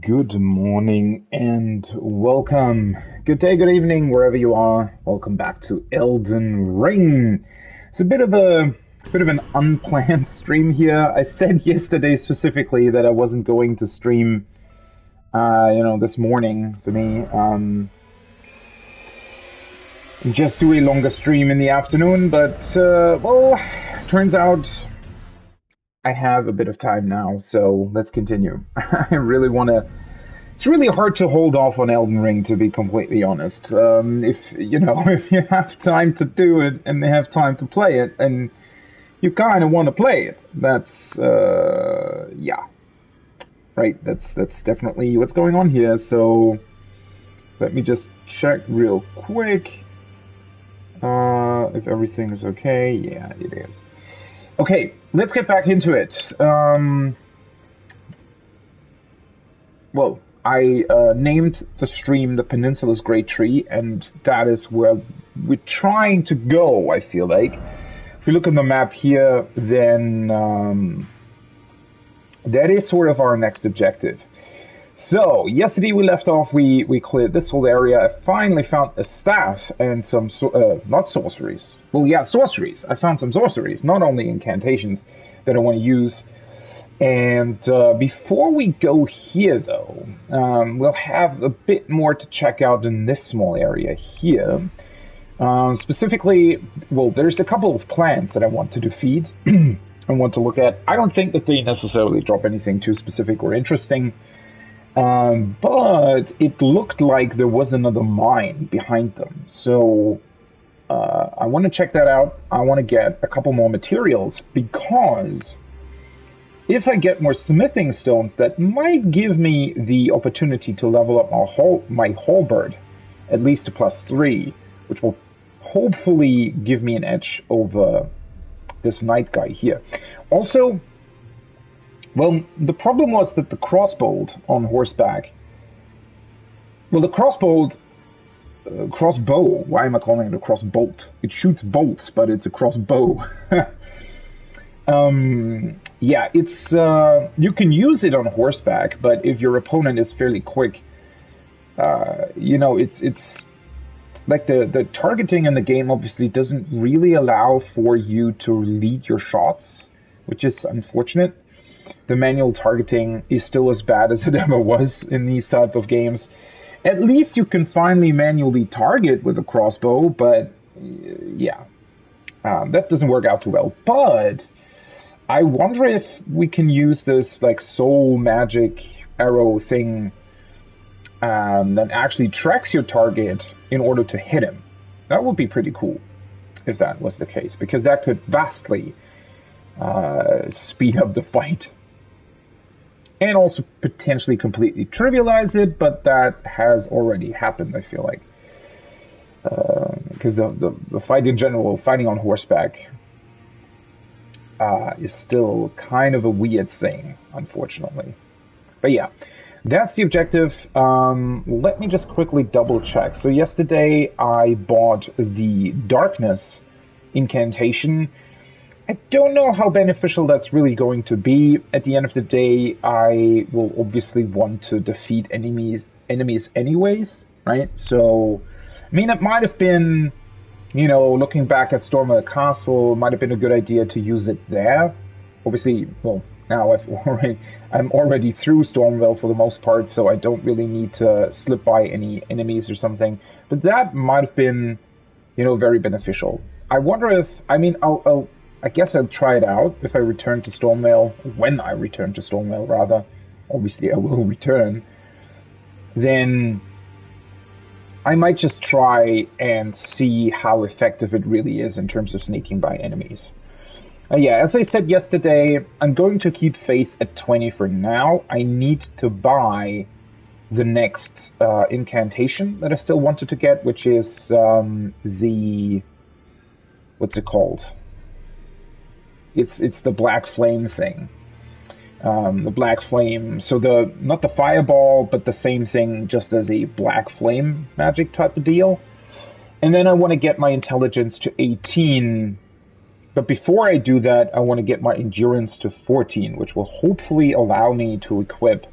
Good morning and welcome. Good day, good evening, wherever you are. Welcome back to Elden Ring. It's a bit of an unplanned stream here. I said yesterday specifically that I wasn't going to stream, this morning for me. Just do a longer stream in the afternoon, but turns out I have a bit of time now, so let's continue. I really want to. It's really hard to hold off on Elden Ring, to be completely honest. If if you have time to do it and they have time to play it, and you kind of want to play it, that's yeah, right. That's definitely what's going on here. So let me just check real quick if everything is okay. Yeah, it is. Okay, let's get back into it. I named the stream the Peninsula's Great Tree, and that is where we're trying to go, I feel like. If we look on the map here, then that is sort of our next objective. So, yesterday we left off, we cleared this whole area. I finally found a staff and some, not sorceries. Well, yeah, sorceries. I found some sorceries, not only incantations that I want to use. And before we go here, though, we'll have a bit more to check out in this small area here. Specifically, well, there's a couple of plants that I want to defeat. I want to look at. I don't think that they necessarily drop anything too specific or interesting. But it looked like there was another mine behind them. So I want to check that out. I want to get a couple more materials, because if I get more smithing stones, that might give me the opportunity to level up my halberd at least to +3, which will hopefully give me an edge over this knight guy here. Also, well, the problem was that the crossbow on horseback... Well, the crossbow, why am I calling it a crossbolt? It shoots bolts, but it's a crossbow. Yeah, it's you can use it on horseback, but if your opponent is fairly quick, it's like the targeting in the game obviously doesn't really allow for you to lead your shots, which is unfortunate. The manual targeting is still as bad as it ever was in these type of games. At least you can finally manually target with a crossbow, but yeah, that doesn't work out too well. But I wonder if we can use this like soul magic arrow thing that actually tracks your target in order to hit him. That would be pretty cool if that was the case, because that could vastly speed up the fight. And also potentially completely trivialize it, but that has already happened, I feel like. Because the fight in general, fighting on horseback, is still kind of a weird thing, unfortunately. But yeah, that's the objective. Let me just quickly double check. So yesterday I bought the Darkness incantation. I don't know how beneficial that's really going to be. At the end of the day, I will obviously want to defeat enemies anyways, right? So, I mean, it might have been, looking back at Stormwell Castle, it might have been a good idea to use it there. Obviously, well, now I'm already through Stormwell for the most part, so I don't really need to slip by any enemies or something. But that might have been, very beneficial. I wonder if, I guess I'll try it out if I return to Stormwell, when I return to Stormwell, rather. Obviously, I will return. Then I might just try and see how effective it really is in terms of sneaking by enemies. Yeah, as I said yesterday, I'm going to keep faith at 20 for now. I need to buy the next incantation that I still wanted to get, which is the... What's it called? It's the black flame thing. The black flame, so not the fireball, but the same thing, just as a black flame magic type of deal. And then I want to get my intelligence to 18, but before I do that, I want to get my endurance to 14, which will hopefully allow me to equip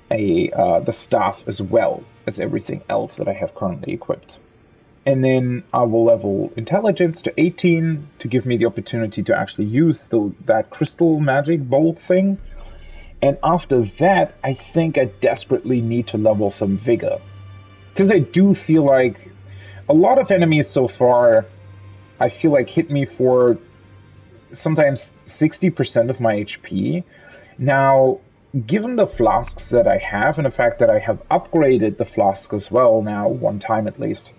the staff as well as everything else that I have currently equipped. And then I will level intelligence to 18 to give me the opportunity to actually use that crystal magic bolt thing. And after that, I think I desperately need to level some vigor. Because I do feel like a lot of enemies so far, I feel like hit me for sometimes 60% of my HP. Now, given the flasks that I have, and the fact that I have upgraded the flask as well now, one time at least,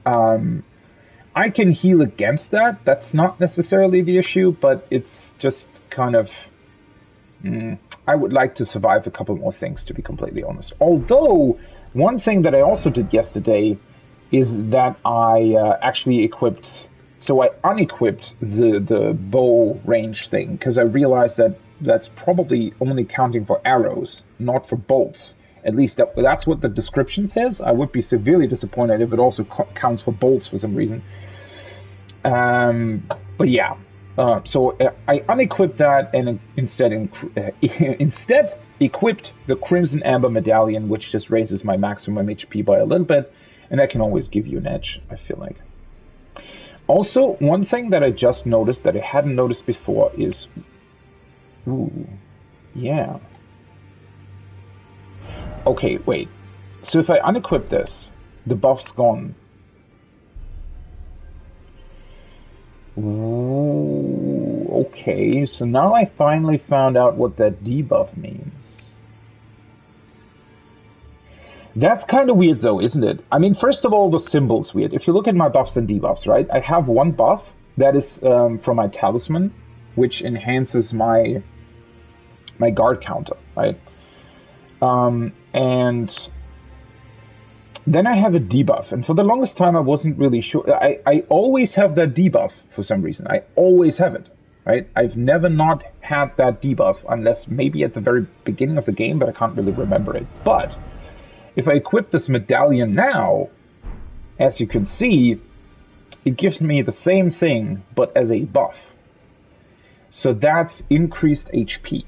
I can heal against that. That's not necessarily the issue, but it's just kind of... I would like to survive a couple more things, to be completely honest. Although, one thing that I also did yesterday is that I actually equipped... So I unequipped the bow range thing, because I realized that that's probably only counting for arrows, not for bolts. At least that's what the description says. I would be severely disappointed if it also counts for bolts for some reason. But yeah, so I unequipped that and instead equipped the Crimson Amber Medallion, which just raises my maximum HP by a little bit, and that can always give you an edge, I feel like. Also, one thing that I just noticed that I hadn't noticed before is... Ooh, yeah. Okay, wait. So if I unequip this, the buff's gone. Ooh, okay, so now I finally found out what that debuff means. That's kind of weird though, isn't it? I mean, first of all, the symbol's weird. If you look at my buffs and debuffs, right? I have one buff that is from my talisman, which enhances my guard counter, right? And then I have a debuff, and for the longest time I wasn't really sure. I always have that debuff for some reason. I always have it, right? I've never not had that debuff, unless maybe at the very beginning of the game, but I can't really remember it. But if I equip this medallion now, as you can see, it gives me the same thing, but as a buff. So that's increased HP.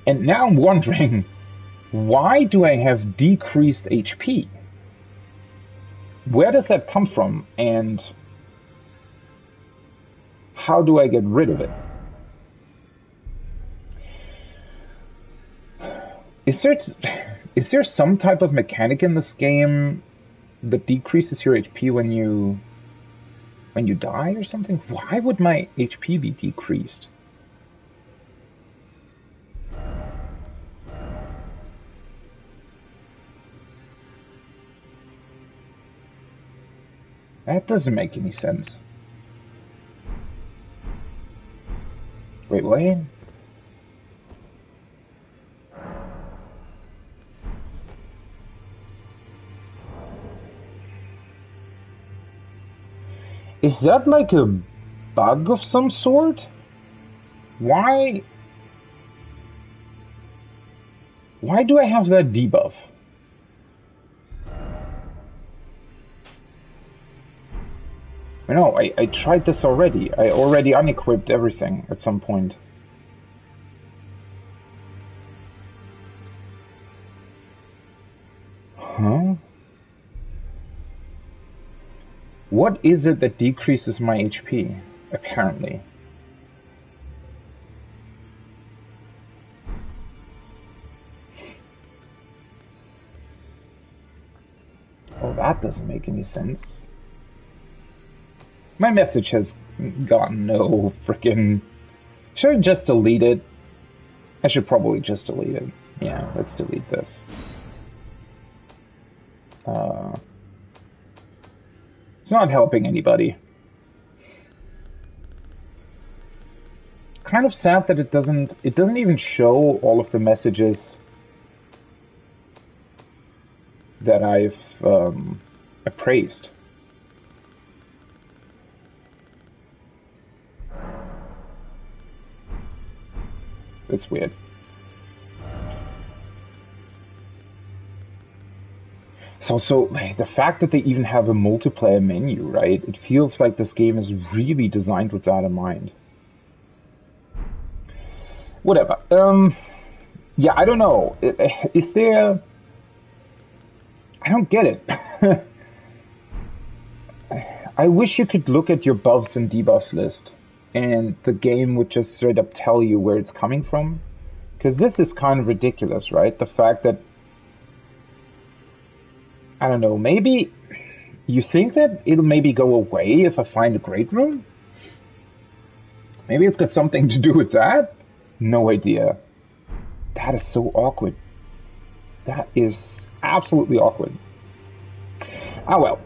And now I'm wondering, why do I have decreased HP? Where does that come from, and how do I get rid of it? Is there some type of mechanic in this game that decreases your HP when you die or something? Why would my HP be decreased? That doesn't make any sense. Wait, what? Is that like a bug of some sort? Why do I have that debuff? No, I tried this already. I already unequipped everything at some point. Huh? What is it that decreases my HP, apparently? Oh, that doesn't make any sense. My message has gotten no frickin'... Should I just delete it? I should probably just delete it. Yeah, let's delete this. It's not helping anybody. Kind of sad that it doesn't even show all of the messages that I've appraised. It's weird. It's also the fact that they even have a multiplayer menu, right? It feels like this game is really designed with that in mind. Whatever. Yeah, I don't know. Is there... I don't get it. I wish you could look at your buffs and debuffs list, and the game would just straight up tell you where it's coming from. Because this is kind of ridiculous, right? The fact that... I don't know, maybe... You think that it'll maybe go away if I find a great room? Maybe it's got something to do with that? No idea. That is so awkward. That is absolutely awkward. Ah well.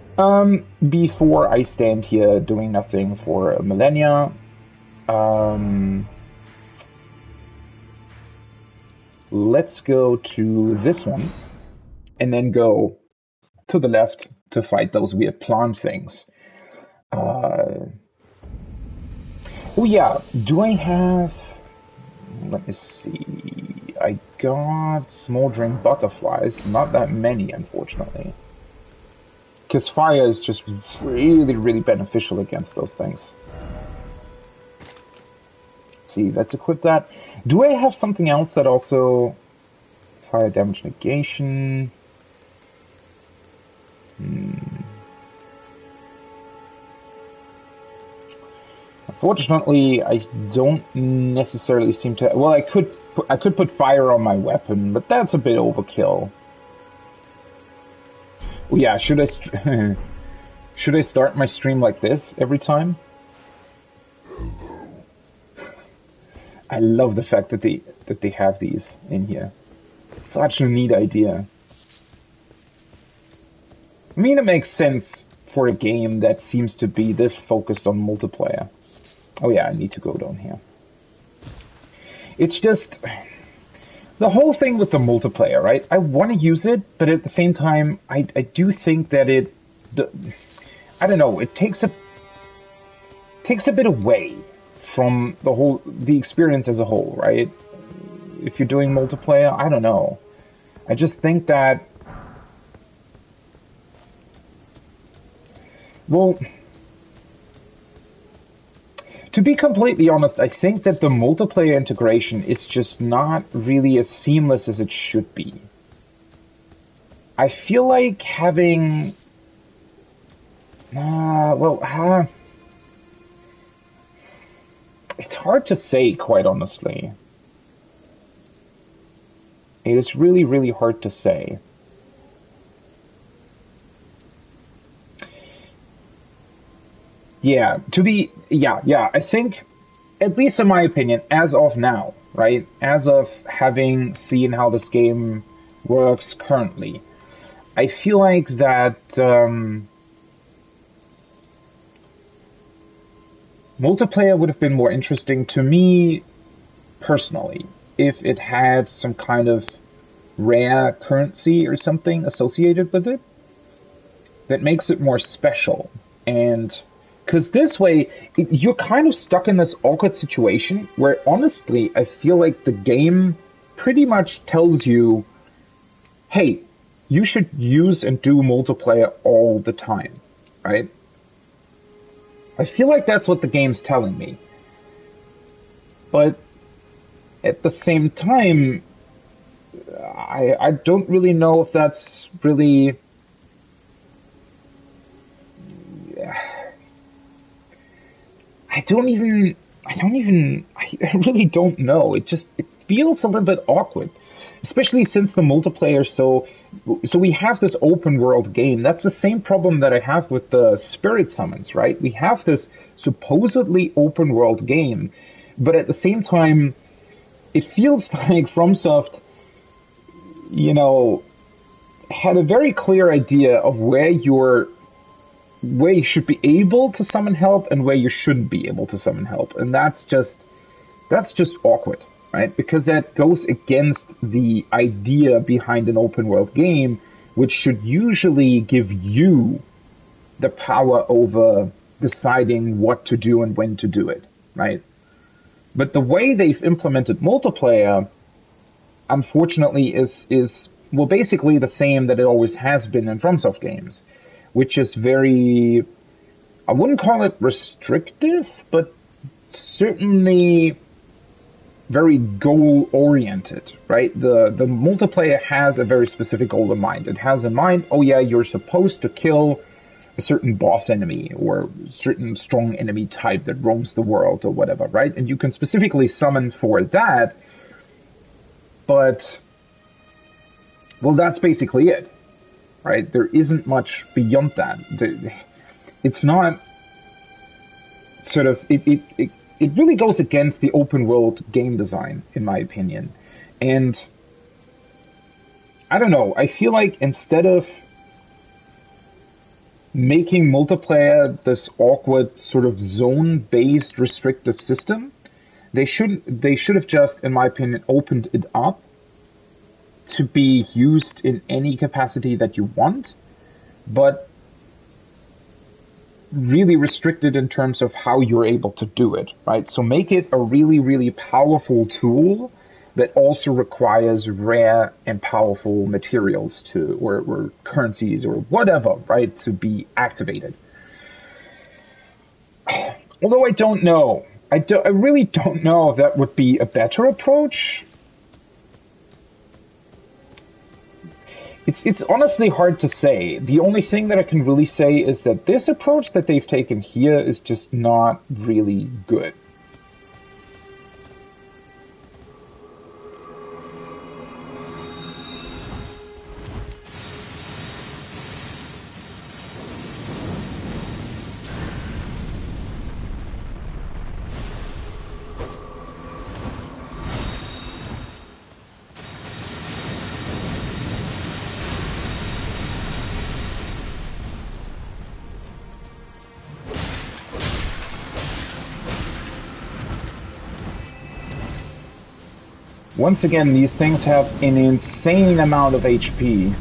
Before I stand here doing nothing for millennia, let's go to this one, and then go to the left to fight those weird plant things. Oh yeah, do I have... Let me see. I got smoldering butterflies. Not that many, unfortunately. Because fire is just really, really beneficial against those things. Let's see, let's equip that. Do I have something else that also... Fire damage negation... Unfortunately, I don't necessarily seem to... Well, I could put fire on my weapon, but that's a bit overkill. Oh yeah, should I should I start my stream like this every time? I love the fact that they have these in here. Such a neat idea. I mean, it makes sense for a game that seems to be this focused on multiplayer. Oh yeah, I need to go down here. It's just... The whole thing with the multiplayer, right? I want to use it, but at the same time, I do think that I don't know, it takes a bit away from the experience as a whole, right? If you're doing multiplayer, I don't know. I just think that... Well... To be completely honest, I think that the multiplayer integration is just not really as seamless as it should be. I feel like having... it's hard to say, quite honestly. It is really, really hard to say. Yeah, I think, at least in my opinion, as of now, right? As of having seen how this game works currently, I feel like that multiplayer would have been more interesting to me, personally, if it had some kind of rare currency or something associated with it that makes it more special. And... Because this way, you're kind of stuck in this awkward situation where, honestly, I feel like the game pretty much tells you, hey, you should use and do multiplayer all the time, right? I feel like that's what the game's telling me. But at the same time, I don't really know if that's really... I really don't know. It feels a little bit awkward, especially since the multiplayer. So we have this open world game. That's the same problem that I have with the spirit summons, right? We have this supposedly open world game, but at the same time, it feels like FromSoft, had a very clear idea of where you should be able to summon help and where you shouldn't be able to summon help. And that's just awkward, right? Because that goes against the idea behind an open world game, which should usually give you the power over deciding what to do and when to do it, right? But the way they've implemented multiplayer, unfortunately, is well, basically the same that it always has been in FromSoft games, which is very, I wouldn't call it restrictive, but certainly very goal-oriented, right? The multiplayer has a very specific goal in mind. It has in mind, oh yeah, you're supposed to kill a certain boss enemy or certain strong enemy type that roams the world or whatever, right? And you can specifically summon for that, but, well, that's basically it, right? There isn't much beyond that. It's not sort of, it really goes against the open world game design, in my opinion. And I don't know, I feel like instead of making multiplayer this awkward sort of zone-based restrictive system, they should have just, in my opinion, opened it up to be used in any capacity that you want, but really restricted in terms of how you're able to do it, right? So make it a really, really powerful tool that also requires rare and powerful materials to, or currencies or whatever, right, to be activated. Although I don't know. I really don't know if that would be a better approach. It's honestly hard to say. The only thing that I can really say is that this approach that they've taken here is just not really good. Once again, these things have an insane amount of HP.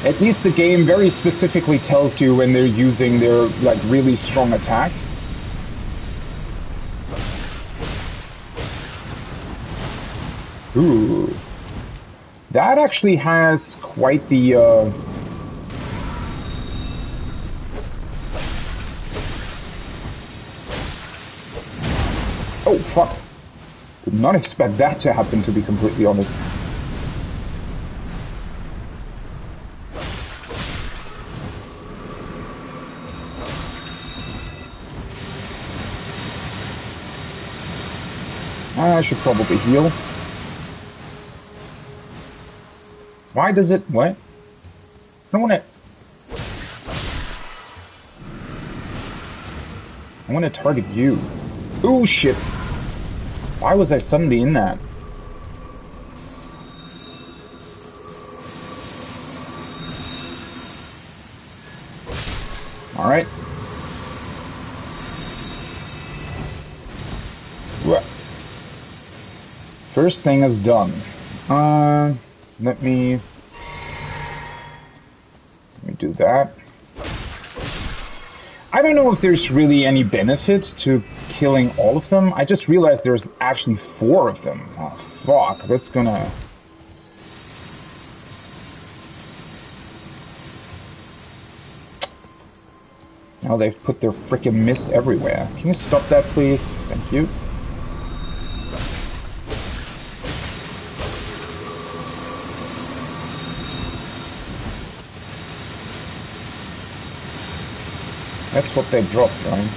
At least the game very specifically tells you when they're using their, like, really strong attack. Ooh. That actually has quite the, Oh, fuck. Did not expect that to happen, to be completely honest. I should probably heal. Why does it... what? I don't want to... I want to target you. Ooh, shit. Why was I suddenly in that? Alright. First thing is done. Let me do that. I don't know if there's really any benefit to killing all of them. I just realized there's actually 4 of them. Oh, fuck. That's gonna... Now they've put their frickin' mist everywhere. Can you stop that, please? Thank you. That's what they dropped, right?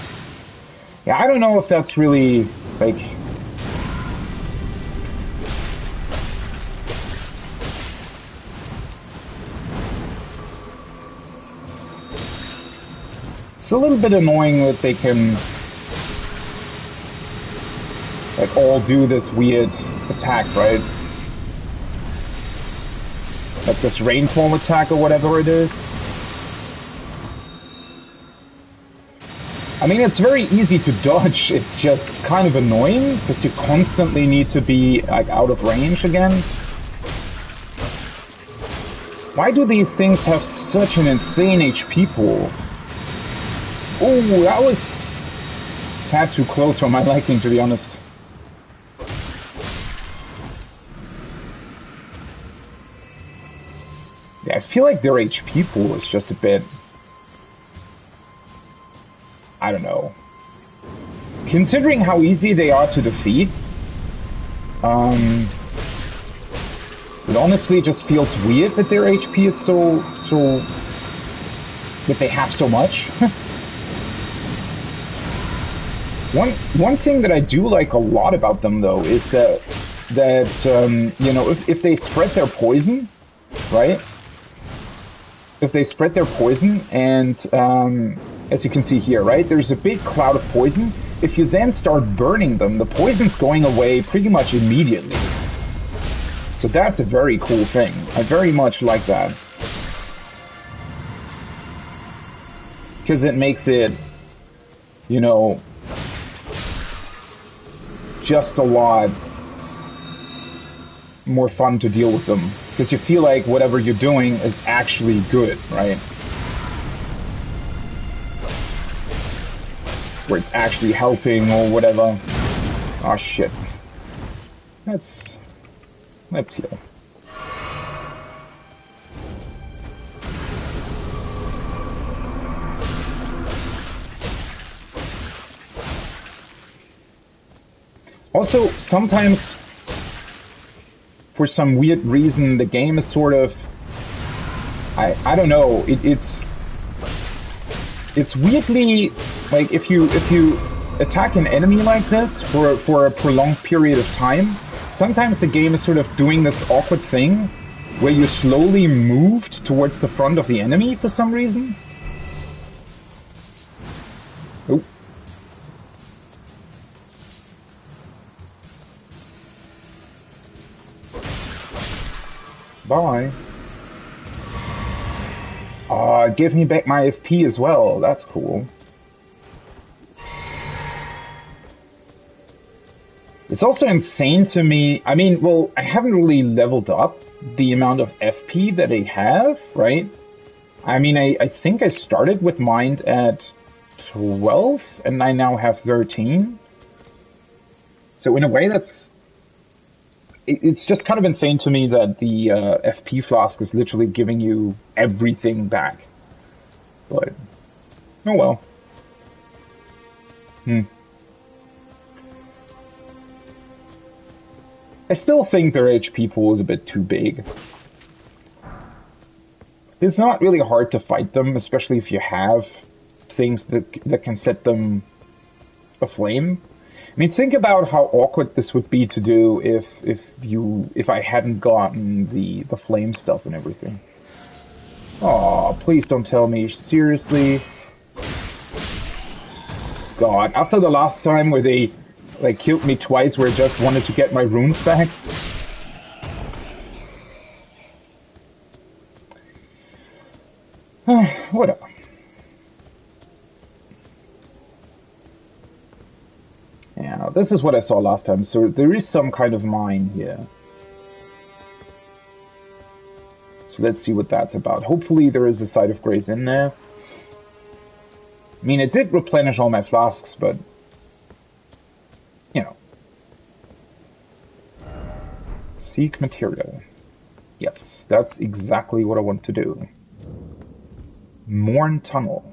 Yeah, I don't know if that's really, like... It's a little bit annoying that they can, like, all do this weird attack, right? Like this rainfall attack or whatever it is. I mean, it's very easy to dodge, it's just kind of annoying, because you constantly need to be, like, out of range again. Why do these things have such an insane HP pool? Oh, that was a tad too close for my liking, to be honest. Yeah, I feel like their HP pool is just a bit... I don't know. Considering how easy they are to defeat, it honestly just feels weird that their HP is so that they have so much. One thing that I do like a lot about them though is that you know, if they spread their poison, right? If they spread their poison, and as you can see here, right, there's a big cloud of poison. If you then start burning them, the poison's going away pretty much immediately. So that's a very cool thing. I very much like that. Because it makes it, you know, just a lot more fun to deal with them. Because you feel like whatever you're doing is actually good, right? Where it's actually helping or whatever. Oh shit. Let's heal. Also, sometimes, for some weird reason, the game is sort of, I don't know, it's weirdly, like, if you attack an enemy like this for a prolonged period of time, sometimes the game is sort of doing this awkward thing where you slowly moved towards the front of the enemy for some reason. Oh. Bye. Oh, it gave me back my FP as well. That's cool. It's also insane to me. I mean, well, I haven't really leveled up the amount of FP that I have, right? I mean, I think I started with Mind at 12, and I now have 13. So in a way, it's just kind of insane to me that the FP flask is literally giving you everything back. But, oh well. I still think their HP pool is a bit too big. It's not really hard to fight them, especially if you have things that can set them aflame. I mean, think about how awkward this would be to do if I hadn't gotten the flame stuff and everything. Aw, please don't tell me. Seriously? God, after the last time where they like killed me twice where I just wanted to get my runes back. Whatever. Yeah, this is what I saw last time, so there is some kind of mine here. So let's see what that's about. Hopefully there is a Site of Grace in there. I mean, it did replenish all my flasks, but you know. Seek material. Yes, that's exactly what I want to do. Morn Tunnel.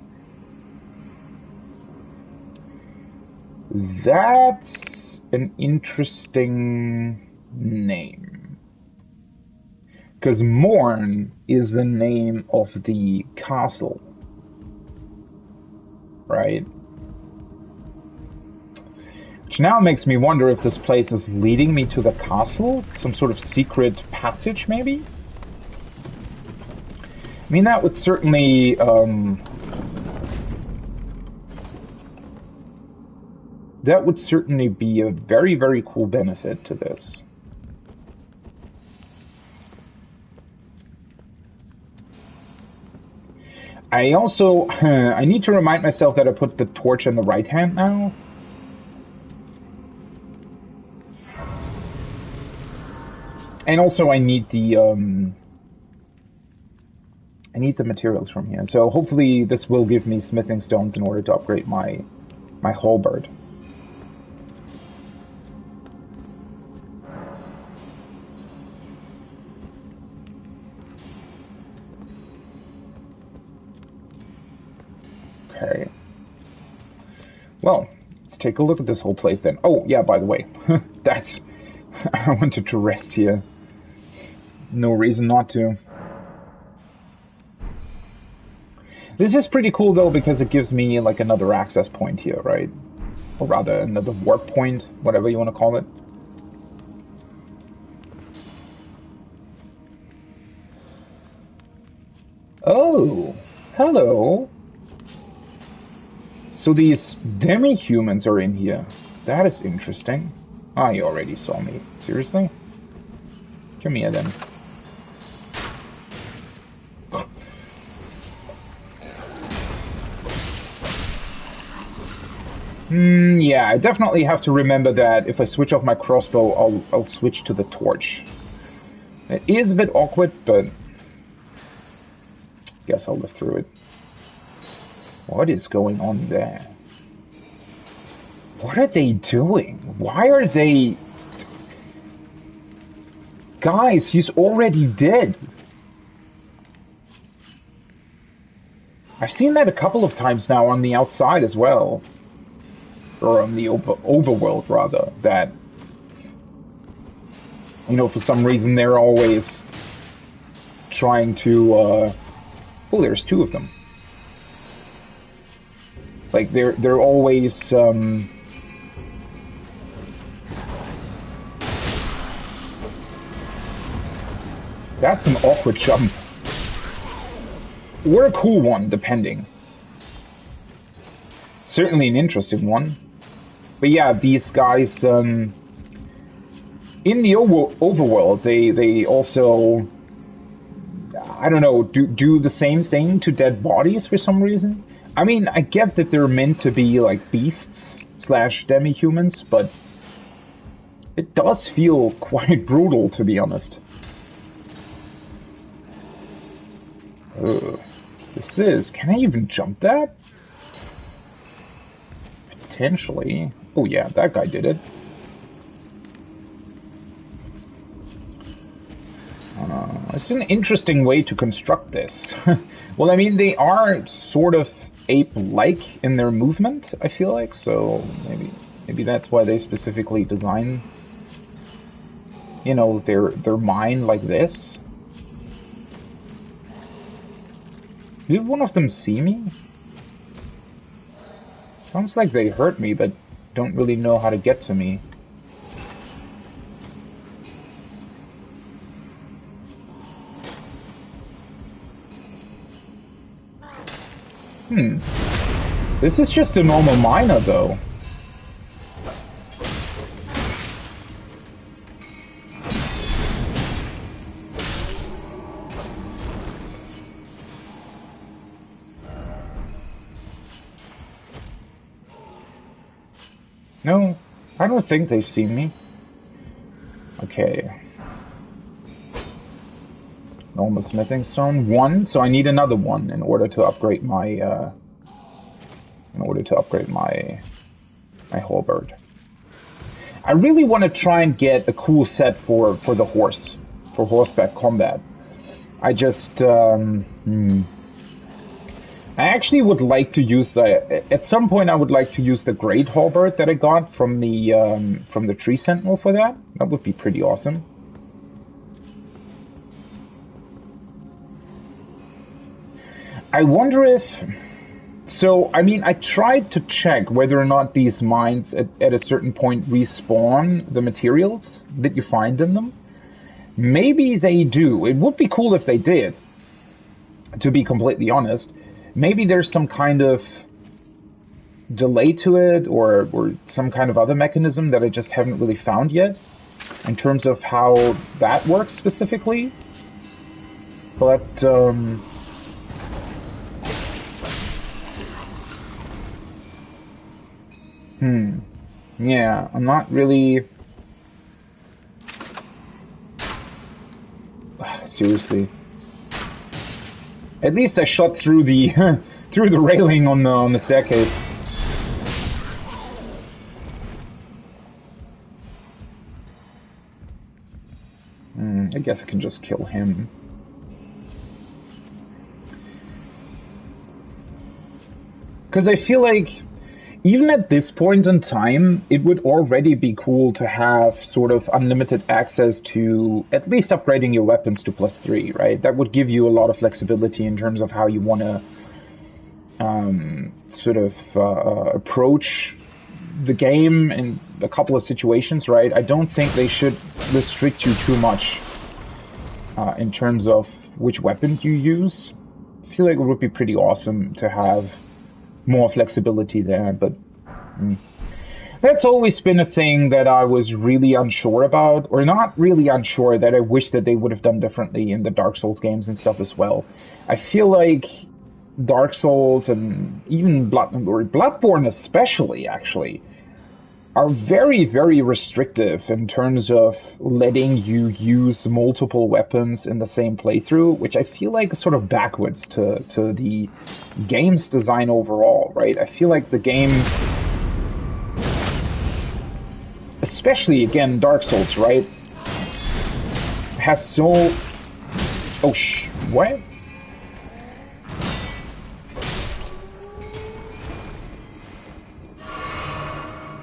That's an interesting name. Because Morn is the name of the castle. Right? Which now makes me wonder if this place is leading me to the castle? Some sort of secret passage, maybe? I mean, that would certainly, that would certainly be a very, very cool benefit to this. I also, I need to remind myself that I put the torch in the right hand now. And also I need the materials from here. So hopefully this will give me smithing stones in order to upgrade my halberd. Okay. Well, let's take a look at this whole place then. Oh, yeah, by the way, that's... I wanted to rest here. No reason not to. This is pretty cool, though, because it gives me, like, another access point here, right? Or rather, another warp point, whatever you want to call it. Oh, hello. So these demi-humans are in here. That is interesting. Ah, you already saw me. Seriously? Come here, then. Yeah, I definitely have to remember that if I switch off my crossbow, I'll switch to the torch. It is a bit awkward, but... guess I'll live through it. What is going on there? What are they doing? Why are they... Guys, he's already dead. I've seen that a couple of times now on the outside as well. Or on the overworld, rather. That, you know, for some reason they're always trying to... oh, there's two of them. Like, they're always... That's an awkward jump. Or a cool one, depending. Certainly an interesting one. But yeah, these guys, in the overworld, they also, I don't know, do the same thing to dead bodies for some reason. I mean, I get that they're meant to be like beasts / demi-humans, but it does feel quite brutal, to be honest. Ugh. This is... Can I even jump that? Potentially. Oh yeah, that guy did it. It's an interesting way to construct this. Well, I mean, they are sort of ape-like in their movement, I feel like, so maybe that's why they specifically design, you know, their mind like this. Did one of them see me? Sounds like they hurt me, but don't really know how to get to me. This is just a normal miner, though. No, I don't think they've seen me. Okay. Normal smithing stone. 1, so I need another one in order to upgrade my, my halberd. I really want to try and get a cool set for the horse, for horseback combat. I just, I actually would like to use at some point I would like to use the great halberd that I got from the tree sentinel for that. That would be pretty awesome. I wonder if... So, I mean, I tried to check whether or not these mines at a certain point respawn the materials that you find in them. Maybe they do. It would be cool if they did, to be completely honest. Maybe there's some kind of delay to it, or some kind of other mechanism that I just haven't really found yet, in terms of how that works specifically. But, yeah, I'm not really... Seriously. At least I shot through the through the railing on the staircase. I guess I can just kill him. Because I feel like even at this point in time, it would already be cool to have sort of unlimited access to at least upgrading your weapons to +3, right? That would give you a lot of flexibility in terms of how you want to approach the game in a couple of situations, right? I don't think they should restrict you too much in terms of which weapon you use. I feel like it would be pretty awesome to have more flexibility there, but that's always been a thing that I was really unsure about, or not really unsure, that I wish that they would have done differently in the Dark Souls games and stuff as well. I feel like Dark Souls and even Bloodborne especially, actually, are very, very restrictive in terms of letting you use multiple weapons in the same playthrough, which I feel like is sort of backwards to the game's design overall, right? I feel like the game, especially, again, Dark Souls, right, has so... Oh, what?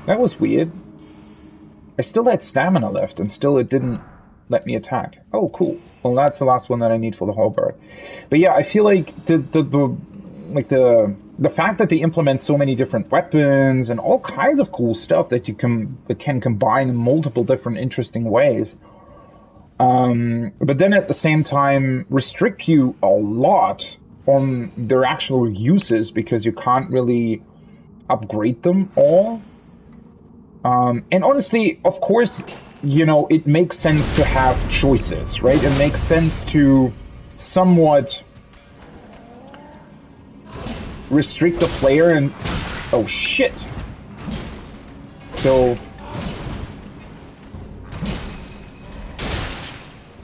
That was weird. I still had stamina left, and still it didn't let me attack. Oh, cool. Well, that's the last one that I need for the halberd. But yeah, I feel like the fact that they implement so many different weapons and all kinds of cool stuff that can combine in multiple different interesting ways, but then at the same time restrict you a lot on their actual uses because you can't really upgrade them all. And honestly, of course, you know, it makes sense to have choices, right? It makes sense to somewhat restrict the player and... Oh, shit! So...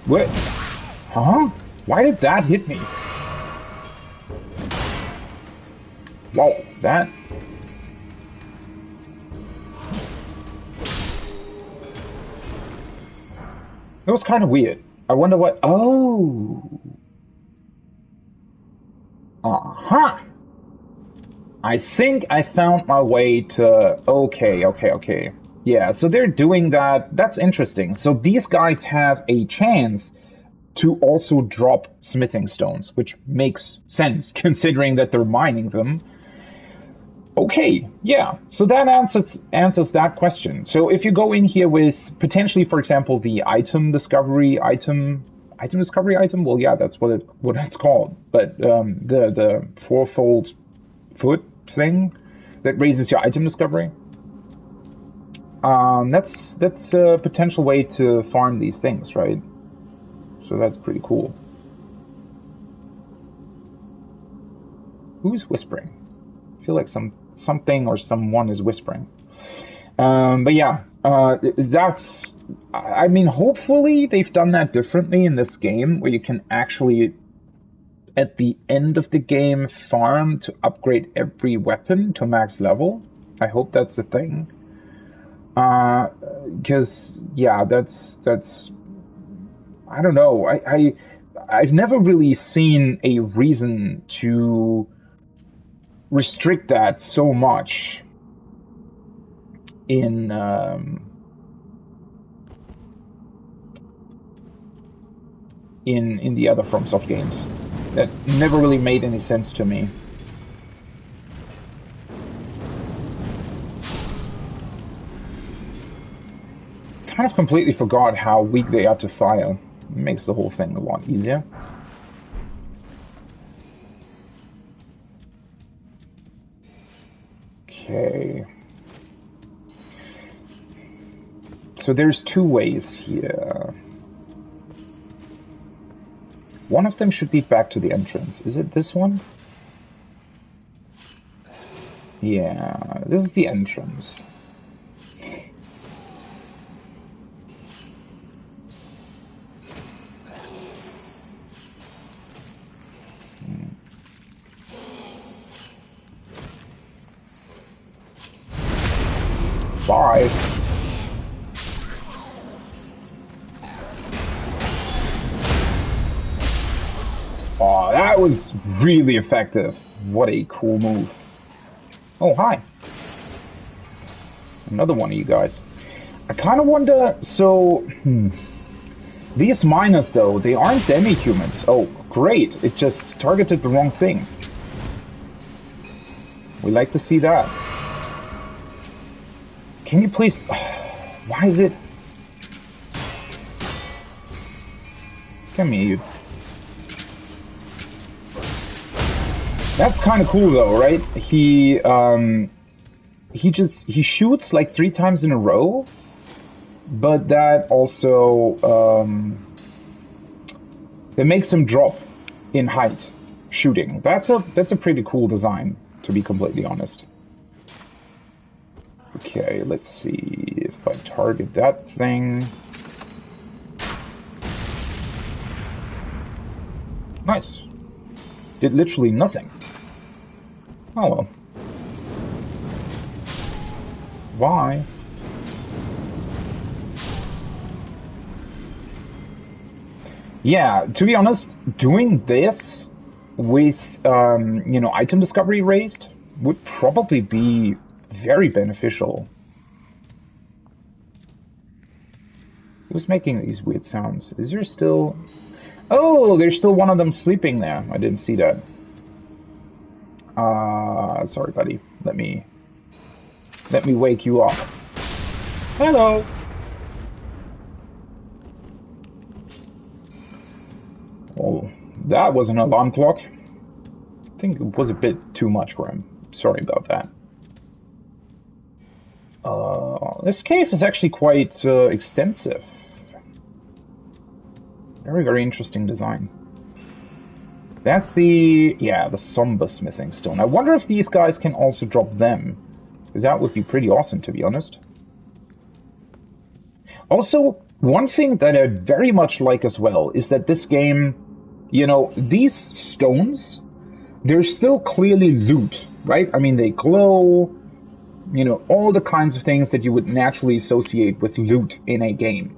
What? Huh? Why did that hit me? Whoa, that... It was kind of weird. I wonder what... Oh! Uh-huh! I think I found my way to... Okay. Yeah, so they're doing that. That's interesting. So these guys have a chance to also drop smithing stones, which makes sense, considering that they're mining them. Okay, yeah, so that answers that question. So if you go in here with potentially, for example, the item discovery item, well, yeah, that's what it's called. But the fourfold foot thing that raises your item discovery, that's a potential way to farm these things, right? So that's pretty cool. Who's whispering? I feel like something or someone is whispering. But yeah, that's... I mean, hopefully they've done that differently in this game, where you can actually, at the end of the game, farm to upgrade every weapon to max level. I hope that's the thing. Because, yeah, that's... I don't know. I've never really seen a reason to restrict that so much in the other FromSoft games. That never really made any sense to me. Kind of completely forgot how weak they are to fire. It makes the whole thing a lot easier. Okay. So there's two ways here. One of them should lead back to the entrance. Is it this one? Yeah, this is the entrance. Bye. Oh, that was really effective. What a cool move. Oh, hi. Another one of you guys. I kind of wonder, so... These miners, though, they aren't demi-humans. Oh, great. It just targeted the wrong thing. We like to see that. Can you please... Why is it... Come here, you. That's kind of cool, though, right? He shoots like 3 times in a row, but that also that makes him drop in height shooting. That's a pretty cool design, to be completely honest. Okay, let's see if I target that thing. Nice. Did literally nothing. Oh well. Why? Yeah, to be honest, doing this with, you know, item discovery raised would probably be very beneficial. Who's making these weird sounds? Is there still... Oh, there's still one of them sleeping there. I didn't see that. Sorry, buddy. Let me wake you up. Hello. Oh, that was an alarm clock. I think it was a bit too much for him. Sorry about that. This cave is actually quite extensive. Very, very interesting design. That's the somber smithing stone. I wonder if these guys can also drop them. Because that would be pretty awesome, to be honest. Also, one thing that I very much like as well is that this game, you know, these stones, they're still clearly loot, right? I mean, they glow, you know, all the kinds of things that you would naturally associate with loot in a game.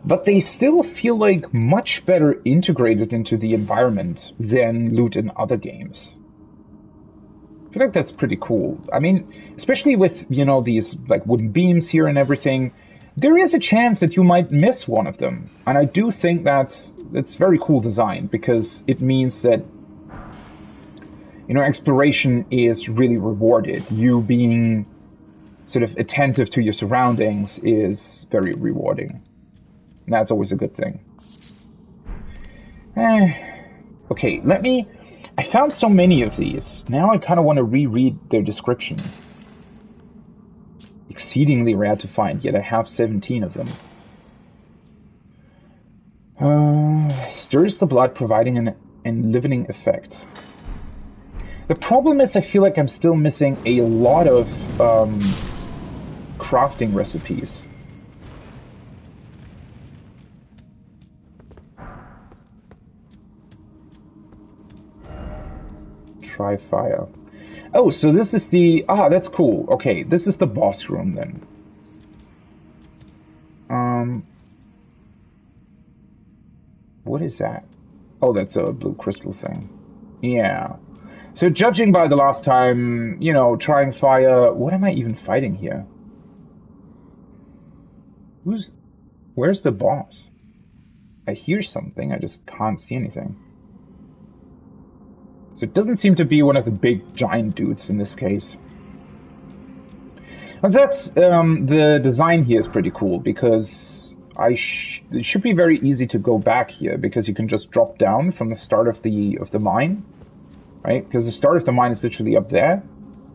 But they still feel like much better integrated into the environment than loot in other games. I feel like that's pretty cool. I mean, especially with, you know, these like wooden beams here and everything, there is a chance that you might miss one of them. And I do think that's very cool design, because it means that, you know, exploration is really rewarded. You being sort of attentive to your surroundings is very rewarding. And that's always a good thing. Okay, I found so many of these. Now I kind of want to reread their description. Exceedingly rare to find, yet I have 17 of them. Stirs the blood, providing an enlivening effect. The problem is I feel like I'm still missing a lot of crafting recipes. Try fire. Oh, so this is the... Ah, that's cool. Okay, this is the boss room then. What is that? Oh, that's a blue crystal thing. Yeah. So judging by the last time, you know, trying fire... What am I even fighting here? Where's the boss? I hear something, I just can't see anything. So it doesn't seem to be one of the big giant dudes in this case. And that's the design here is pretty cool, because it should be very easy to go back here, because you can just drop down from the start of the mine, right? Because the start of the mine is literally up there,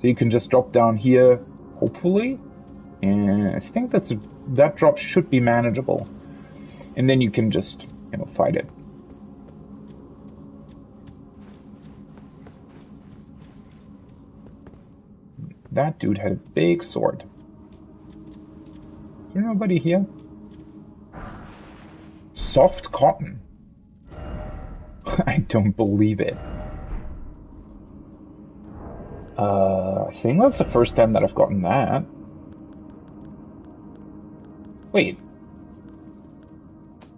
so you can just drop down here, hopefully, and I think that drop should be manageable, and then you can just, you know, fight it. That dude had a big sword. Is there nobody here? Soft cotton. I don't believe it. I think that's the first time that I've gotten that. Wait.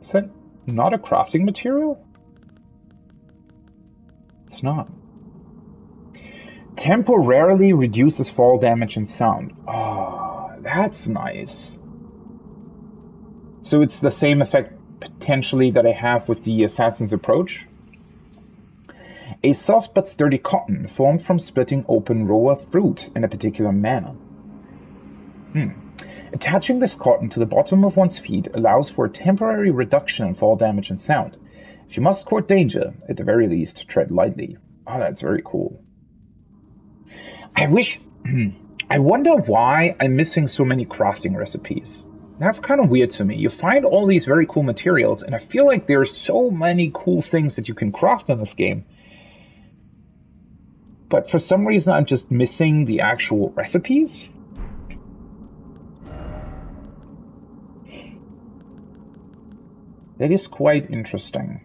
Is that not a crafting material? It's not. Temporarily reduces fall damage and sound. Oh, That's nice. So it's the same effect potentially that I have with the Assassin's Approach. A soft but sturdy cotton formed from splitting open raw fruit in a particular manner. Attaching this cotton to the bottom of one's feet allows for a temporary reduction in fall damage and sound. If you must court danger, at the very least, tread lightly. Oh, that's very cool. I wish... I wonder why I'm missing so many crafting recipes. That's kind of weird to me. You find all these very cool materials, and I feel like there's so many cool things that you can craft in this game. But for some reason, I'm just missing the actual recipes. That is quite interesting.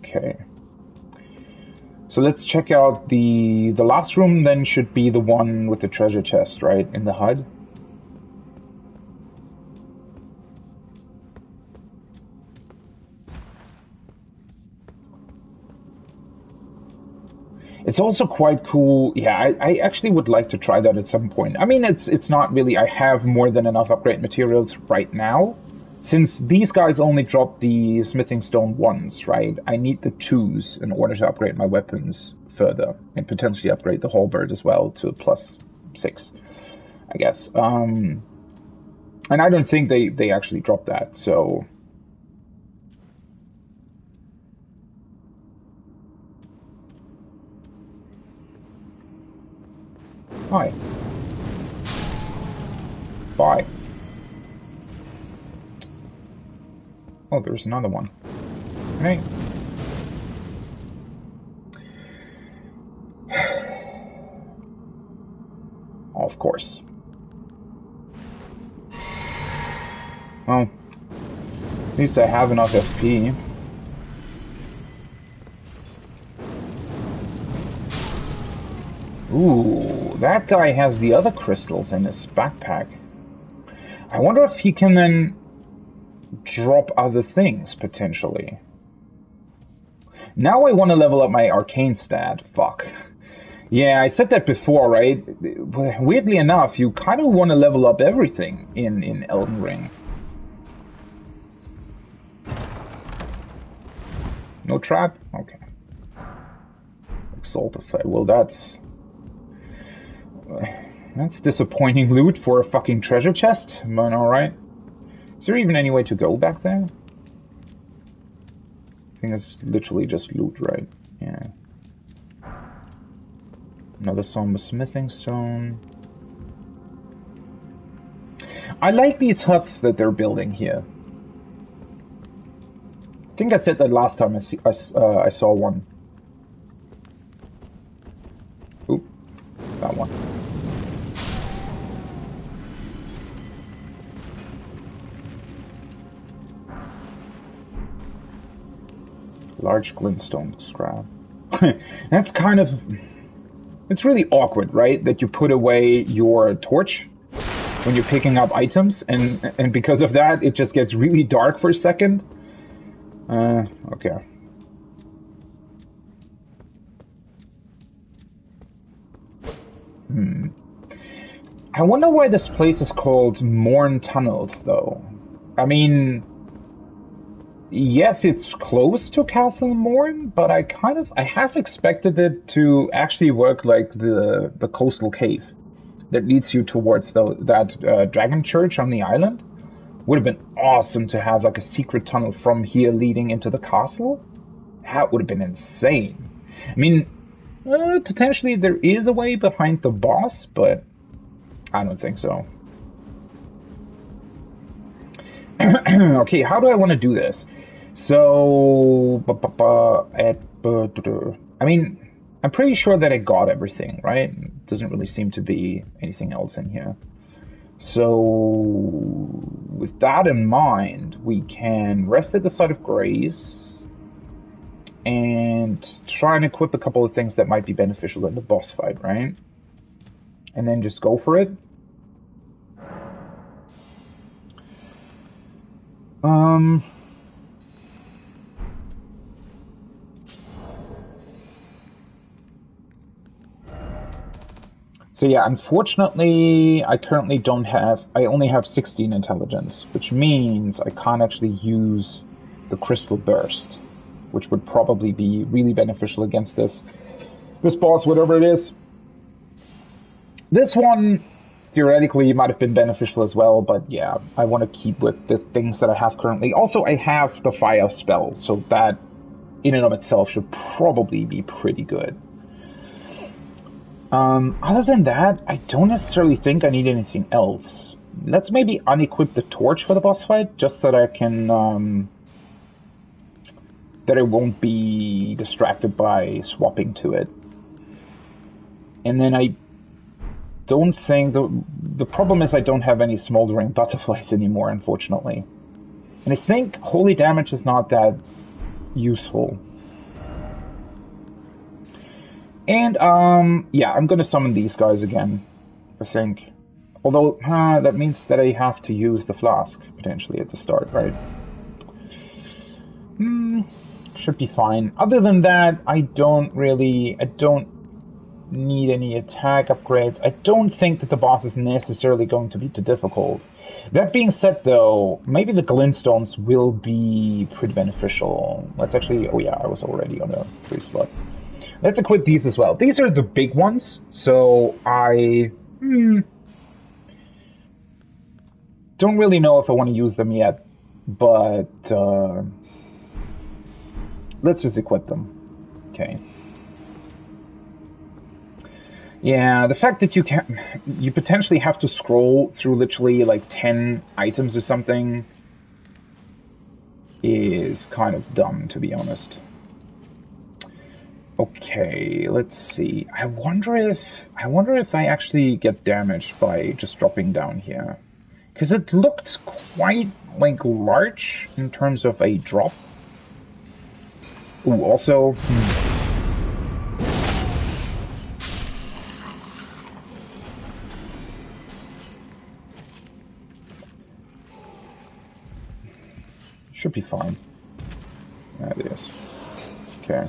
Okay. So let's check out the last room. Then should be the one with the treasure chest, right, in the HUD. It's also quite cool. Yeah, I actually would like to try that at some point. I mean, it's not really. I have more than enough upgrade materials right now. Since these guys only drop the smithing stone once, right? I need the 2s in order to upgrade my weapons further and potentially upgrade the halberd as well to a +6, I guess. And I don't think they actually drop that, so... Hi. Bye. Oh, there's another one. Right. Oh, of course. Well, at least I have enough FP. Ooh, that guy has the other crystals in his backpack. I wonder if he can then drop other things, potentially. Now I want to level up my arcane stat. Fuck. Yeah, I said that before, right? Weirdly enough, you kind of want to level up everything in Elden Ring. No trap? Okay. Exaltify. Well, that's disappointing loot for a fucking treasure chest, but alright. Is there even any way to go back there? I think it's literally just loot, right? Yeah. Another somber smithing stone. I like these huts that they're building here. I think I said that last time I saw one. Oop, that one. Large glintstone scrap. That's kind of... It's really awkward, right? That you put away your torch when you're picking up items, and because of that, it just gets really dark for a second. Okay. I wonder why this place is called Morn Tunnels, though. I mean... Yes, it's close to Castle Morn, but I half expected it to actually work like the coastal cave that leads you towards that dragon church on the island. Would have been awesome to have like a secret tunnel from here leading into the castle. That would have been insane. I mean, potentially there is a way behind the boss, but I don't think so. Okay, how do I want to do this? So, I mean, I'm pretty sure that I got everything, right? Doesn't really seem to be anything else in here. So, with that in mind, we can rest at the site of grace and try and equip a couple of things that might be beneficial in the boss fight, right? And then just go for it. So yeah, unfortunately, I currently don't have... I only have 16 intelligence, which means I can't actually use the crystal burst, which would probably be really beneficial against this boss, whatever it is. This one, theoretically, might have been beneficial as well, but yeah, I want to keep with the things that I have currently. Also, I have the fire spell, so that in and of itself should probably be pretty good. Other than that, I don't necessarily think I need anything else. Let's maybe unequip the torch for the boss fight, just so that I can, that I won't be distracted by swapping to it. And then I don't think... The problem is I don't have any smoldering butterflies anymore, unfortunately. And I think holy damage is not that useful. And, yeah, I'm gonna summon these guys again, I think. Although, that means that I have to use the flask, potentially, at the start, right? Should be fine. Other than that, I don't need any attack upgrades. I don't think that the boss is necessarily going to be too difficult. That being said, though, maybe the glintstones will be pretty beneficial. Let's actually... Oh yeah, I was already on a free slot. Let's equip these as well. These are the big ones, so I don't really know if I want to use them yet, but let's just equip them. Okay. Yeah, the fact that you potentially have to scroll through literally like 10 items or something is kind of dumb, to be honest. Okay, let's see. I wonder if I actually get damaged by just dropping down here. Because it looked quite, like, large in terms of a drop. Ooh, also... Should be fine. That is. Okay.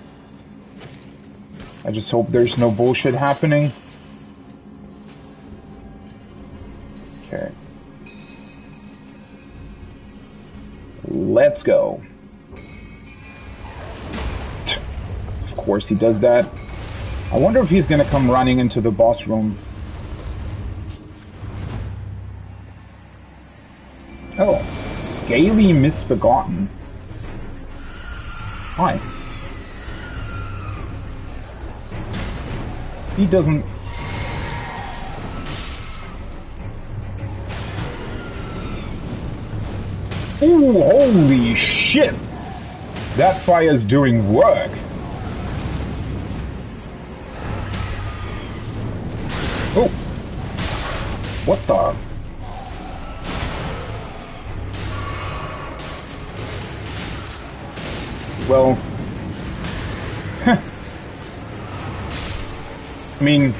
I just hope there's no bullshit happening. Okay. Let's go. Of course he does that. I wonder if he's gonna come running into the boss room. Oh. Scaly Misbegotten. Hi. He doesn't... Ooh, holy shit! That fire's doing work! Oh! What the... Well... I mean...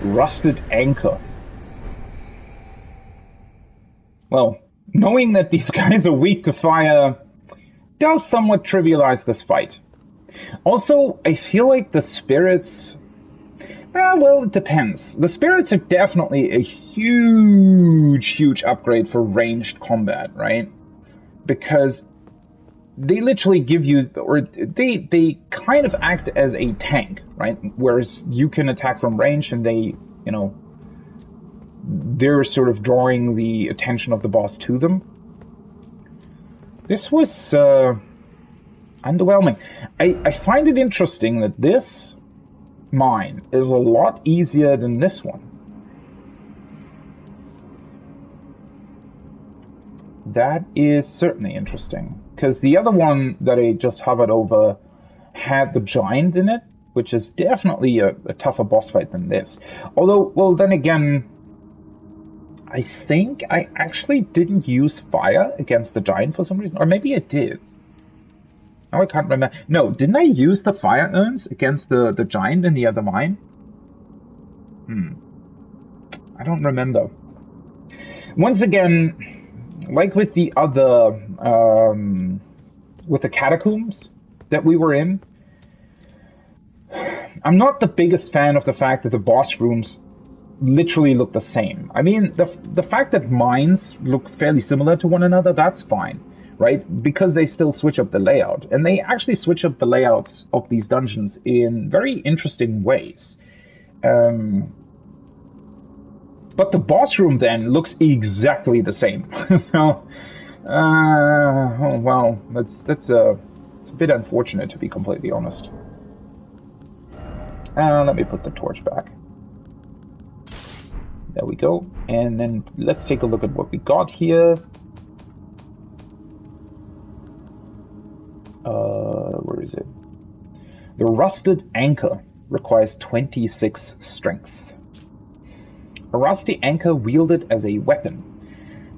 Rusted anchor. Well, knowing that these guys are weak to fire does somewhat trivialize this fight. Also, I feel like the spirits... well, it depends. The spirits are definitely a huge upgrade for ranged combat, right? Because they literally give you, or they kind of act as a tank, right? Whereas you can attack from range and they, you know, they're sort of drawing the attention of the boss to them. This was underwhelming. I find it interesting that this mine is a lot easier than this one. That is certainly interesting. Because the other one that I just hovered over had the giant in it, which is definitely a tougher boss fight than this. Although, well, then again, I think I actually didn't use fire against the giant for some reason. Or maybe I did. Now I can't remember. No, didn't I use the fire urns against the giant in the other mine? I don't remember. Once again... Like with the other, with the catacombs that we were in, I'm not the biggest fan of the fact that the boss rooms literally look the same. I mean, the fact that mines look fairly similar to one another, that's fine, right? Because they still switch up the layout. And they actually switch up the layouts of these dungeons in very interesting ways. But the boss room then looks exactly the same. So, oh, well, it's a bit unfortunate, to be completely honest. Let me put the torch back. There we go. And then let's take a look at what we got here. Where is it? The rusted anchor requires 26 strength. A rusty anchor wielded as a weapon.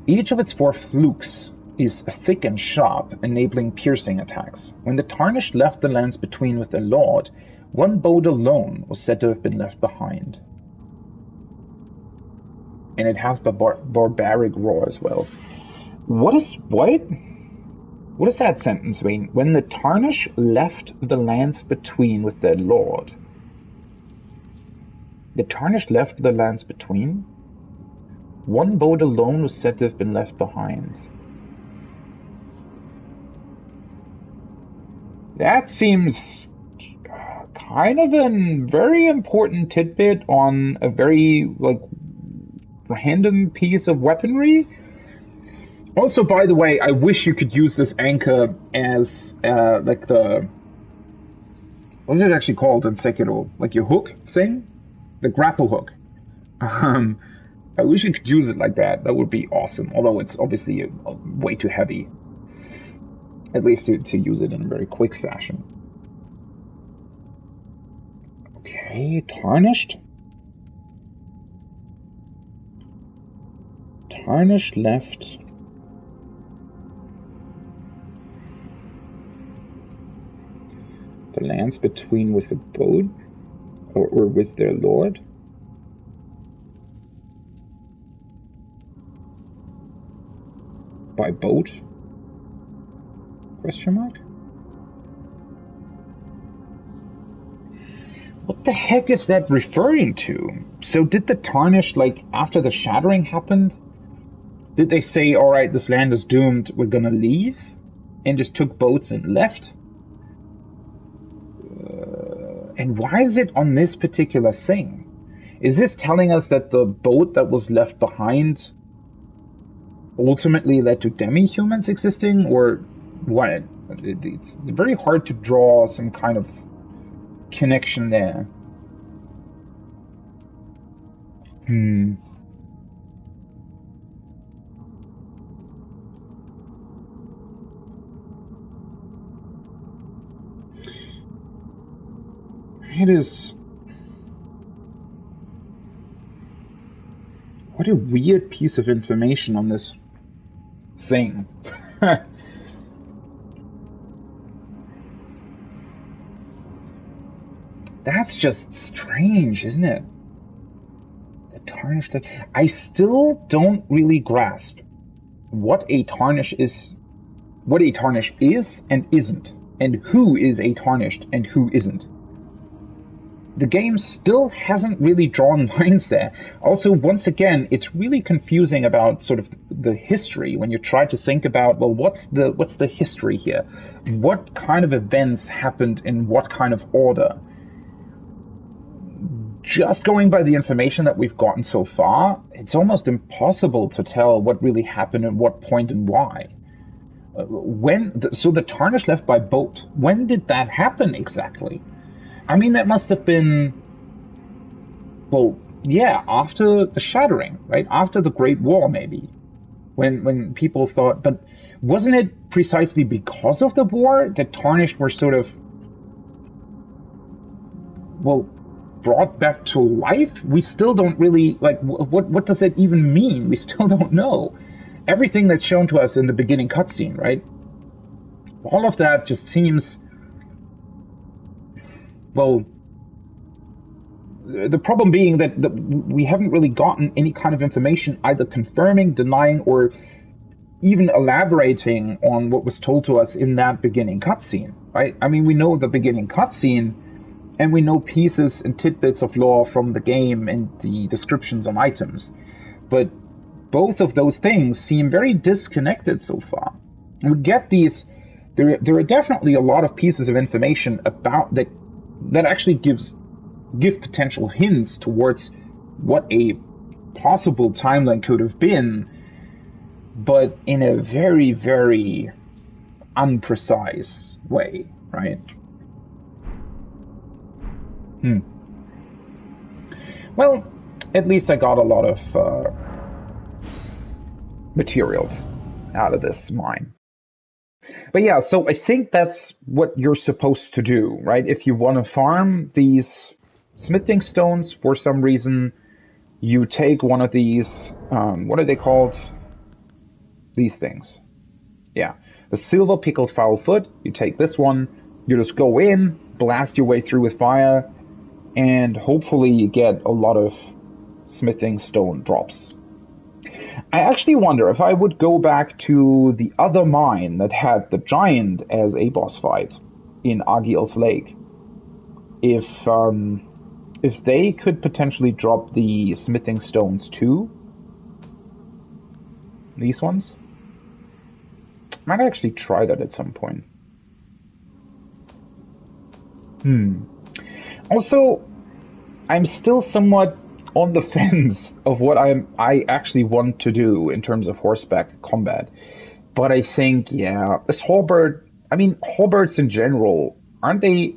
Each of its 4 flukes is thick and sharp, enabling piercing attacks. When the Tarnished left the lands between with their lord, one boat alone was said to have been left behind. And it has barbaric roar as well. What is that sentence mean? When the Tarnished left the lands between with their lord. The Tarnished left the lands between? One boat alone was said to have been left behind. That seems kind of a very important tidbit on a very, random piece of weaponry. Also, by the way, I wish you could use this anchor as, what's it actually called in Sekiro? Like your hook thing? The grapple hook. I wish you could use it like that. That would be awesome. Although it's obviously way too heavy. At least to use it in a very quick fashion. Okay, Tarnished. Tarnished left. The lands between with the boat. Or with their lord? By boat? Question mark? What the heck is that referring to? So did the Tarnished, after the shattering happened, did they say, alright, this land is doomed, we're gonna leave? And just took boats and left? And why is it on this particular thing? Is this telling us that the boat that was left behind ultimately led to demi-humans existing? Or what? It's very hard to draw some kind of connection there. It is... What a weird piece of information on this thing. That's just strange, isn't it? The Tarnished... I still don't really grasp what a Tarnished is and isn't, and who is a Tarnished and who isn't. The game still hasn't really drawn lines there. Also, once again, it's really confusing about sort of the history when you try to think about, well, what's the history here? What kind of events happened in what kind of order? Just going by the information that we've gotten so far, it's almost impossible to tell what really happened at what point and why. So the Tarnished left by boat, when did that happen exactly? I mean, that must have been, well, yeah, after the shattering, right? After the Great War, maybe. When people thought, but wasn't it precisely because of the war that Tarnished were sort of, well, brought back to life? We still don't really, what does that even mean? We still don't know. Everything that's shown to us in the beginning cutscene, right? All of that just seems... Well, the problem being that we haven't really gotten any kind of information either confirming, denying, or even elaborating on what was told to us in that beginning cutscene, right? I mean, we know the beginning cutscene And we know pieces and tidbits of lore from the game and the descriptions on items. But both of those things seem very disconnected so far. We get these... There are definitely a lot of pieces of information about that actually give potential hints towards what a possible timeline could have been, but in a very, very unprecise way, right? Well, at least I got a lot of materials out of this mine. But yeah, so I think that's what you're supposed to do, right? If you want to farm these smithing stones for some reason, you take one of these, what are they called? These things. Yeah. The silver pickled foul foot, you take this one, you just go in, blast your way through with fire, and hopefully you get a lot of smithing stone drops. I actually wonder if I would go back to the other mine that had the giant as a boss fight in Agil's Lake. If they could potentially drop the smithing stones too. These ones. Might actually try that at some point. Also, I'm still somewhat on the fence of what I actually want to do in terms of horseback combat. But I think, yeah, this halberd, I mean, halberds in general, aren't they?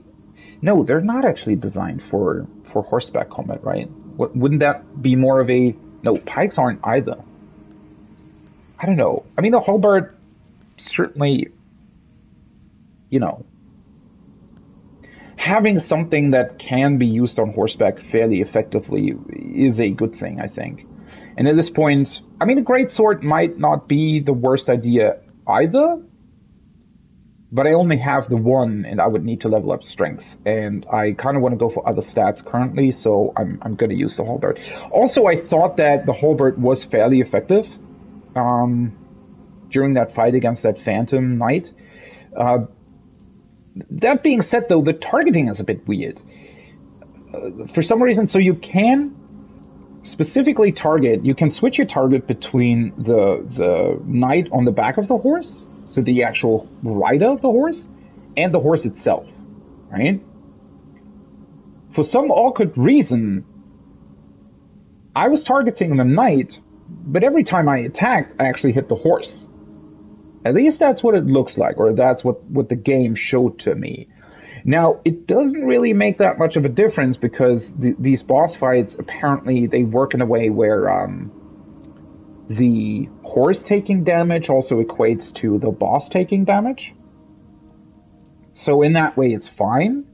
No, they're not actually designed for horseback combat, right? Wouldn't that be more of a... No, pikes aren't either. I don't know. I mean, the halberd certainly, you know, having something that can be used on horseback fairly effectively is a good thing, I think. And at this point, I mean, a greatsword might not be the worst idea either, but I only have the one, and I would need to level up strength. And I kind of want to go for other stats currently, so I'm going to use the halberd. Also, I thought that the halberd was fairly effective during that fight against that Phantom Knight. That being said, though, the targeting is a bit weird. For some reason, so you can specifically target, you can switch your target between the knight on the back of the horse, so the actual rider of the horse, and the horse itself, right? For some awkward reason, I was targeting the knight, but every time I attacked, I actually hit the horse. At least that's what it looks like, or that's what the game showed to me. Now, it doesn't really make that much of a difference because these boss fights, apparently, they work in a way where the horse taking damage also equates to the boss taking damage. So in that way, it's fine.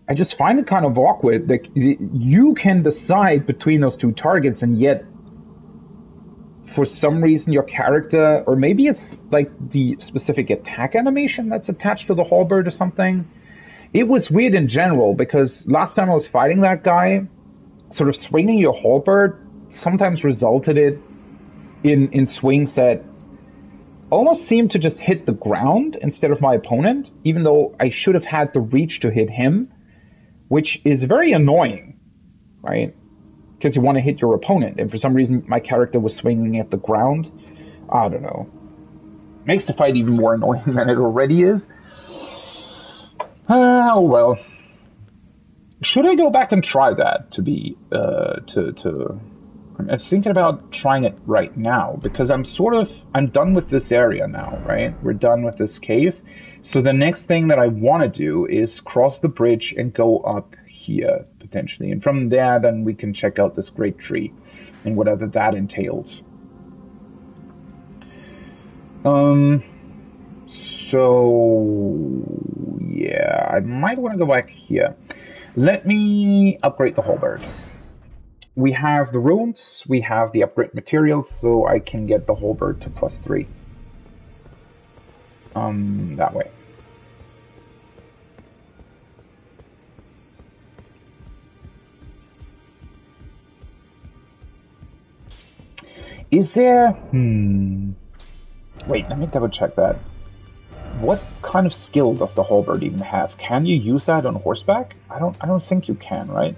I just find it kind of awkward that you can decide between those two targets, and yet for some reason your character, or maybe it's like the specific attack animation that's attached to the halberd or something. It was weird in general, because last time I was fighting that guy, sort of swinging your halberd sometimes resulted in swings that almost seemed to just hit the ground instead of my opponent, even though I should have had the reach to hit him, which is very annoying, right? Because you want to hit your opponent, and for some reason my character was swinging at the ground. I don't know. Makes the fight even more annoying than it already is. Oh well. Should I go back and try that to be, I'm thinking about trying it right now, because I'm done with this area now, right? We're done with this cave. So the next thing that I want to do is cross the bridge and go up here, potentially. And from there, then we can check out this great tree and whatever that entails. So, yeah, I might want to go back here. Let me upgrade the halberd. We have the runes, we have the upgrade materials, so I can get the halberd to +3. That way. Is there... Wait, let me double check that. What kind of skill does the halberd even have? Can you use that on horseback? I don't think you can, right?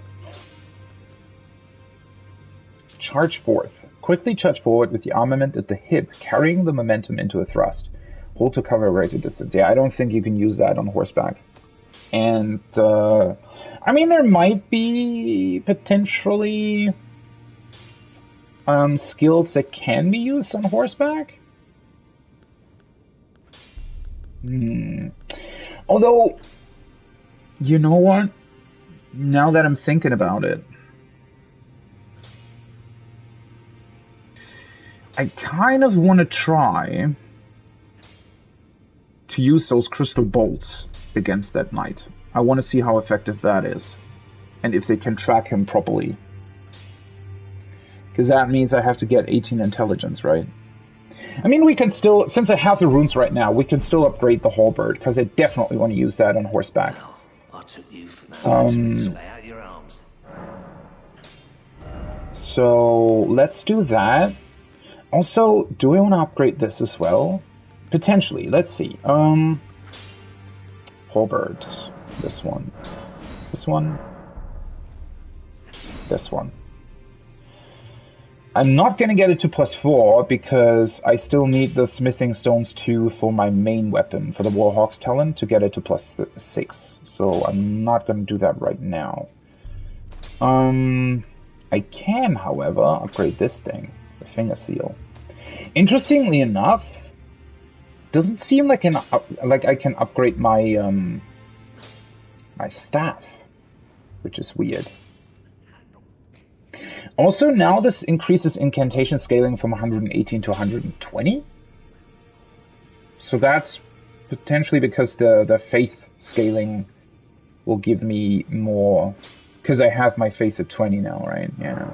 Charge forth. Quickly charge forward with the armament at the hip, carrying the momentum into a thrust. Hold to cover a greater distance. Yeah, I don't think you can use that on horseback. And, I mean, there might be potentially skills that can be used on horseback. Although, you know what? Now that I'm thinking about it, I kind of want to try to use those crystal bolts against that knight. I want to see how effective that is, and if they can track him properly. Because that means I have to get 18 intelligence, right? I mean, we can still, since I have the runes right now, we can still upgrade the halberd, because I definitely want to use that on horseback. I took you for lay out your arms. So, let's do that. Also, do I want to upgrade this as well? Potentially, let's see. Halberd. This one. This one. This one. I'm not going to get it to +4 because I still need the smithing stones 2 for my main weapon, for the Warhawk's Talon, to get it to +6. So I'm not going to do that right now. I can, however, upgrade this thing, the finger seal. Interestingly enough, doesn't seem like I can upgrade my my staff, which is weird. Also, now this increases incantation scaling from 118 to 120. So that's potentially because the faith scaling will give me more, because I have my faith at 20 now, right? Yeah.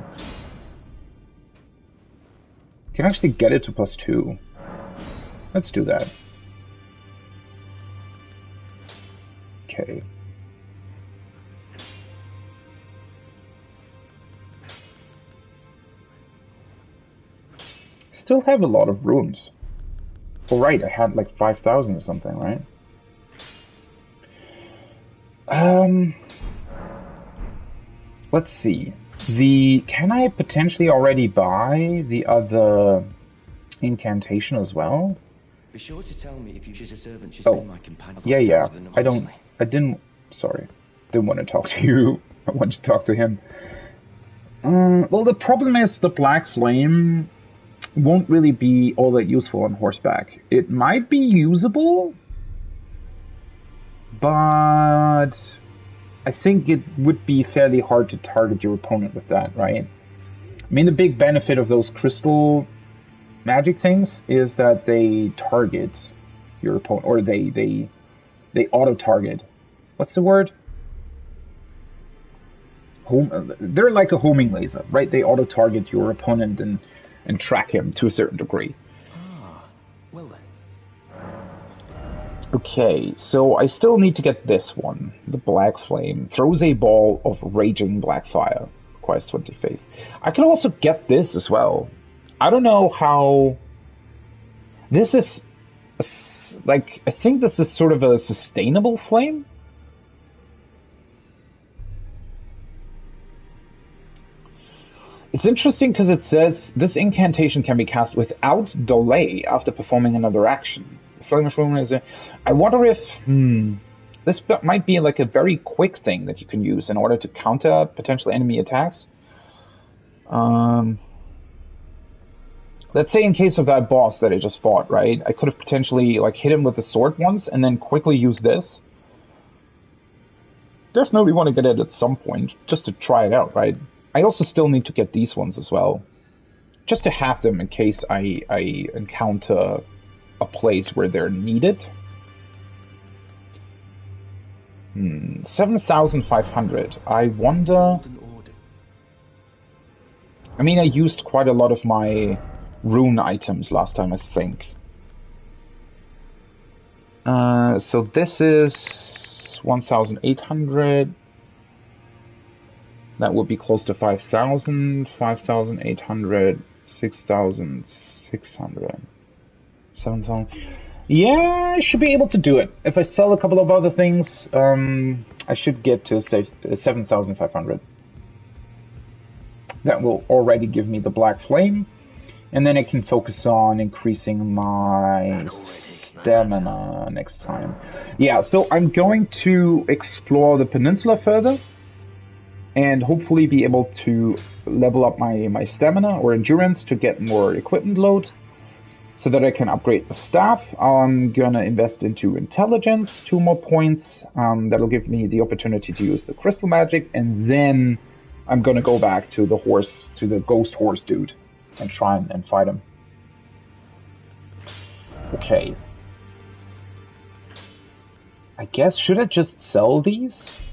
Can actually get it to +2. Let's do that. Okay. Still have a lot of runes. Oh, right, I had like 5,000 or something, right? Let's see. Can I potentially already buy the other incantation as well? Be sure to tell me if you choose a servant. She's been my companion. Yeah. Sorry. Didn't want to talk to you. I want to talk to him. Well, the problem is the Black Flame won't really be all that useful on horseback. It might be usable, but I think it would be fairly hard to target your opponent with that, right? I mean, the big benefit of those crystal magic things is that they target your opponent, or they auto-target. What's the word? They're like a homing laser, right? They auto-target your opponent and track him to a certain degree. Ah, well then. Okay, so I still need to get this one. The Black Flame. Throws a ball of raging black fire. Requires 20 faith. I can also get this as well. I don't know how... This is... like, I think this is sort of a sustainable flame? It's interesting because it says this incantation can be cast without delay after performing another action. I wonder if this might be like a very quick thing that you can use in order to counter potential enemy attacks. Let's say in case of that boss that I just fought, right? I could have potentially like hit him with the sword once and then quickly use this. Definitely want to get it at some point just to try it out, right? I also still need to get these ones as well, just to have them in case I encounter a place where they're needed. 7,500. I wonder... I mean, I used quite a lot of my rune items last time, I think. So this is 1,800. That would be close to 5,000, 5,800, 6,600, 7,000. Yeah, I should be able to do it. If I sell a couple of other things, I should get to, say, 7,500. That will already give me the Black Flame. And then I can focus on increasing my stamina next time. Yeah, so I'm going to explore the peninsula further. And hopefully be able to level up my stamina or endurance to get more equipment load. So that I can upgrade the staff. I'm gonna invest into intelligence, 2 more points. That'll give me the opportunity to use the crystal magic. And then I'm gonna go back to the horse, to the ghost horse dude. And try and fight him. Okay. I guess, should I just sell these?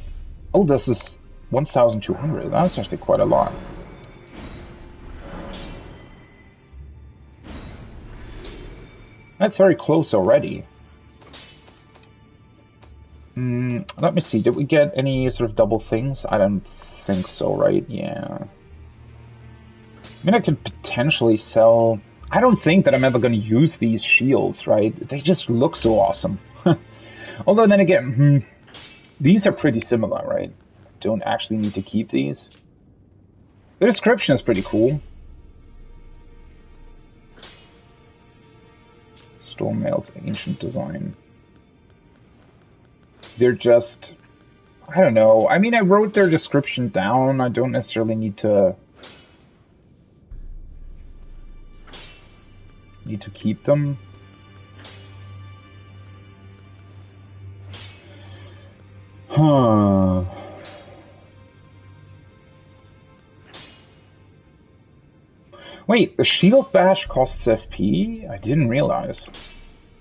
Oh, this is 1,200. That's actually quite a lot. That's very close already. Let me see. Did we get any sort of double things? I don't think so, right? Yeah. I mean, I could potentially sell... I don't think that I'm ever going to use these shields, right? They just look so awesome. Although then again, these are pretty similar, right? Don't actually need to keep these. The description is pretty cool. Stormmail's ancient design. They're just... I don't know. I mean, I wrote their description down. I don't necessarily need to keep them. Huh. Wait, the shield bash costs FP? I didn't realize.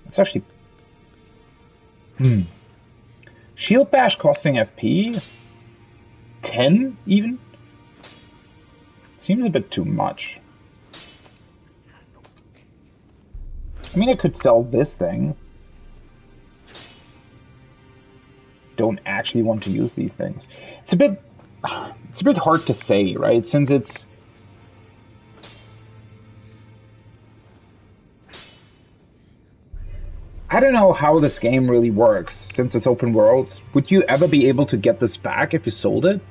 It's actually... Shield bash costing FP? 10, even? Seems a bit too much. I mean, I could sell this thing. Don't actually want to use these things. It's a bit hard to say, right? Since it's... I don't know how this game really works, since it's open world. Would you ever be able to get this back if you sold it?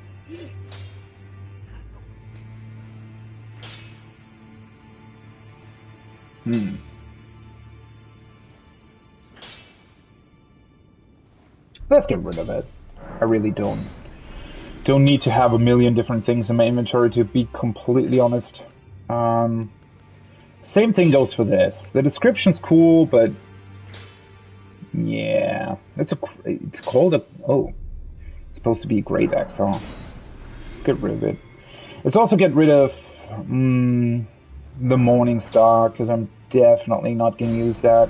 Let's get rid of it. I really don't need to have a million different things in my inventory, to be completely honest. Same thing goes for this. The description's cool, but yeah, it's called a... Oh, it's supposed to be a great axe, huh? Let's get rid of it. Let's also get rid of the Morning Star, because I'm definitely not going to use that.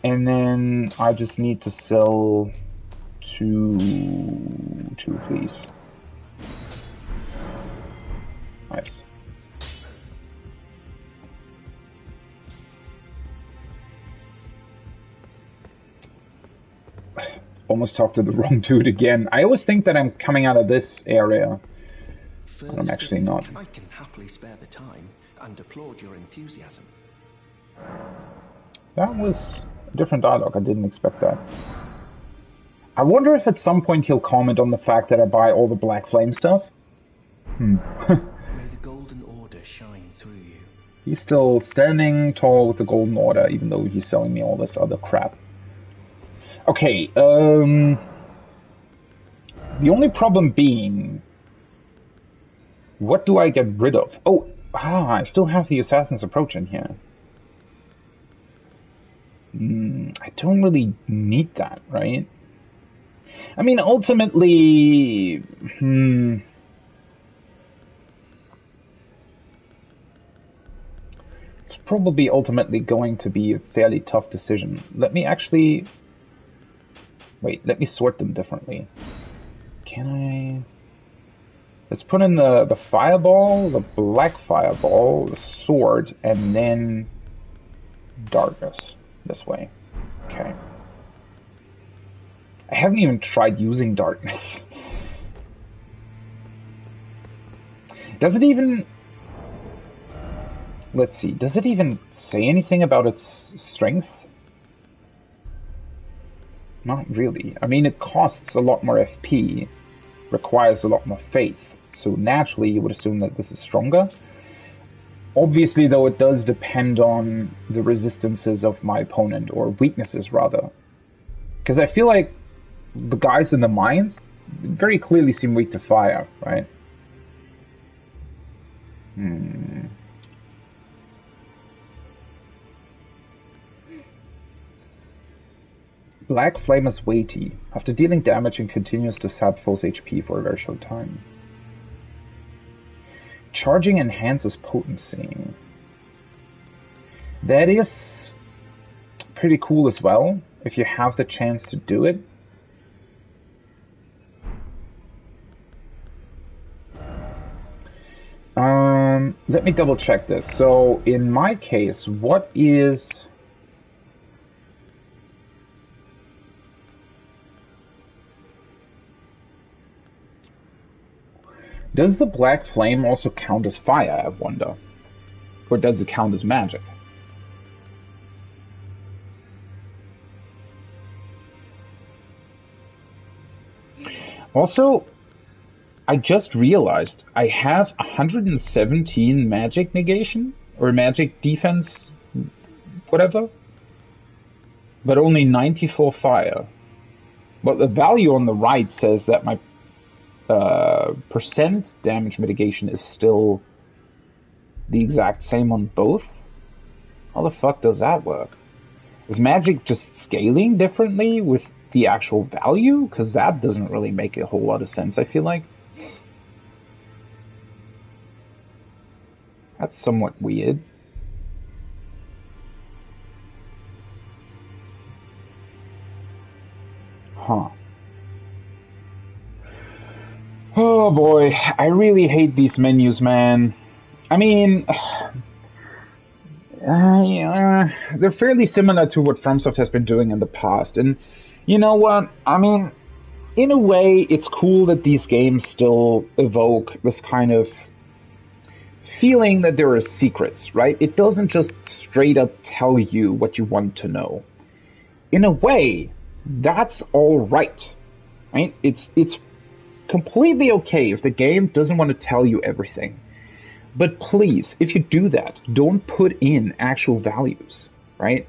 And then I just need to sell two, please. Nice. Almost talked to the wrong dude again. I always think that I'm coming out of this area, but I'm actually not. I can happily spare the time and applaud your enthusiasm. That was a different dialogue. I didn't expect that. I wonder if at some point he'll comment on the fact that I buy all the Black Flame stuff. May the Golden Order shine through you. He's still standing tall with the Golden Order, even though he's selling me all this other crap. Okay, the only problem being, what do I get rid of? Oh, I still have the Assassin's Approach in here. I don't really need that, right? I mean, ultimately, it's probably ultimately going to be a fairly tough decision. Let me actually... Wait, let me sort them differently. Can I... Let's put in the fireball, the black fireball, the sword, and then darkness. This way. Okay. I haven't even tried using darkness. Does it even... let's see, does it even say anything about its strength? Not really. I mean, it costs a lot more FP, requires a lot more faith, so naturally you would assume that this is stronger. Obviously, though, it does depend on the resistances of my opponent, or weaknesses, rather. Because I feel like the guys in the mines very clearly seem weak to fire, right? Black Flame is weighty. After dealing damage, and continues to sap foe's HP for a very short time. Charging enhances potency. That is pretty cool as well, if you have the chance to do it. Let me double check this. So, in my case, what is... Does the Black Flame also count as fire, I wonder? Or does it count as magic? Also, I just realized I have 117 magic negation, or magic defense, whatever, but only 94 fire. But the value on the right says that my percent damage mitigation is still the exact same on both. How the fuck does that work? Is magic just scaling differently with the actual value? Because that doesn't really make a whole lot of sense, I feel like. That's somewhat weird. Huh. Oh boy, I really hate these menus, man. I mean, they're fairly similar to what FromSoft has been doing in the past. And you know what? I mean, in a way, it's cool that these games still evoke this kind of feeling that there are secrets, right? It doesn't just straight up tell you what you want to know. In a way, that's all right? It's completely okay if the game doesn't want to tell you everything. But please, if you do that, don't put in actual values, right?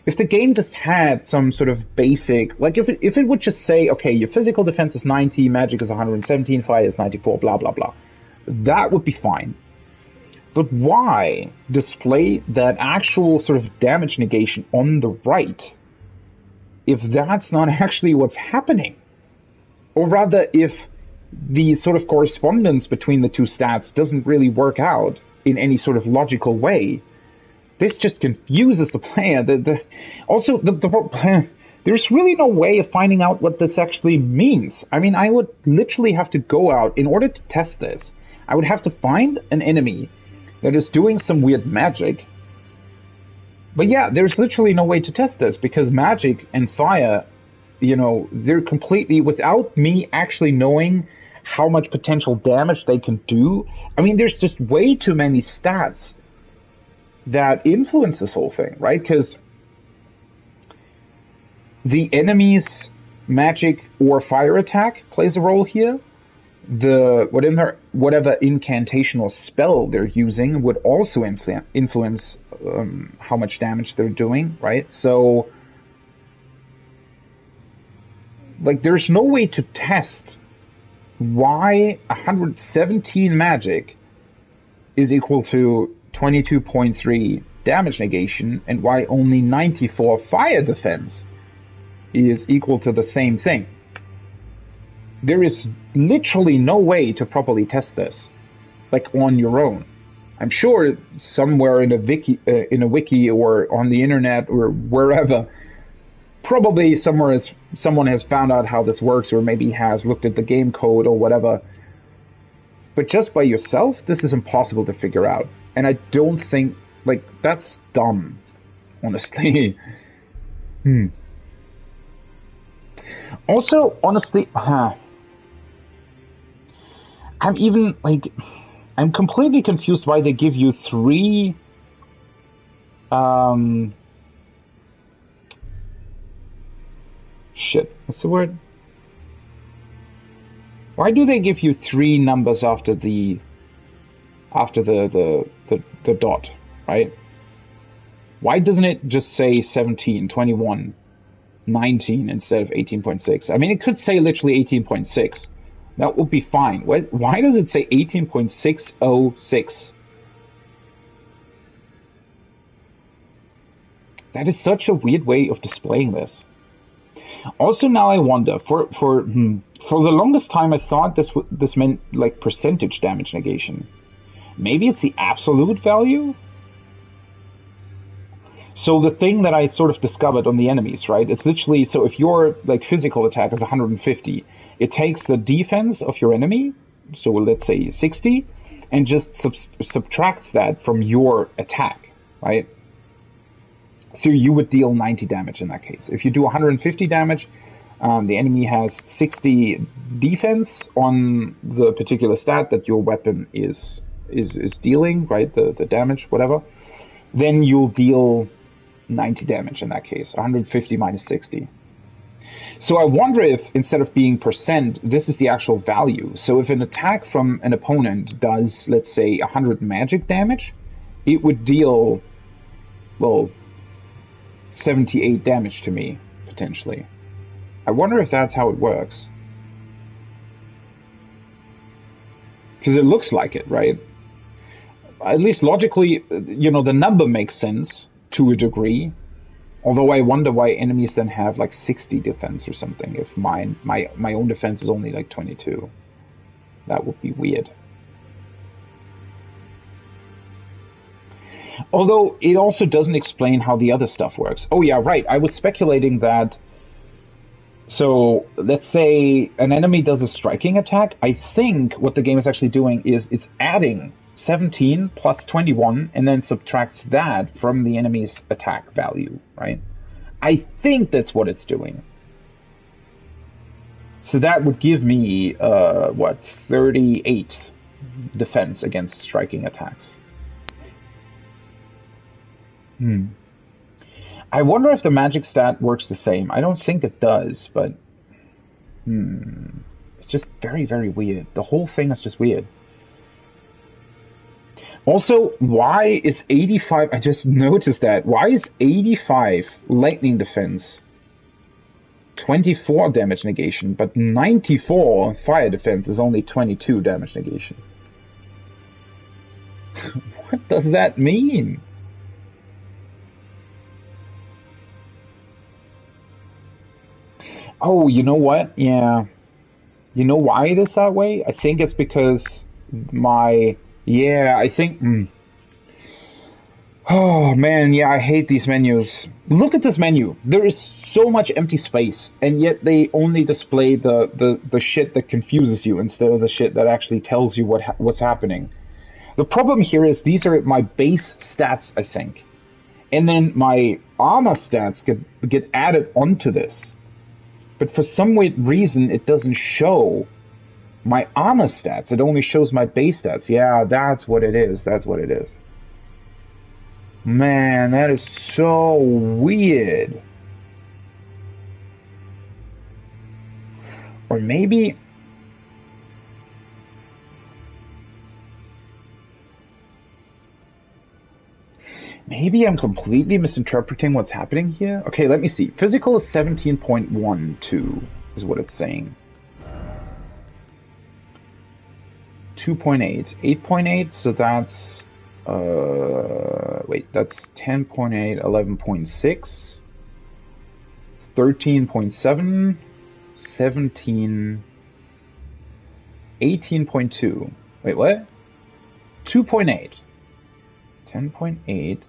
If the game just had some sort of basic, like if it would just say, okay, your physical defense is 90, magic is 117, fire is 94, blah, blah, blah. That would be fine. But why display that actual sort of damage negation on the right if that's not actually what's happening? Or rather, if the sort of correspondence between the two stats doesn't really work out in any sort of logical way, this just confuses the player. There's really no way of finding out what this actually means. I mean, I would literally have to go out, in order to test this, I would have to find an enemy that is doing some weird magic. But yeah, there's literally no way to test this, because magic and fire, they're completely, without me actually knowing how much potential damage they can do. I mean, there's just way too many stats that influence this whole thing, right? Because the enemy's magic or fire attack plays a role here. Whatever incantational spell they're using would also influence how much damage they're doing, right? So, like, there's no way to test why 117 magic is equal to 22.3 damage negation, and why only 94 fire defense is equal to the same thing. There is literally no way to properly test this, like, on your own. I'm sure somewhere in a wiki or on the internet or wherever, probably someone has found out how this works, or maybe has looked at the game code or whatever. But just by yourself, this is impossible to figure out. And I don't think, like, that's dumb, honestly. Also, honestly, I'm completely confused why they give you 3 Um, shit, what's the word? Why do they give you 3 numbers after the dot, right? Why doesn't it just say 17, 21, 19 instead of 18.6? I mean, it could say literally 18.6. That would be fine. Why does it say 18.606? That is such a weird way of displaying this. Also, now I wonder, for the longest time I thought this meant like percentage damage negation. Maybe it's the absolute value? So the thing that I sort of discovered on the enemies, right? It's literally, so if your like physical attack is 150, it takes the defense of your enemy, so let's say 60, and just subtracts that from your attack, right? So you would deal 90 damage in that case. If you do 150 damage, the enemy has 60 defense on the particular stat that your weapon is dealing, right? The damage, whatever. Then you'll deal 90 damage in that case, 150 minus 60. So I wonder if, instead of being percent, this is the actual value. So if an attack from an opponent does, let's say, 100 magic damage, it would deal, well, 78 damage to me, potentially. I wonder if that's how it works. Because it looks like it, right? At least logically, you know, the number makes sense to a degree. Although I wonder why enemies then have like 60 defense or something if my own defense is only like 22. That would be weird. Although it also doesn't explain how the other stuff works. Oh yeah, right. I was speculating that. So let's say an enemy does a striking attack. I think what the game is actually doing is it's adding 17 plus 21 and then subtracts that from the enemy's attack value, right? I think that's what it's doing. So that would give me, 38 defense against striking attacks. I wonder if the magic stat works the same. I don't think it does, but it's just very, very weird. The whole thing is just weird. Also, why is 85... I just noticed that. Why is 85 lightning defense 24 damage negation, but 94 fire defense is only 22 damage negation? What does that mean? Oh, you know what? Yeah. You know why it is that way? I think it's because I think... Oh, man, yeah, I hate these menus. Look at this menu. There is so much empty space, and yet they only display the shit that confuses you instead of the shit that actually tells you what's happening. The problem here is these are my base stats, I think. And then my armor stats get added onto this. But for some weird reason, it doesn't show my armor stats. It only shows my base stats. Yeah, that's what it is. That's what it is. Man, that is so weird. Or maybe... Maybe I'm completely misinterpreting what's happening here. Okay, let me see. Physical is 17.12 is what it's saying. 2.8. 8.8, so that's... wait, that's 10.8, 11.6, 13.7, 17, 18.2. Wait, what? 2.8, 10.8,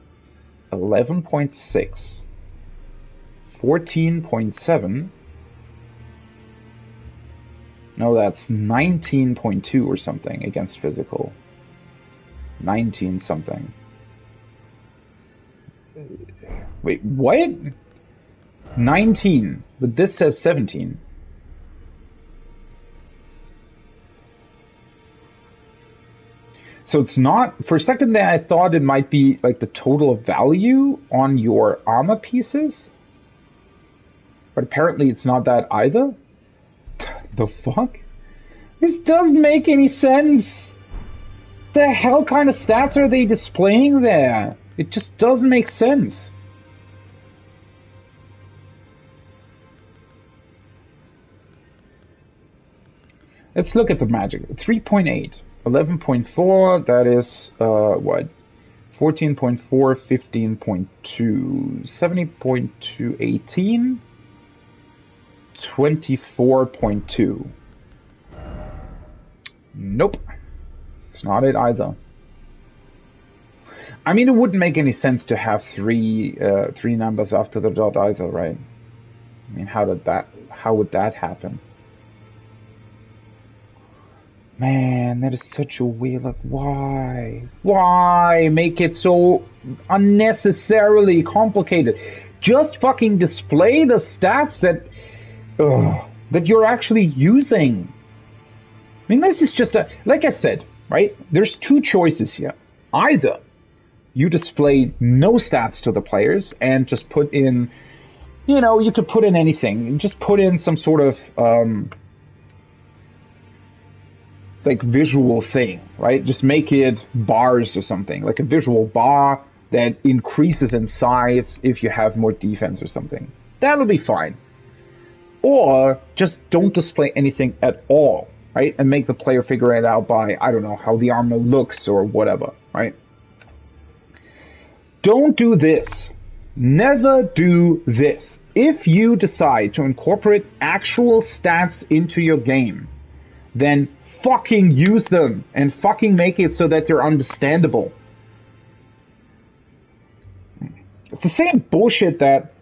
11.6, 14.7. No, that's 19.2 or something against physical. 19 something. Wait, what? 19, but this says 17. So it's not, for a second there I thought it might be like the total value on your armor pieces. But apparently it's not that either. The fuck? This doesn't make any sense. The hell kind of stats are they displaying there? It just doesn't make sense. Let's look at the magic. 3.8. 11.4, that is, what? 14.4, 15.2, 70.2, 18, 24.2. Nope. It's not it either. I mean, it wouldn't make any sense to have three numbers after the dot either, right? I mean, how would that happen? Man, that is such a weird, like, why? Why make it so unnecessarily complicated? Just fucking display the stats that you're actually using. I mean, this is just like I said, right? There's two choices here. Either you display no stats to the players and just put in, you could put in anything. Just put in some sort of, like visual thing, right? Just make it bars or something, like a visual bar that increases in size if you have more defense or something. That'll be fine. Or just don't display anything at all, right? And make the player figure it out by, I don't know, how the armor looks or whatever, right? Don't do this. Never do this. If you decide to incorporate actual stats into your game, then fucking use them and fucking make it so that they're understandable. It's the same bullshit that...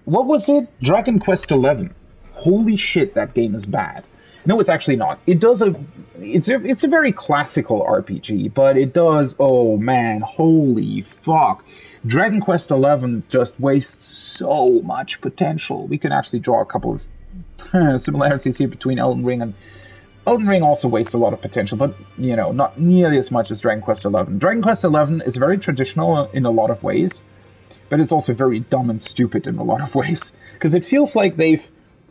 What was it? Dragon Quest XI. Holy shit, that game is bad. No, it's actually not. It's a very classical RPG, but it does, oh man, holy fuck. Dragon Quest XI just wastes so much potential. We can actually draw a couple of similarities here between Elden Ring and... Elden Ring also wastes a lot of potential, but, not nearly as much as Dragon Quest XI. Dragon Quest XI is very traditional in a lot of ways, but it's also very dumb and stupid in a lot of ways, because it feels like they've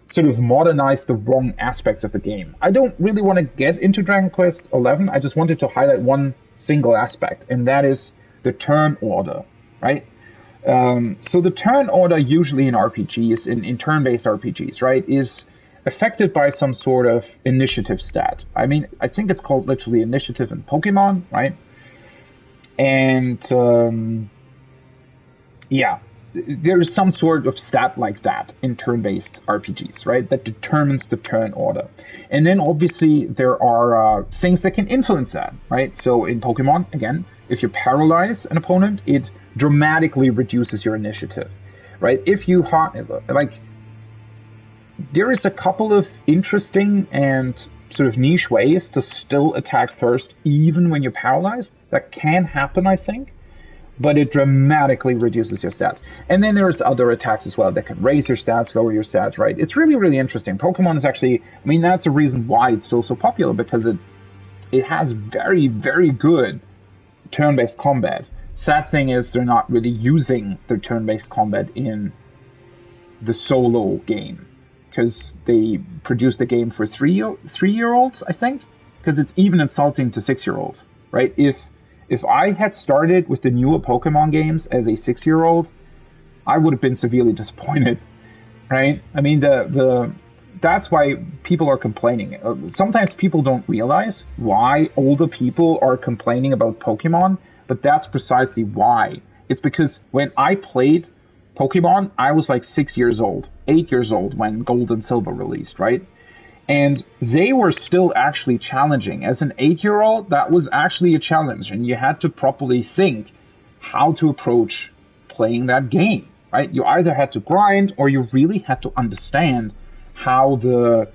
sort of modernized the wrong aspects of the game. I don't really want to get into Dragon Quest XI, I just wanted to highlight one single aspect, and that is the turn order, right? So the turn order usually in RPGs, in turn-based RPGs, right, is affected by some sort of initiative stat. I mean, I think it's called literally initiative in Pokemon, right? And, yeah, there is some sort of stat like that in turn-based RPGs, right, that determines the turn order. And then, obviously, there are things that can influence that, right? So in Pokemon, again, if you paralyze an opponent, it dramatically reduces your initiative, right? If you, there is a couple of interesting and sort of niche ways to still attack first, even when you're paralyzed. That can happen, I think, but it dramatically reduces your stats. And then there's other attacks as well that can raise your stats, lower your stats, right? It's really, really interesting. Pokemon is actually, I mean, that's a reason why it's still so popular, because it has very, very good turn-based combat. Sad thing is they're not really using their turn-based combat in the solo game, because they produced the game for three-year-olds, I think, because it's even insulting to 6-year-olds, right? If I had started with the newer Pokemon games as a 6-year-old, I would have been severely disappointed, right? I mean, that's why people are complaining. Sometimes people don't realize why older people are complaining about Pokemon, but that's precisely why. It's because when I played Pokemon, I was like 6 years old, 8 years old when Gold and Silver released, right? And they were still actually challenging. As an 8-year-old, that was actually a challenge, and you had to properly think how to approach playing that game, right? You either had to grind, or you really had to understand how the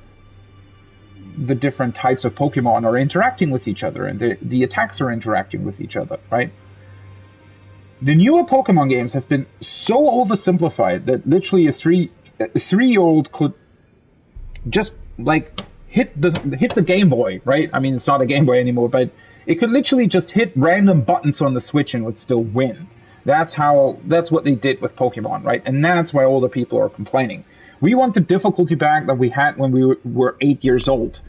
different types of Pokemon are interacting with each other, and the attacks are interacting with each other, right? The newer Pokemon games have been so oversimplified that literally a three-year-old could just like hit the Game Boy, right? I mean, it's not a Game Boy anymore, but It could literally just hit random buttons on the Switch and would still win. That's what they did with Pokemon, right? And that's why all the people are complaining. We want the difficulty back that we had when we were 8 years old,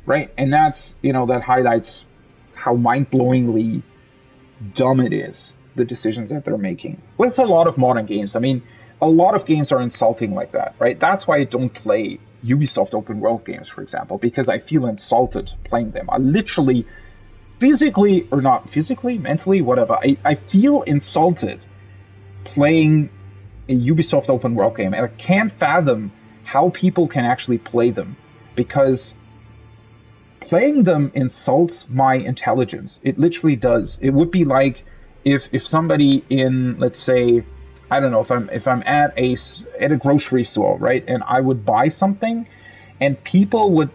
right? And that's, that highlights how mind-blowingly dumb it is, the decisions that they're making. With a lot of modern games, I mean, a lot of games are insulting like that, right? That's why I don't play Ubisoft open world games, for example, because I feel insulted playing them. I literally, physically, or not physically, mentally, whatever, I feel insulted playing a Ubisoft open world game, and I can't fathom how people can actually play them, because playing them insults my intelligence. It literally does. It would be like if somebody in, let's say, I don't know, if I'm at a grocery store, right, and I would buy something, and people would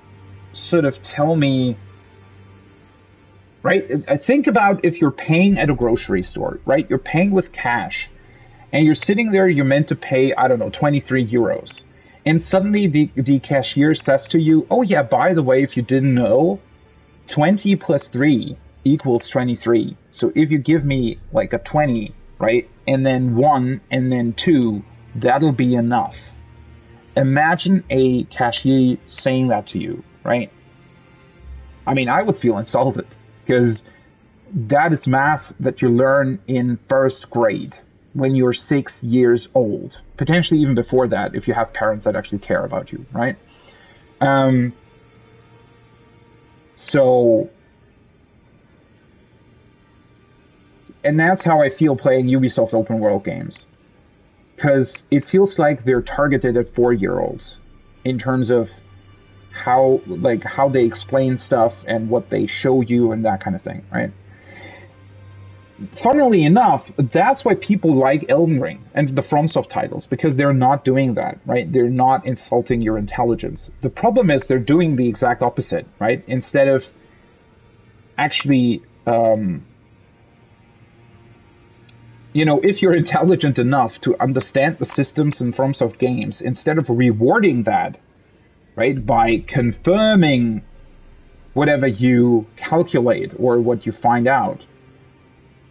sort of tell me, right, I think about if you're paying at a grocery store, right, you're paying with cash, and you're sitting there, you're meant to pay, I don't know, 23 euros, and suddenly the cashier says to you, oh yeah, by the way, if you didn't know, 20 plus 3 equals 23, so if you give me like a 20, right, and then 1, and then 2, that'll be enough. Imagine a cashier saying that to you, right? I mean, I would feel insulted, because that is math that you learn in first grade when you're 6 years old. Potentially even before that, if you have parents that actually care about you, right? And that's how I feel playing Ubisoft open world games. Because it feels like they're targeted at 4-year-olds in terms of how they explain stuff and what they show you and that kind of thing, right? Funnily enough, that's why people like Elden Ring and the FromSoft titles, because they're not doing that, right? They're not insulting your intelligence. The problem is they're doing the exact opposite, right? Instead of actually, if you're intelligent enough to understand the systems in FromSoft games, instead of rewarding that, right, by confirming whatever you calculate or what you find out,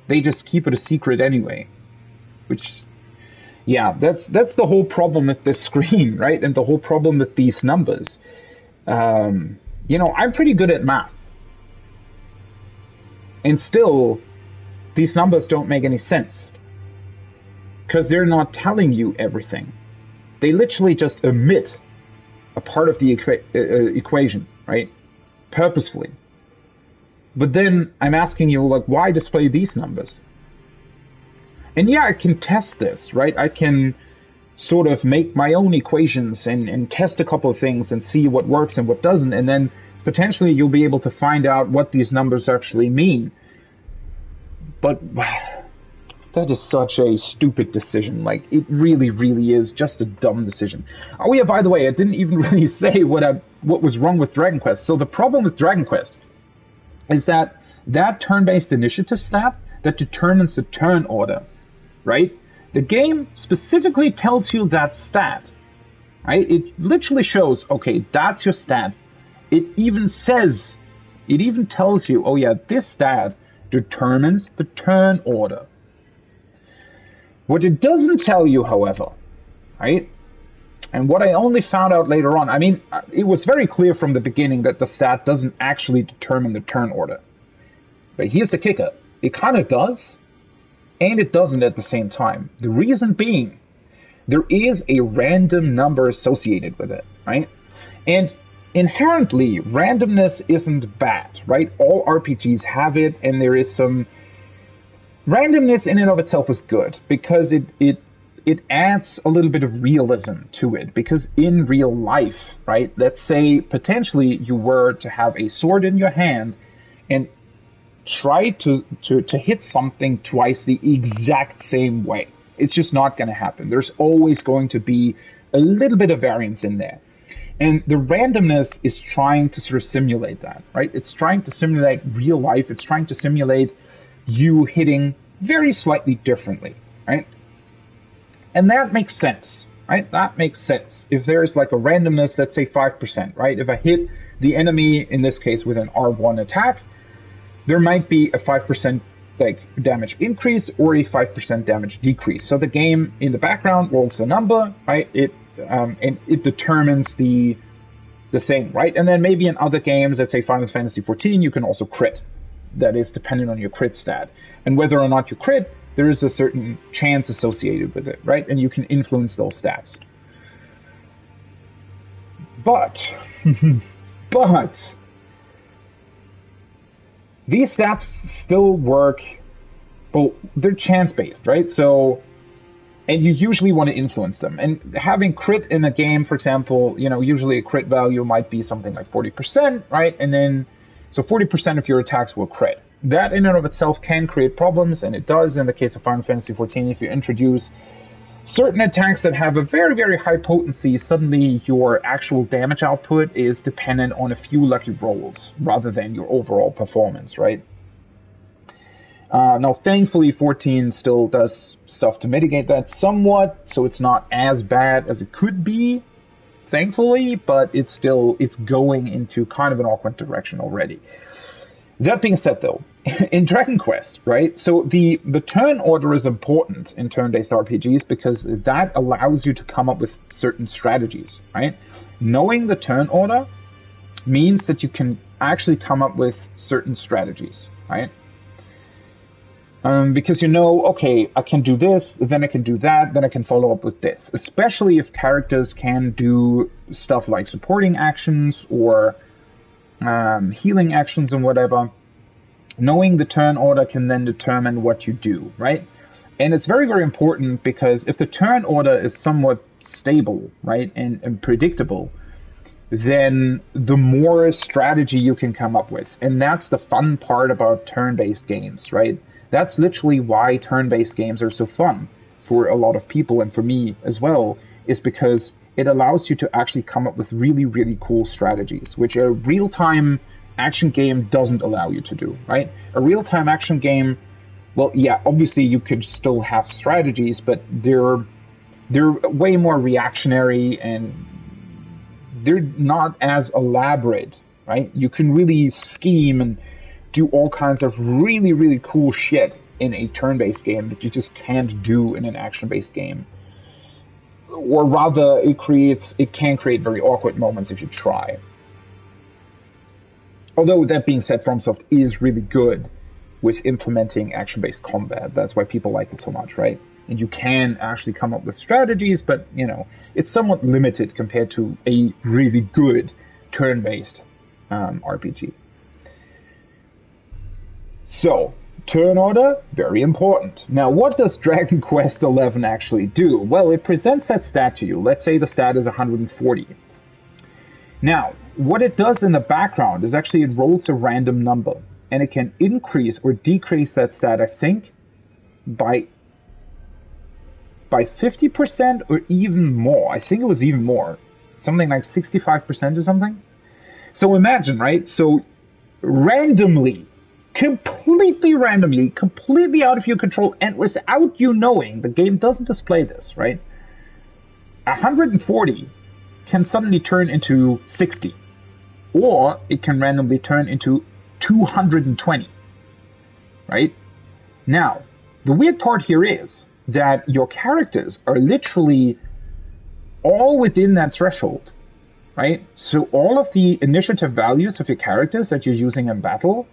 they just keep it a secret anyway. Which, yeah, that's the whole problem with this screen, right? And the whole problem with these numbers. I'm pretty good at math. And still, these numbers don't make any sense. Because they're not telling you everything. They literally just omit a part of the equation, right? Purposefully. But then I'm asking you, like, why display these numbers? And yeah, I can test this, right? I can sort of make my own equations and test a couple of things and see what works and what doesn't, and then potentially you'll be able to find out what these numbers actually mean. But that is such a stupid decision. Like, it really, really is just a dumb decision. Oh yeah, by the way, I didn't even really say what was wrong with Dragon Quest. So the problem with Dragon Quest is that turn-based initiative stat that determines the turn order, right? The game specifically tells you that stat, right? It literally shows, okay, that's your stat. It even tells you, oh yeah, this stat determines the turn order. What it doesn't tell you, however, right, and what I only found out later on, I mean, it was very clear from the beginning that the stat doesn't actually determine the turn order. But here's the kicker. It kind of does, and it doesn't at the same time. The reason being, there is a random number associated with it, right? And inherently, randomness isn't bad, right? All RPGs have it, and there is some... Randomness in and of itself is good, because it adds a little bit of realism to it, because in real life, right, let's say potentially you were to have a sword in your hand and try to hit something twice the exact same way. It's just not going to happen. There's always going to be a little bit of variance in there. And the randomness is trying to sort of simulate that, right? It's trying to simulate real life. It's trying to simulate you hitting very slightly differently, right? And that makes sense, right? That makes sense. If there's like a randomness, let's say 5%, right? If I hit the enemy, in this case with an R1 attack, there might be a 5% like damage increase or a 5% damage decrease. So the game in the background rolls a number, right? And it determines the thing, right? And then maybe in other games, let's say Final Fantasy XIV, you can also crit. That is dependent on your crit stat. And whether or not you crit, there is a certain chance associated with it, right? And you can influence those stats. But these stats still work, well, they're chance-based, right? So, and you usually want to influence them. And having crit in a game, for example, usually a crit value might be something like 40%, right? And then, so 40% of your attacks will crit. That in and of itself can create problems, and it does in the case of Final Fantasy XIV. If you introduce certain attacks that have a very, very high potency, suddenly your actual damage output is dependent on a few lucky rolls rather than your overall performance, right? Now, thankfully, 14 still does stuff to mitigate that somewhat, so it's not as bad as it could be, thankfully, but it's going into kind of an awkward direction already. That being said, though, in Dragon Quest, right, so the turn order is important in turn-based RPGs because that allows you to come up with certain strategies, right? Knowing the turn order means that you can actually come up with certain strategies, right? Because okay, I can do this, then I can do that, then I can follow up with this. Especially if characters can do stuff like supporting actions or healing actions and whatever. Knowing the turn order can then determine what you do, right? And it's very, very important because if the turn order is somewhat stable, right, and predictable, then the more strategy you can come up with. And that's the fun part about turn-based games, right? That's literally why turn-based games are so fun for a lot of people, and for me as well, is because it allows you to actually come up with really, really cool strategies, which a real-time action game doesn't allow you to do, right? A real-time action game, well, yeah, obviously you could still have strategies, but they're way more reactionary and they're not as elaborate, right? You can really scheme and do all kinds of really, really cool shit in a turn-based game that you just can't do in an action-based game. Or rather, it can create very awkward moments if you try. Although, that being said, FromSoft is really good with implementing action-based combat. That's why people like it so much, right? And you can actually come up with strategies, but, it's somewhat limited compared to a really good turn-based RPG. So, turn order, very important. Now, what does Dragon Quest XI actually do? Well, it presents that stat to you. Let's say the stat is 140. Now, what it does in the background is actually it rolls a random number, and it can increase or decrease that stat, I think, by 50% or even more. I think it was even more. Something like 65% or something. So imagine, right? So randomly, completely out of your control, and without you knowing, the game doesn't display this, right? 140 can suddenly turn into 60, or it can randomly turn into 220, right? Now, the weird part here is that your characters are literally all within that threshold, right? So all of the initiative values of your characters that you're using in battle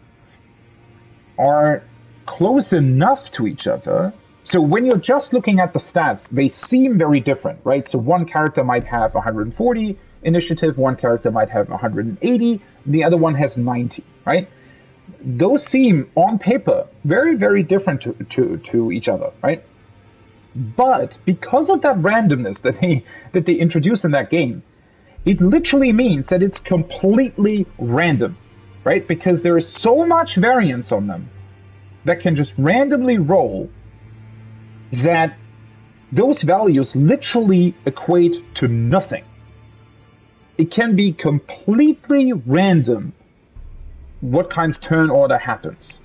are close enough to each other. So when you're just looking at the stats, they seem very different, right? So one character might have 140 initiative, one character might have 180, the other one has 90, right? Those seem, on paper, very, very different to each other, right? But because of that randomness that they introduce in that game, it literally means that it's completely random, right? Because there is so much variance on them that can just randomly roll that those values literally equate to nothing. It can be completely random what kind of turn order happens,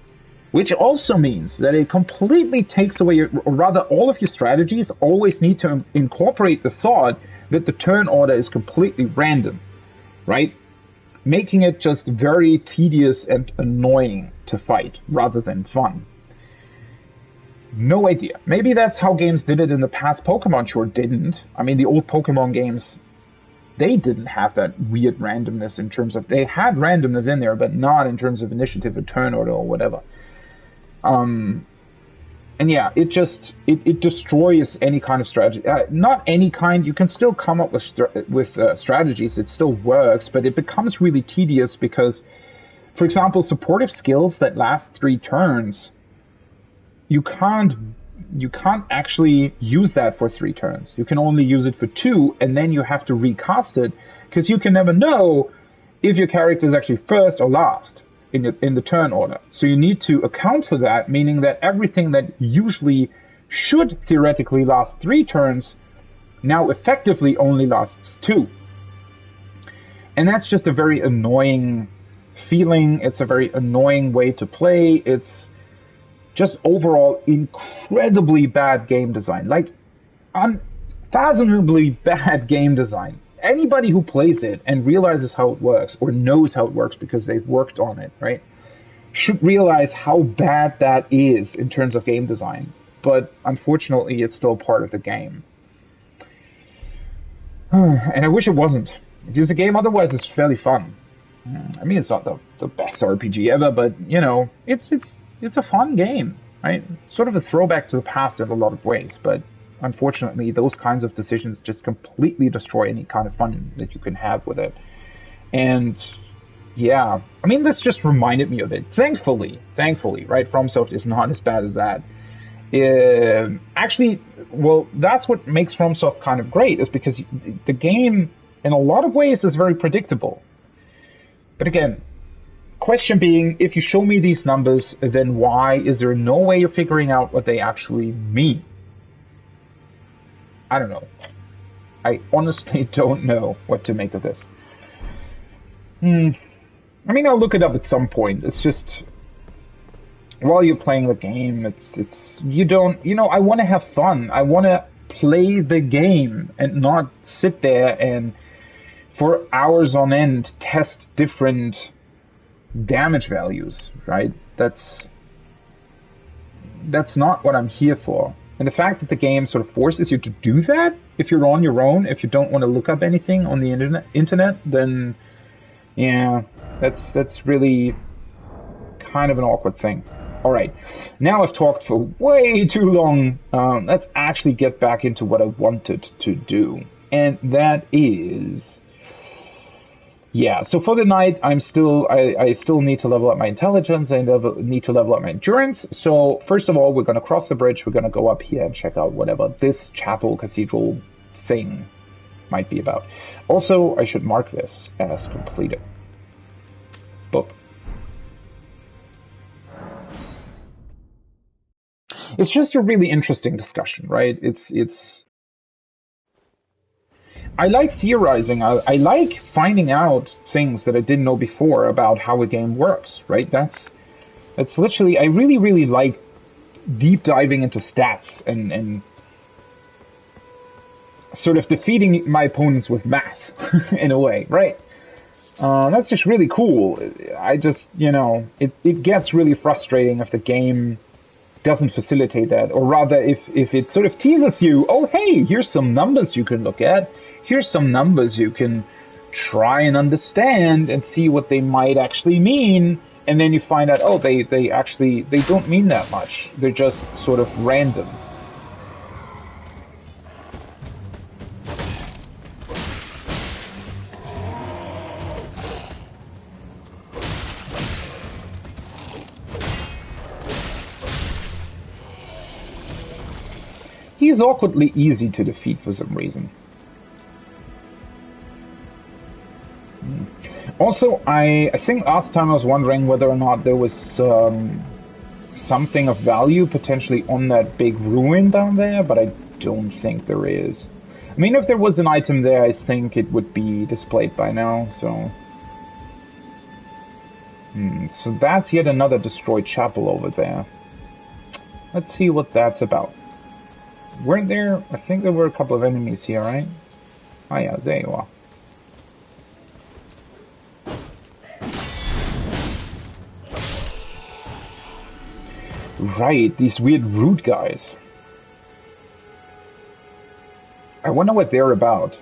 which also means that it completely takes away, or rather all of your strategies always need to incorporate the thought that the turn order is completely random, right? Making it just very tedious and annoying to fight rather than fun. No idea. Maybe that's how games did it in the past. Pokemon sure didn't. I mean, the old Pokemon games, they didn't have that weird randomness in terms of... They had randomness in there, but not in terms of initiative or turn order or whatever. And yeah, it destroys any kind of strategy. Not any kind. You can still come up with strategies. It still works, but it becomes really tedious because, for example, supportive skills that last 3 turns, you can't actually use that for 3 turns. You can only use it for 2, and then you have to recast it because you can never know if your character is actually first or last in the turn order. So you need to account for that, meaning that everything that usually should theoretically last 3 turns now effectively only lasts 2. And that's just a very annoying feeling. It's a very annoying way to play. It's just overall incredibly bad game design. Like, unfathomably bad game design. Anybody who plays it and realizes how it works, or knows how it works because they've worked on it, right, should realize how bad that is in terms of game design. But unfortunately, it's still part of the game. And I wish it wasn't. Because the game otherwise is fairly fun. I mean, it's not the best RPG ever, but, you know, it's a fun game, right? It's sort of a throwback to the past in a lot of ways, but unfortunately, those kinds of decisions just completely destroy any kind of fun that you can have with it. And yeah, I mean, this just reminded me of it. Thankfully, right? FromSoft is not as bad as that. Actually, well, that's what makes FromSoft kind of great, is because the game, in a lot of ways, is very predictable. But again, question being, if you show me these numbers, then why is there no way of figuring out what they actually mean? I don't know. I honestly don't know what to make of this. I mean, I'll look it up at some point. It's just, while you're playing the game, I want to have fun. I want to play the game and not sit there and for hours on end test different damage values, right? That's not what I'm here for. And the fact that the game sort of forces you to do that, if you're on your own, if you don't want to look up anything on the internet, then yeah, that's really kind of an awkward thing. All right, now I've talked for way too long. Let's actually get back into what I wanted to do, and that is, yeah. So for the night, I still need to level up my intelligence. I need to level up my endurance. So first of all, we're going to cross the bridge. We're going to go up here and check out whatever this chapel cathedral thing might be about. Also, I should mark this as completed. Book. It's just a really interesting discussion, right? It's. I like theorizing. I like finding out things that I didn't know before about how a game works, right? That's literally, I really, really like deep diving into stats and sort of defeating my opponents with math in a way, right? That's just really cool. I just, it gets really frustrating if the game doesn't facilitate that, or rather if it sort of teases you, oh hey, here's some numbers you can look at. Here's some numbers you can try and understand and see what they might actually mean, and then you find out, oh, they don't mean that much. They're just sort of random. He's awkwardly easy to defeat for some reason. Also, I think last time I was wondering whether or not there was something of value potentially on that big ruin down there, but I don't think there is. I mean, if there was an item there, I think it would be displayed by now, so... So that's yet another destroyed chapel over there. Let's see what that's about. Weren't there... I think there were a couple of enemies here, right? Oh yeah, there you are. Right, these weird root guys. I wonder what they're about.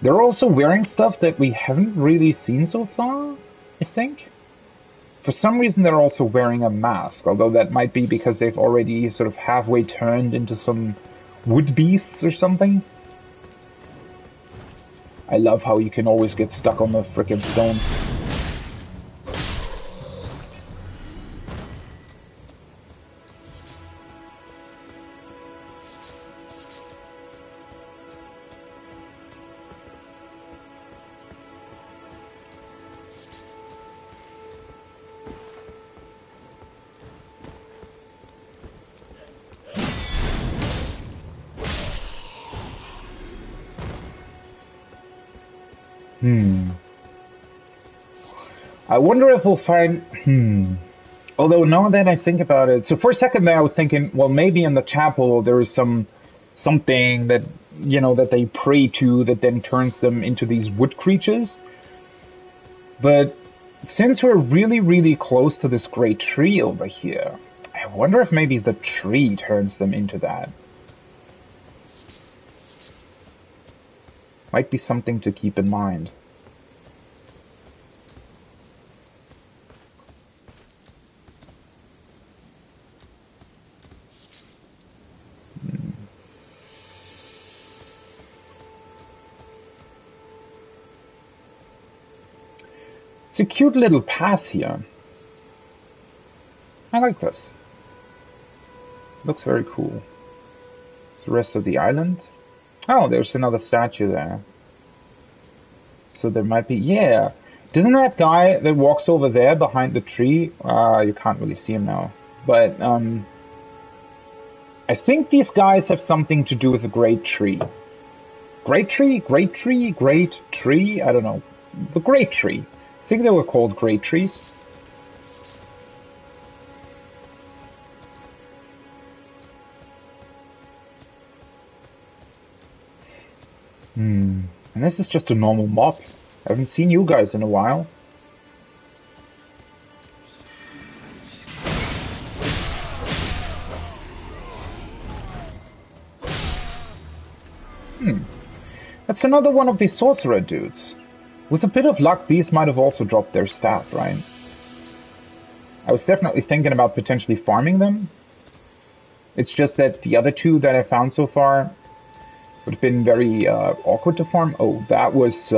They're also wearing stuff that we haven't really seen so far, I think. For some reason they're also wearing a mask, although that might be because they've already sort of halfway turned into some wood beasts or something. I love how you can always get stuck on the frickin' stones. I wonder if we'll find... Although now that I think about it... So for a second there I was thinking, well, maybe in the chapel there is something that, you know, that they pray to that then turns them into these wood creatures. But since we're really, really close to this great tree over here, I wonder if maybe the tree turns them into that. Might be something to keep in mind. It's a cute little path here. I like this. Looks very cool. It's the rest of the island. Oh, there's another statue there. So there might be... Yeah. Doesn't that guy that walks over there behind the tree... you can't really see him now. But, I think these guys have something to do with the great tree. Great tree? Great tree? Great tree? I don't know. The great tree. I think they were called great trees. And this is just a normal mob. I haven't seen you guys in a while. That's another one of these sorcerer dudes. With a bit of luck, these might have also dropped their staff, right? I was definitely thinking about potentially farming them. It's just that the other two that I found so far would have been very awkward to farm. Oh, that was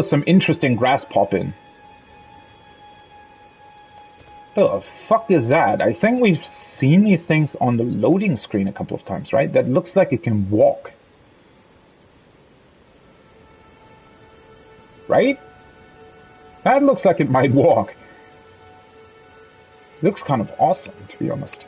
some interesting grass popping. The fuck is that? I think we've seen these things on the loading screen a couple of times, right? That looks like it can walk. Right? That looks like it might walk. Looks kind of awesome, to be honest.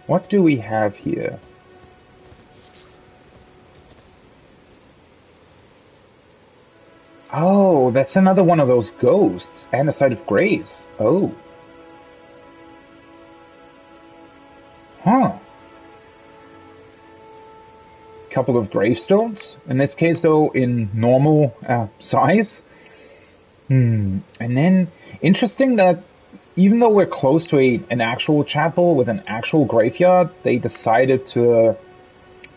What do we have here? Oh, that's another one of those ghosts. And a site of grace. Oh. Huh. Couple of gravestones. In this case, though, in normal size. And then, interesting that even though we're close to an actual chapel with an actual graveyard, they decided to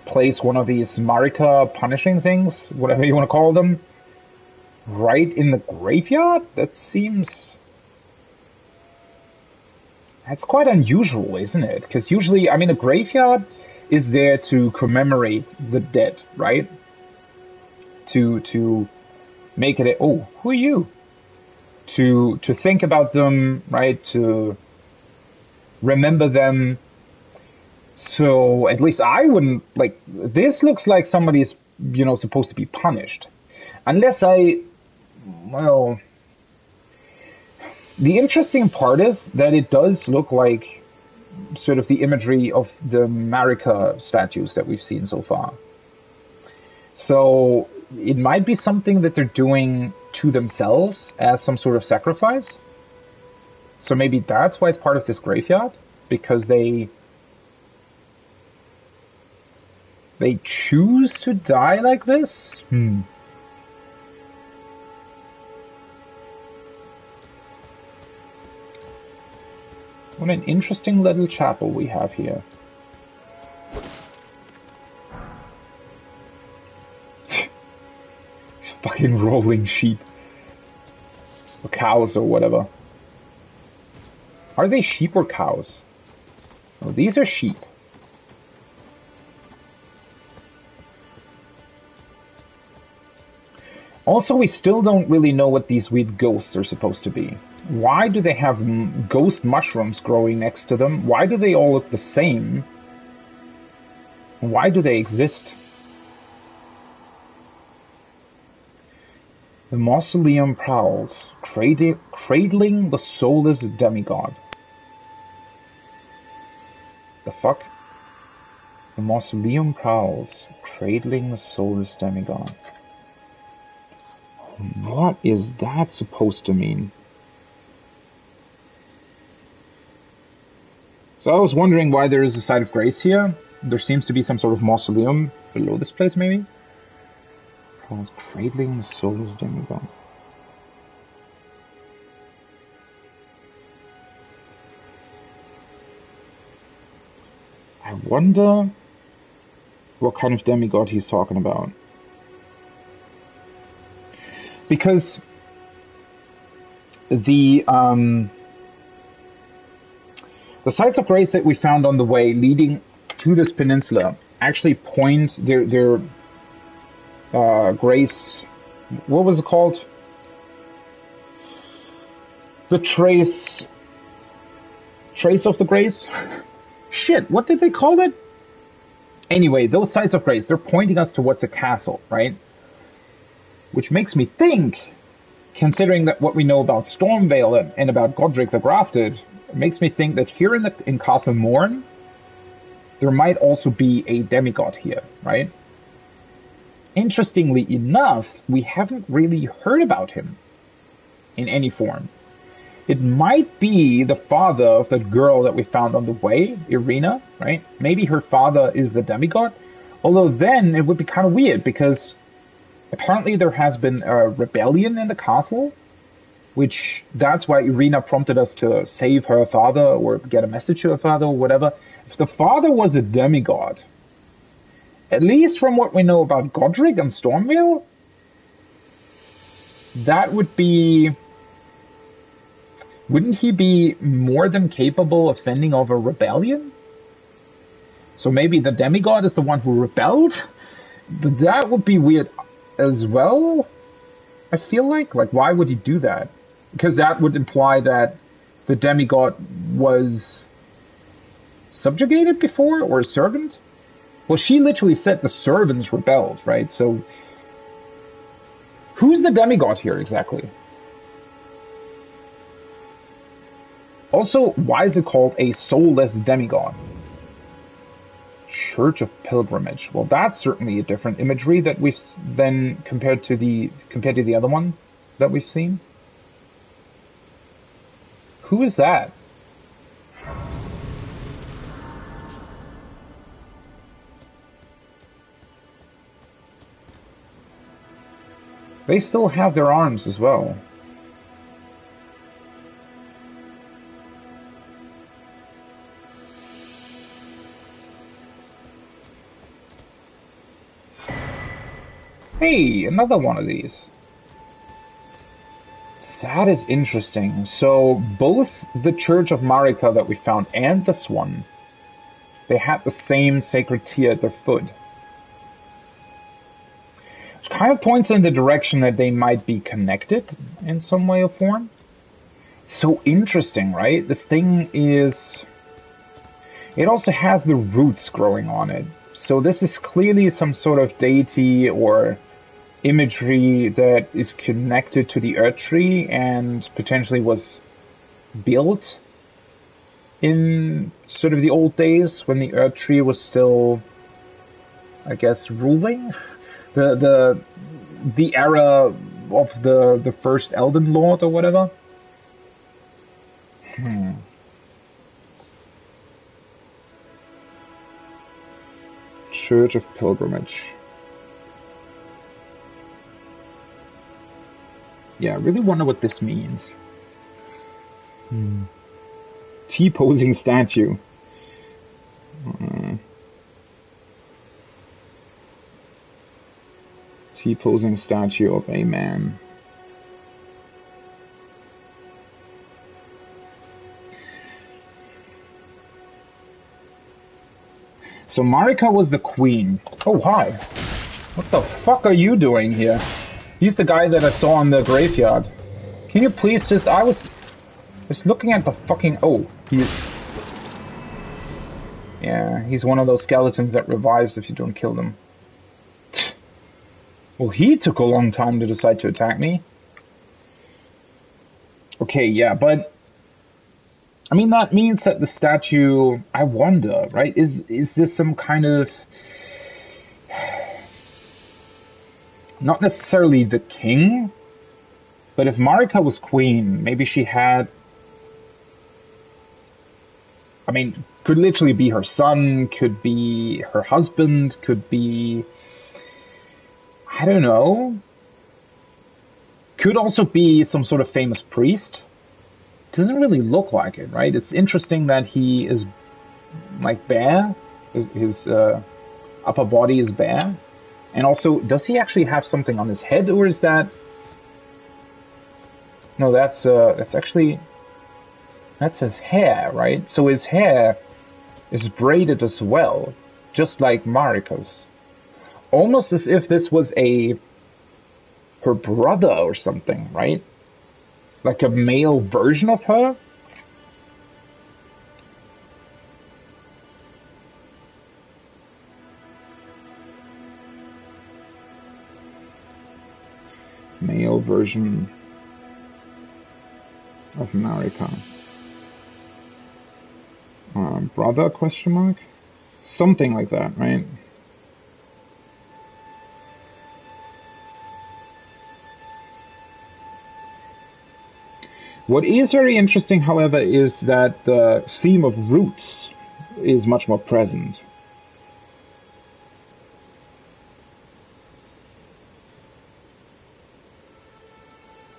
place one of these Marika punishing things, whatever you want to call them, right in the graveyard? That seems... That's quite unusual, isn't it? Because usually, I mean, a graveyard is there to commemorate the dead, right? To make it... Oh, who are you? To think about them, right? To remember them. So at least I wouldn't... Like, this looks like somebody's, you know, supposed to be punished. Unless well, the interesting part is that it does look like sort of the imagery of the Marika statues that we've seen so far. So it might be something that they're doing to themselves as some sort of sacrifice. So maybe that's why it's part of this graveyard, because they choose to die like this? What an interesting little chapel we have here. Fucking rolling sheep. Or cows or whatever. Are they sheep or cows? Oh, these are sheep. Also, we still don't really know what these weird ghosts are supposed to be. Why do they have ghost mushrooms growing next to them? Why do they all look the same? Why do they exist? The mausoleum prowls, cradling the soulless demigod. The fuck? The mausoleum prowls, cradling the soulless demigod. What is that supposed to mean? So I was wondering why there is a site of grace here. There seems to be some sort of mausoleum below this place, maybe? Cradling the soulless demigod. I wonder what kind of demigod he's talking about. Because the sites of grace that we found on the way leading to this peninsula actually point their grace. What was it called? The trace of the grace? Shit, what did they call it? Anyway, those sites of grace, they're pointing us towards a castle, right? Which makes me think, considering that what we know about Stormvale and about Godric the Grafted, it makes me think that here in Castle Morn, there might also be a demigod here, right? Interestingly enough, we haven't really heard about him in any form. It might be the father of that girl that we found on the way, Irina, right? Maybe her father is the demigod. Although then it would be kind of weird, because apparently there has been a rebellion in the castle, which that's why Irina prompted us to save her father or get a message to her father or whatever. If the father was a demigod, at least from what we know about Godric and Stormvale, that would be... Wouldn't he be more than capable of fending off a rebellion? So maybe the demigod is the one who rebelled? But that would be weird as well, I feel like. Like, why would he do that? Because that would imply that the demigod was subjugated before, or a servant? Well, she literally said the servants rebelled, right? So, who's the demigod here exactly? Also, why is it called a soulless demigod? Church of Pilgrimage. Well, that's certainly a different imagery that we've then compared to the other one that we've seen. Who is that? They still have their arms as well. Hey, another one of these. That is interesting. So both the Church of Marika that we found and this one, they had the same sacred tear at their foot. Which kind of points in the direction that they might be connected in some way or form. So interesting, right? This thing is... It also has the roots growing on it. So this is clearly some sort of deity or imagery that is connected to the Earth Tree and potentially was built in sort of the old days when the Earth Tree was still, I guess, ruling. The era of the first Elden Lord or whatever. Church of Pilgrimage. Yeah, I really wonder what this means. T-posing statue. T-posing statue of a man. So Marika was the queen. Oh, hi. What the fuck are you doing here? He's the guy that I saw in the graveyard. Can you please just... I was just looking at the fucking... Oh, yeah, he's one of those skeletons that revives if you don't kill them. Well, he took a long time to decide to attack me. Okay, yeah, but... I mean, that means that the statue... I wonder, right? Is this some kind of... Not necessarily the king, but if Marika was queen, maybe she had... I mean, could literally be her son, could be her husband, could be... I don't know. Could also be some sort of famous priest. Doesn't really look like it, right? It's interesting that he is, like, bare. His upper body is bare. And also, does he actually have something on his head, or is that... No, that's actually... That's his hair, right? So his hair is braided as well, just like Marika's. Almost as if this was her brother or something, right? Like a male version of her? Male version of Marika. Brother, question mark? Something like that, right? What is very interesting, however, is that the theme of roots is much more present.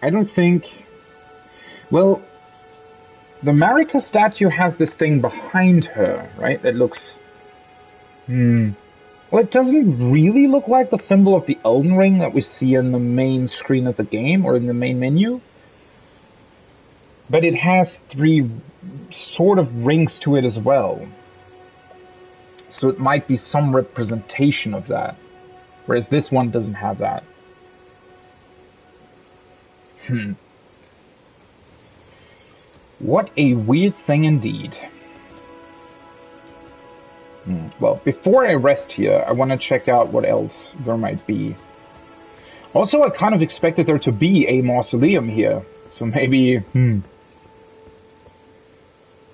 I don't think... Well, the Marika statue has this thing behind her, right? That looks... Well, it doesn't really look like the symbol of the Elden Ring that we see in the main screen of the game, or in the main menu. But it has 3 sort of rings to it as well. So it might be some representation of that. Whereas this one doesn't have that. What a weird thing indeed. Well, before I rest here, I want to check out what else there might be. Also, I kind of expected there to be a mausoleum here. So maybe...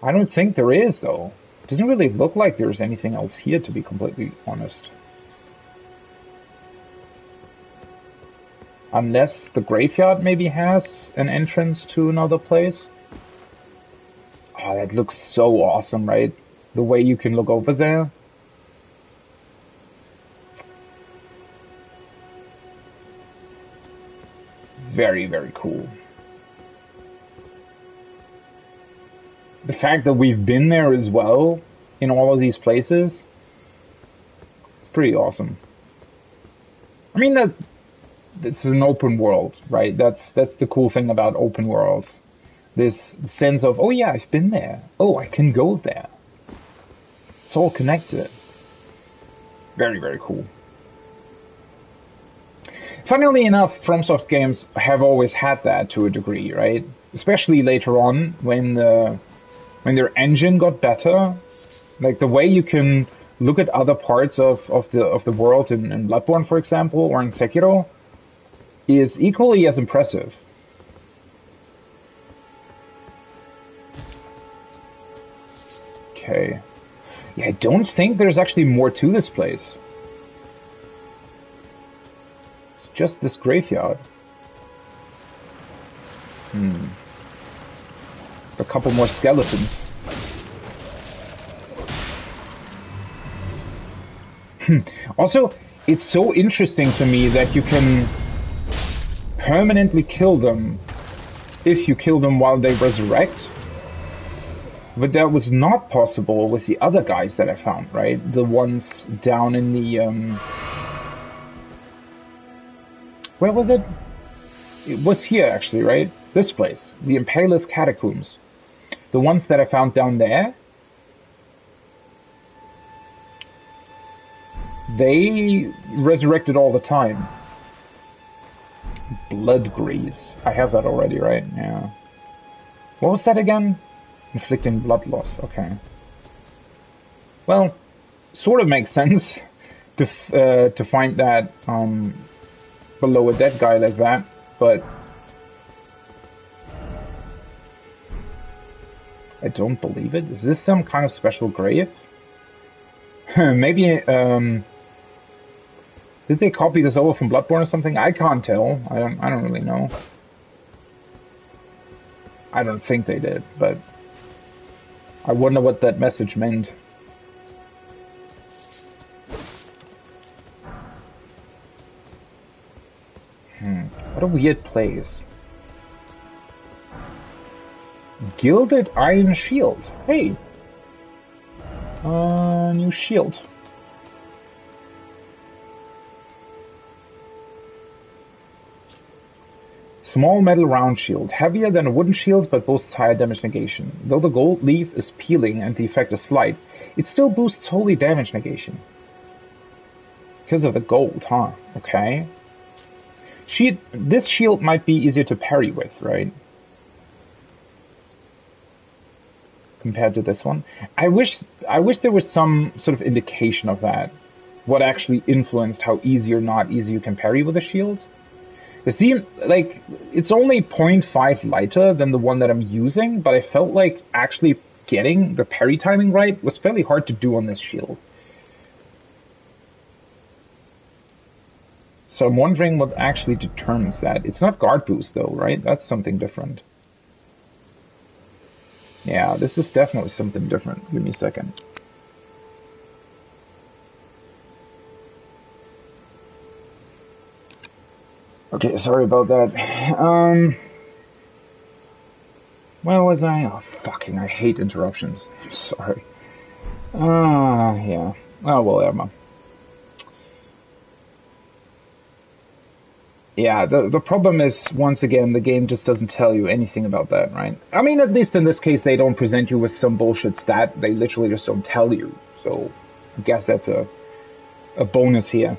I don't think there is, though. It doesn't really look like there's anything else here, to be completely honest. Unless the graveyard maybe has an entrance to another place. Oh, that looks so awesome, right? The way you can look over there. Very, very cool. The fact that we've been there as well, in all of these places, it's pretty awesome. I mean, this is an open world, right? That's the cool thing about open worlds. This sense of, oh yeah, I've been there. Oh, I can go there. It's all connected. Very, very cool. Funnily enough, FromSoft games have always had that to a degree, right? Especially later on, when their engine got better, like the way you can look at other parts of the world in Bloodborne, for example, or in Sekiro, is equally as impressive. Okay. Yeah, I don't think there's actually more to this place. It's just this graveyard. A couple more skeletons. Also, it's so interesting to me that you can permanently kill them if you kill them while they resurrect. But that was not possible with the other guys that I found, right? The ones down in the, where was it? It was here, actually, right? This place. The Impaler's Catacombs. The ones that I found down there, they resurrected all the time. Blood grease. I have that already, right? Yeah. What was that again? Inflicting blood loss. Okay. Well, sort of makes sense to find that below a dead guy like that, but I don't believe it. Is this some kind of special grave? Maybe did they copy this over from Bloodborne or something? I can't tell. I don't really know. I don't think they did, but I wonder what that message meant. What a weird place. Gilded iron shield. Hey. New shield. Small metal round shield. Heavier than a wooden shield, but boasts higher damage negation. Though the gold leaf is peeling and the effect is slight, it still boosts holy damage negation. Because of the gold, huh? Okay. This shield might be easier to parry with, right? Compared to this one. I wish there was some sort of indication of that. What actually influenced how easy or not easy you can parry with a shield. It seemed like it's only 0.5 lighter than the one that I'm using, but I felt like actually getting the parry timing right was fairly hard to do on this shield. So I'm wondering what actually determines that. It's not guard boost though, right? That's something different. Yeah, this is definitely something different. Give me a second. Okay, sorry about that. Where was I? Oh, fucking, I hate interruptions. I'm sorry. Yeah. Oh, whatever. Yeah, the problem is, once again, the game just doesn't tell you anything about that, right? I mean, at least in this case, they don't present you with some bullshit stat. They literally just don't tell you. So, I guess that's a bonus here.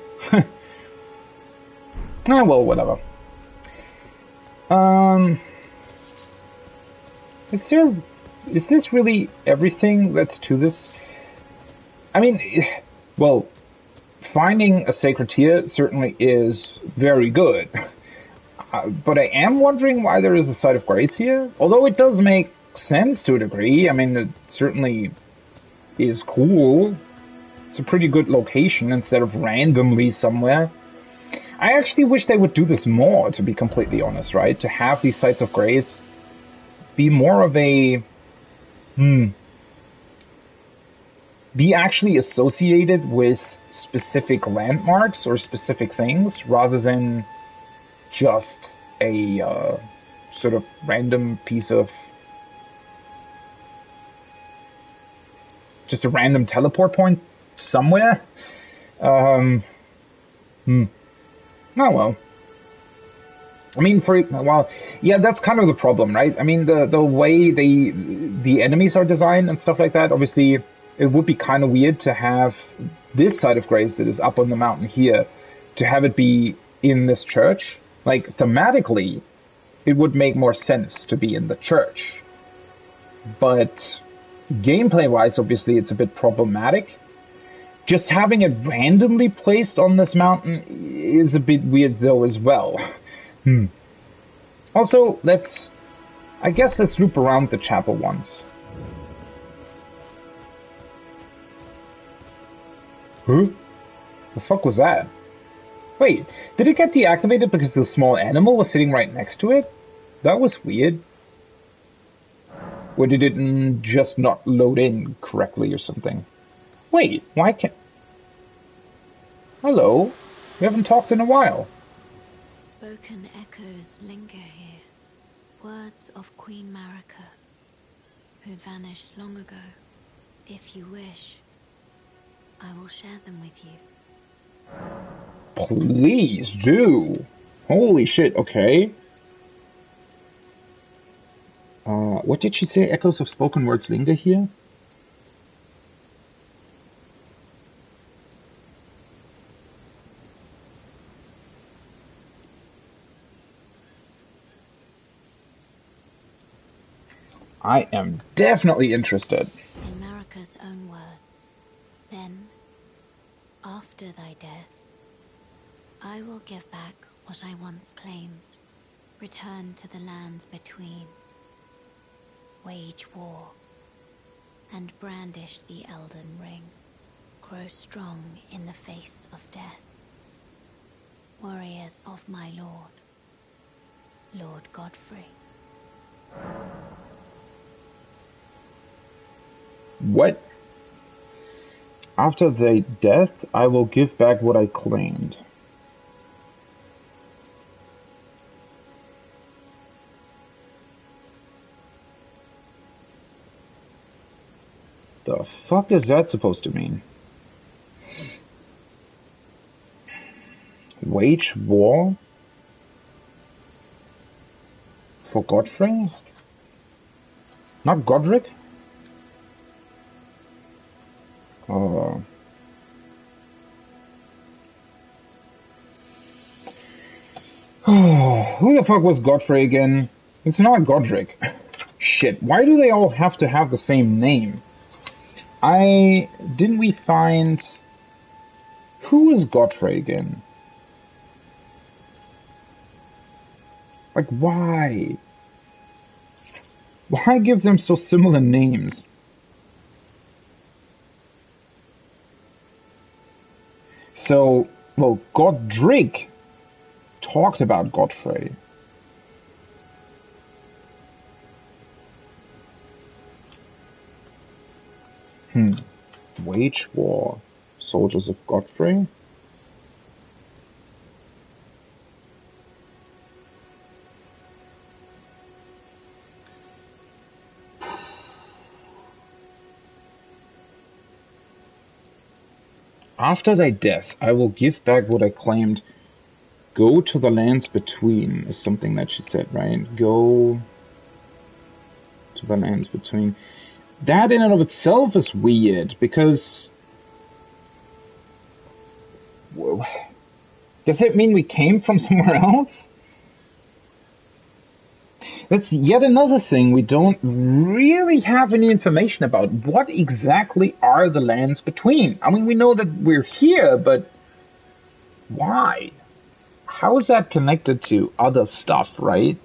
Well, whatever. Is this really everything that's to this? I mean, well, finding a sacred tear certainly is very good. But I am wondering why there is a site of grace here. Although it does make sense to a degree. I mean, it certainly is cool. It's a pretty good location instead of randomly somewhere. I actually wish they would do this more, to be completely honest, right? To have these sites of grace be more of a... be actually associated with specific landmarks or specific things, rather than just a sort of random piece of... just a random teleport point somewhere. Oh, well. I mean, yeah, that's kind of the problem, right? I mean, the way the enemies are designed and stuff like that, obviously, it would be kind of weird to have this side of grace that is up on the mountain here, to have it be in this church. Like, thematically, it would make more sense to be in the church. But gameplay-wise, obviously, it's a bit problematic. Just having it randomly placed on this mountain is a bit weird, though, as well. Also, let's loop around the chapel once. Huh? The fuck was that? Wait, did it get deactivated because the small animal was sitting right next to it? That was weird. Or did it just not load in correctly or something? Wait, why can't... Hello? We haven't talked in a while. Spoken echoes linger here. Words of Queen Marika, who vanished long ago. If you wish, I will share them with you. Please do. Holy shit, okay. What did she say? Echoes of spoken words linger here? I am definitely interested. In Marika's own words, then, after thy death, I will give back what I once claimed, return to the lands between, wage war, and brandish the Elden Ring, grow strong in the face of death. Warriors of my lord, Lord Godfrey. What? After thy death, I will give back what I claimed. The fuck is that supposed to mean? Wage war? For Godfrey? Not Godric? Oh. Who the fuck was Godfrey again? It's not Godric. Shit, why do they all have to have the same name? Didn't we find... Who is Godfrey again? Like, why? Why give them so similar names? So, well, Godric talked about Godfrey. Wage war. Soldiers of Godfrey? After thy death, I will give back what I claimed. Go to the lands between, is something that she said, right? Go to the lands between. That in and of itself is weird, because... Does it mean we came from somewhere else? That's yet another thing we don't really have any information about. What exactly are the lands between? I mean, we know that we're here, but why? How is that connected to other stuff, right?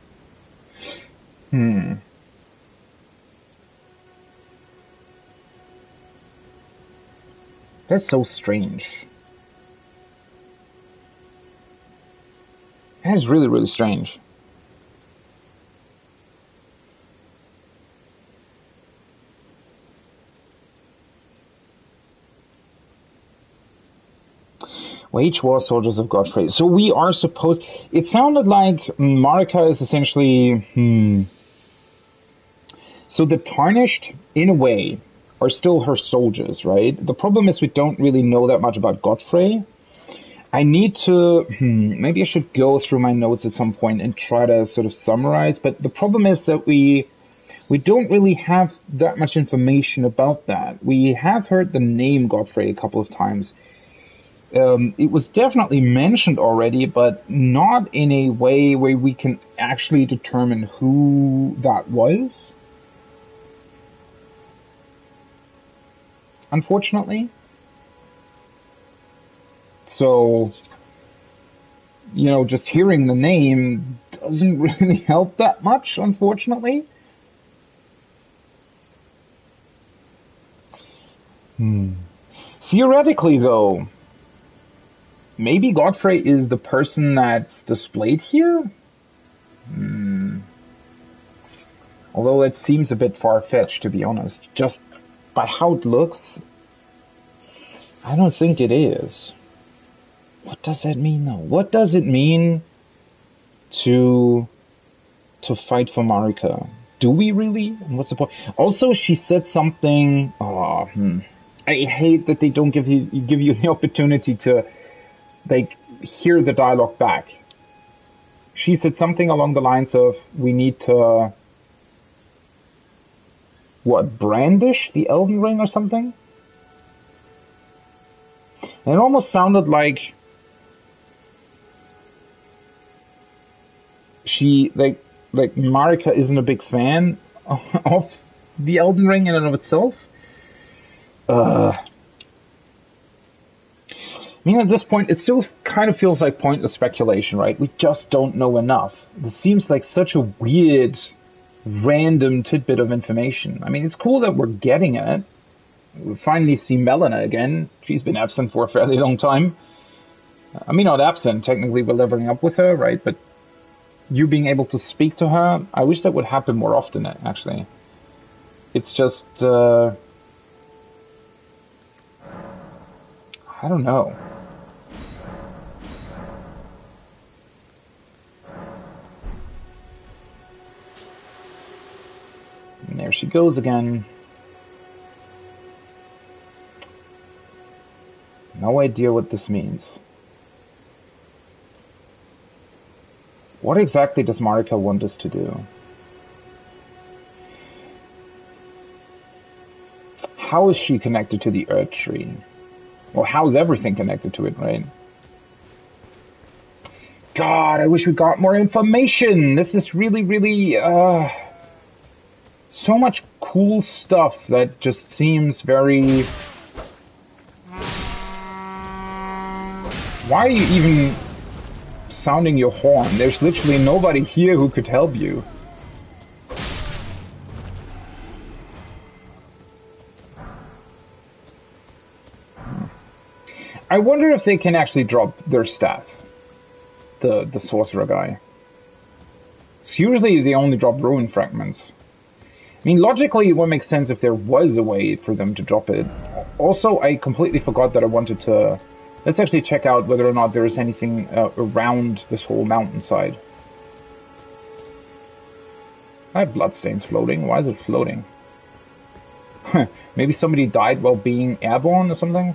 That's so strange. That is really, really strange. Wage war, soldiers of Godfrey. So we are supposed... It sounded like Marika is essentially... So the Tarnished, in a way, are still her soldiers, right? The problem is we don't really know that much about Godfrey. I need to... maybe I should go through my notes at some point and try to sort of summarize, but the problem is that we don't really have that much information about that. We have heard the name Godfrey a couple of times. It was definitely mentioned already, but not in a way where we can actually determine who that was. Unfortunately. So, you know, just hearing the name doesn't really help that much, unfortunately. Theoretically, though, maybe Godfrey is the person that's displayed here? Although it seems a bit far-fetched, to be honest. Just by how it looks, I don't think it is. What does that mean, though? What does it mean to fight for Marika? Do we really? What's the point? Also, she said something. I hate that they don't give you the opportunity to like hear the dialogue back. She said something along the lines of, "We need to brandish the Elden Ring or something." And it almost sounded like she like Marika isn't a big fan of the Elden Ring in and of itself. I mean, at this point, it still kind of feels like pointless speculation, right? We just don't know enough. This seems like such a weird, random tidbit of information. I mean, it's cool that we're getting it. We finally see Melina again. She's been absent for a fairly long time. I mean, not absent. Technically, we're leveling up with her, right? But you being able to speak to her, I wish that would happen more often, actually. It's just, I don't know. And there she goes again. No idea what this means. What exactly does Marika want us to do? How is she connected to the Earth Tree? Well, how is everything connected to it, right? God, I wish we got more information! This is really, really, so much cool stuff that just seems very... Why are you even sounding your horn? There's literally nobody here who could help you. I wonder if they can actually drop their staff. The sorcerer guy. It's usually they only drop ruin fragments. I mean, logically it would make sense if there was a way for them to drop it. Also, I completely forgot that I wanted to... Let's actually check out whether or not there is anything around this whole mountainside. I have bloodstains floating. Why is it floating? Maybe somebody died while being airborne or something?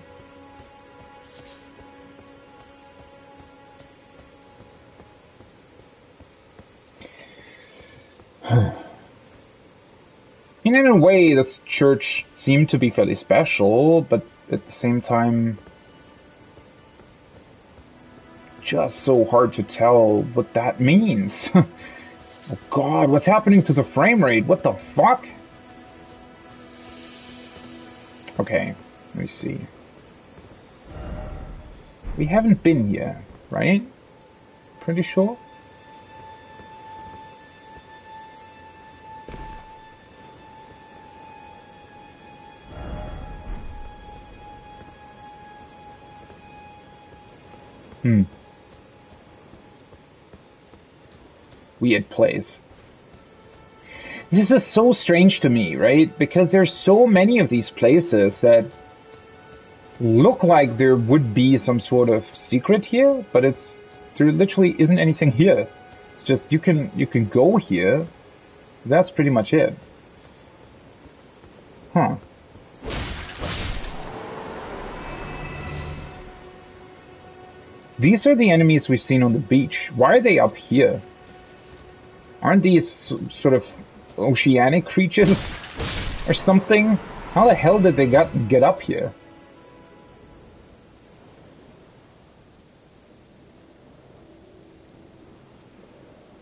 In a way, this church seemed to be fairly special, but at the same time... just so hard to tell what that means. Oh god, what's happening to the frame rate? What the fuck? Okay, let me see. We haven't been here, right? Pretty sure? Weird place. This is so strange to me, right? Because there's so many of these places that look like there would be some sort of secret here, but there literally isn't anything here. It's just you can go here. That's pretty much it. Huh. These are the enemies we've seen on the beach. Why are they up here? Aren't these sort of oceanic creatures or something? How the hell did they get up here?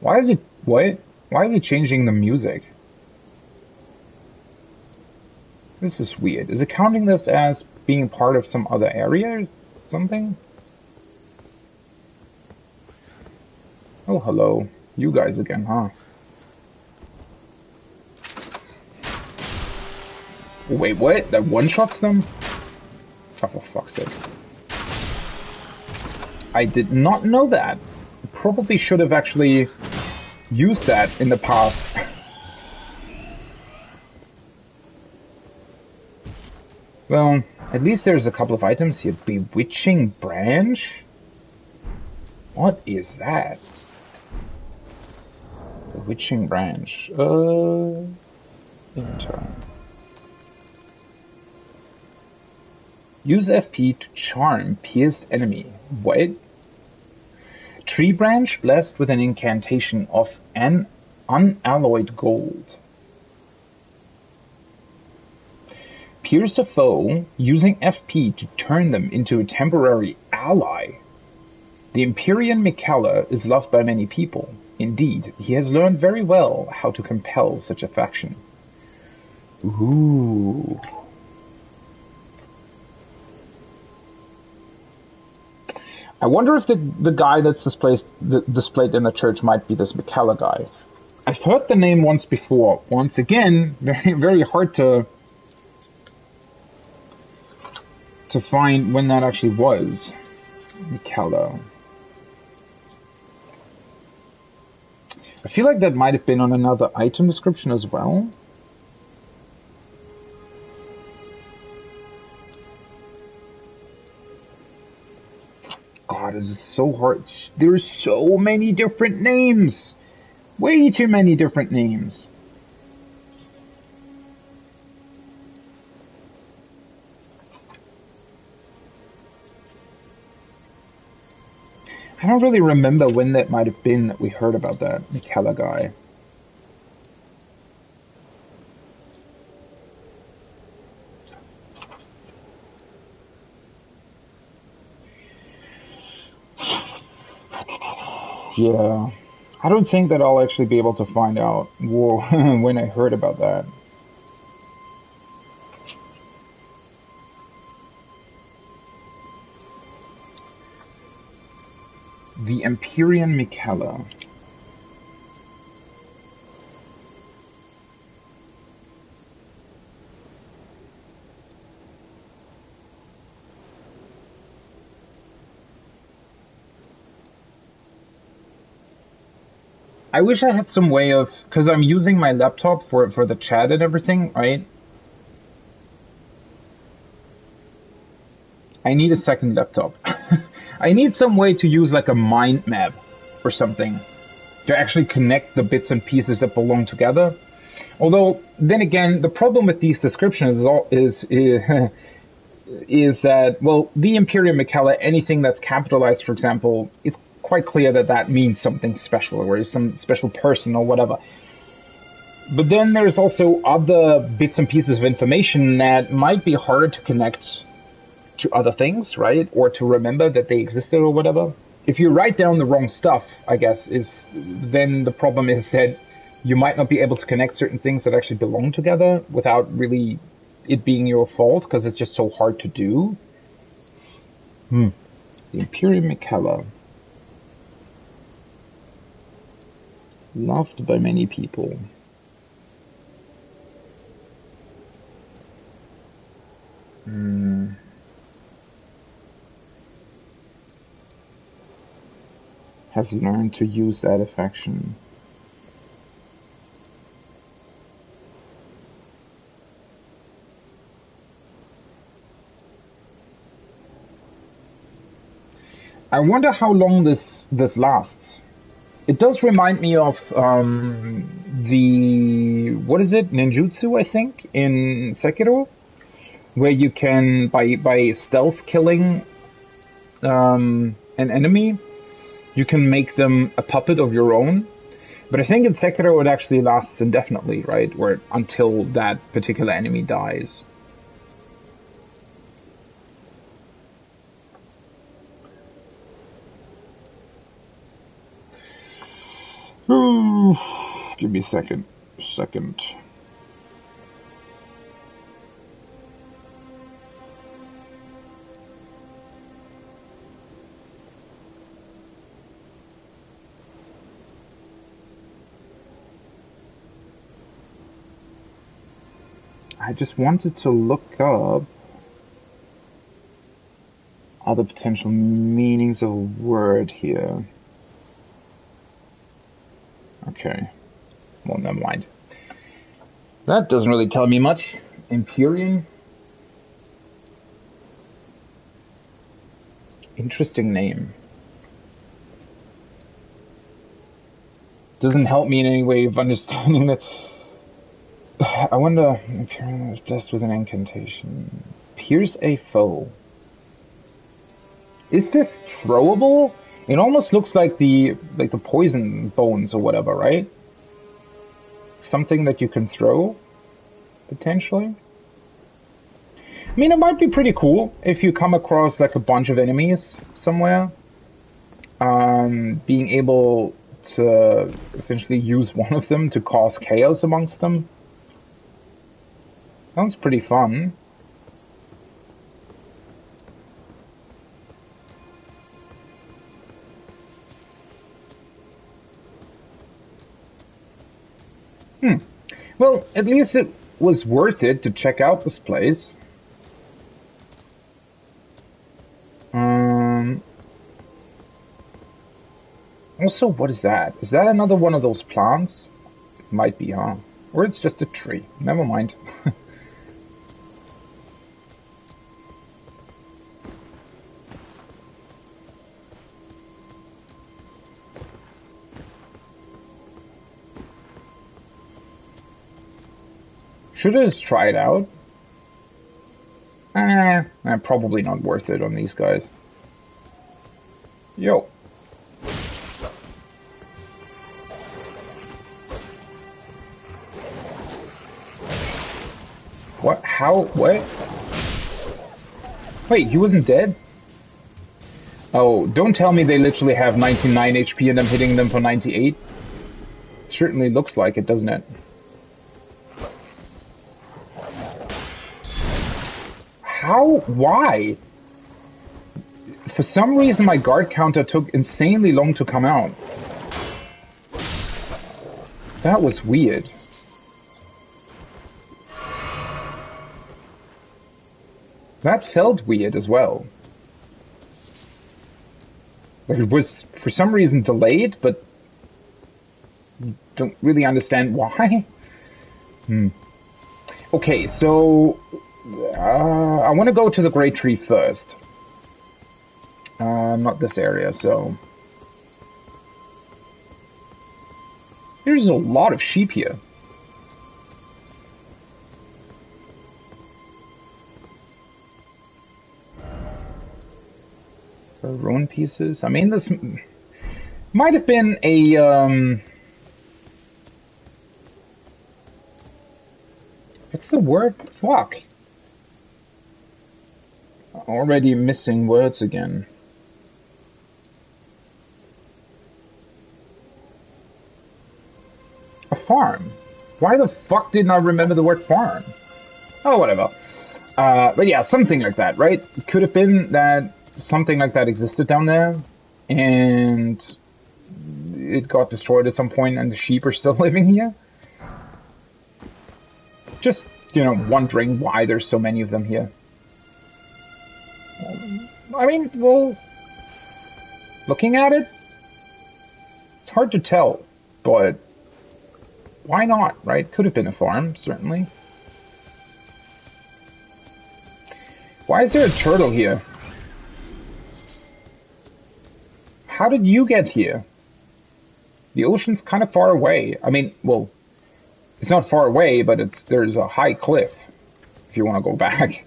Why is it... what? Why is it changing the music? This is weird. Is it counting this as being part of some other area or something? Oh, hello. You guys again, huh? Wait, what? That one-shots them? Oh, for fuck's sake. I did not know that. Probably should have actually used that in the past. Well, at least there's a couple of items here. Bewitching branch? What is that? Bewitching branch. Enter. Use FP to charm pierced enemy. What? Tree branch blessed with an incantation of an unalloyed gold. Pierce a foe using FP to turn them into a temporary ally. The Empyrean Mikala is loved by many people. Indeed, he has learned very well how to compel such affection. Ooh. I wonder if the guy that's displayed in the church might be this Mikala guy. I've heard the name once before. Once again, very, very hard to find when that actually was. Mikala. I feel like that might have been on another item description as well. God, this is so hard. There's so many different names. Way too many different names. I don't really remember when that might have been that we heard about that Mikala guy. Yeah, I don't think that I'll actually be able to find out when I heard about that. The Empyrean Mikala. I wish I had some way of, because I'm using my laptop for the chat and everything, right? I need a second laptop. I need some way to use like a mind map or something to actually connect the bits and pieces that belong together. Although, then again, the problem with these descriptions is that, well, the Imperium Mikala, anything that's capitalized, for example, it's quite clear that that means something special, or is some special person or whatever. But then there's also other bits and pieces of information that might be harder to connect to other things, right? Or to remember that they existed or whatever. If you write down the wrong stuff, I guess, then the problem is that you might not be able to connect certain things that actually belong together without really it being your fault, because it's just so hard to do. The Imperial Mikala. Loved by many people. Has learned to use that affection. I wonder how long this lasts. It does remind me of the, what is it, ninjutsu, I think, in Sekiro, where you can, by stealth killing an enemy, you can make them a puppet of your own. But I think in Sekiro it actually lasts indefinitely, right? Or until that particular enemy dies. Give me a second. I just wanted to look up other potential meanings of a word here. Okay. Well, never mind. That doesn't really tell me much. Empyrean? Interesting name. Doesn't help me in any way of understanding that. I wonder if Pyramid was blessed with an incantation. Pierce a foe. Is this throwable? It almost looks like the poison bones or whatever, right? Something that you can throw, potentially. I mean, it might be pretty cool if you come across like a bunch of enemies somewhere. Being able to essentially use one of them to cause chaos amongst them. Sounds pretty fun. Well, at least it was worth it to check out this place. Also, what is that? Is that another one of those plants? Might be, huh? Or it's just a tree. Never mind. Should I just try it out? Probably not worth it on these guys. Yo. What? How? What? Wait, he wasn't dead? Oh, don't tell me they literally have 99 HP and I'm hitting them for 98. Certainly looks like it, doesn't it? How? Why? For some reason my guard counter took insanely long to come out. That was weird. That felt weird as well. Like it was for some reason delayed, but don't really understand why. Okay, so I want to go to the Great Tree first. Not this area, so... There's a lot of sheep here. Ruin pieces. I mean, this might have been a... What's the word? Fuck. Already missing words again. A farm. Why the fuck didn't I remember the word farm? Oh, whatever. But yeah, something like that, right? It could have been that something like that existed down there, and it got destroyed at some point, and the sheep are still living here. Just, you know, wondering why there's so many of them here. I mean, well, looking at it, it's hard to tell, but why not, right? Could have been a farm, certainly. Why is there a turtle here? How did you get here? The ocean's kind of far away. I mean, well, it's not far away, but there's a high cliff if you want to go back.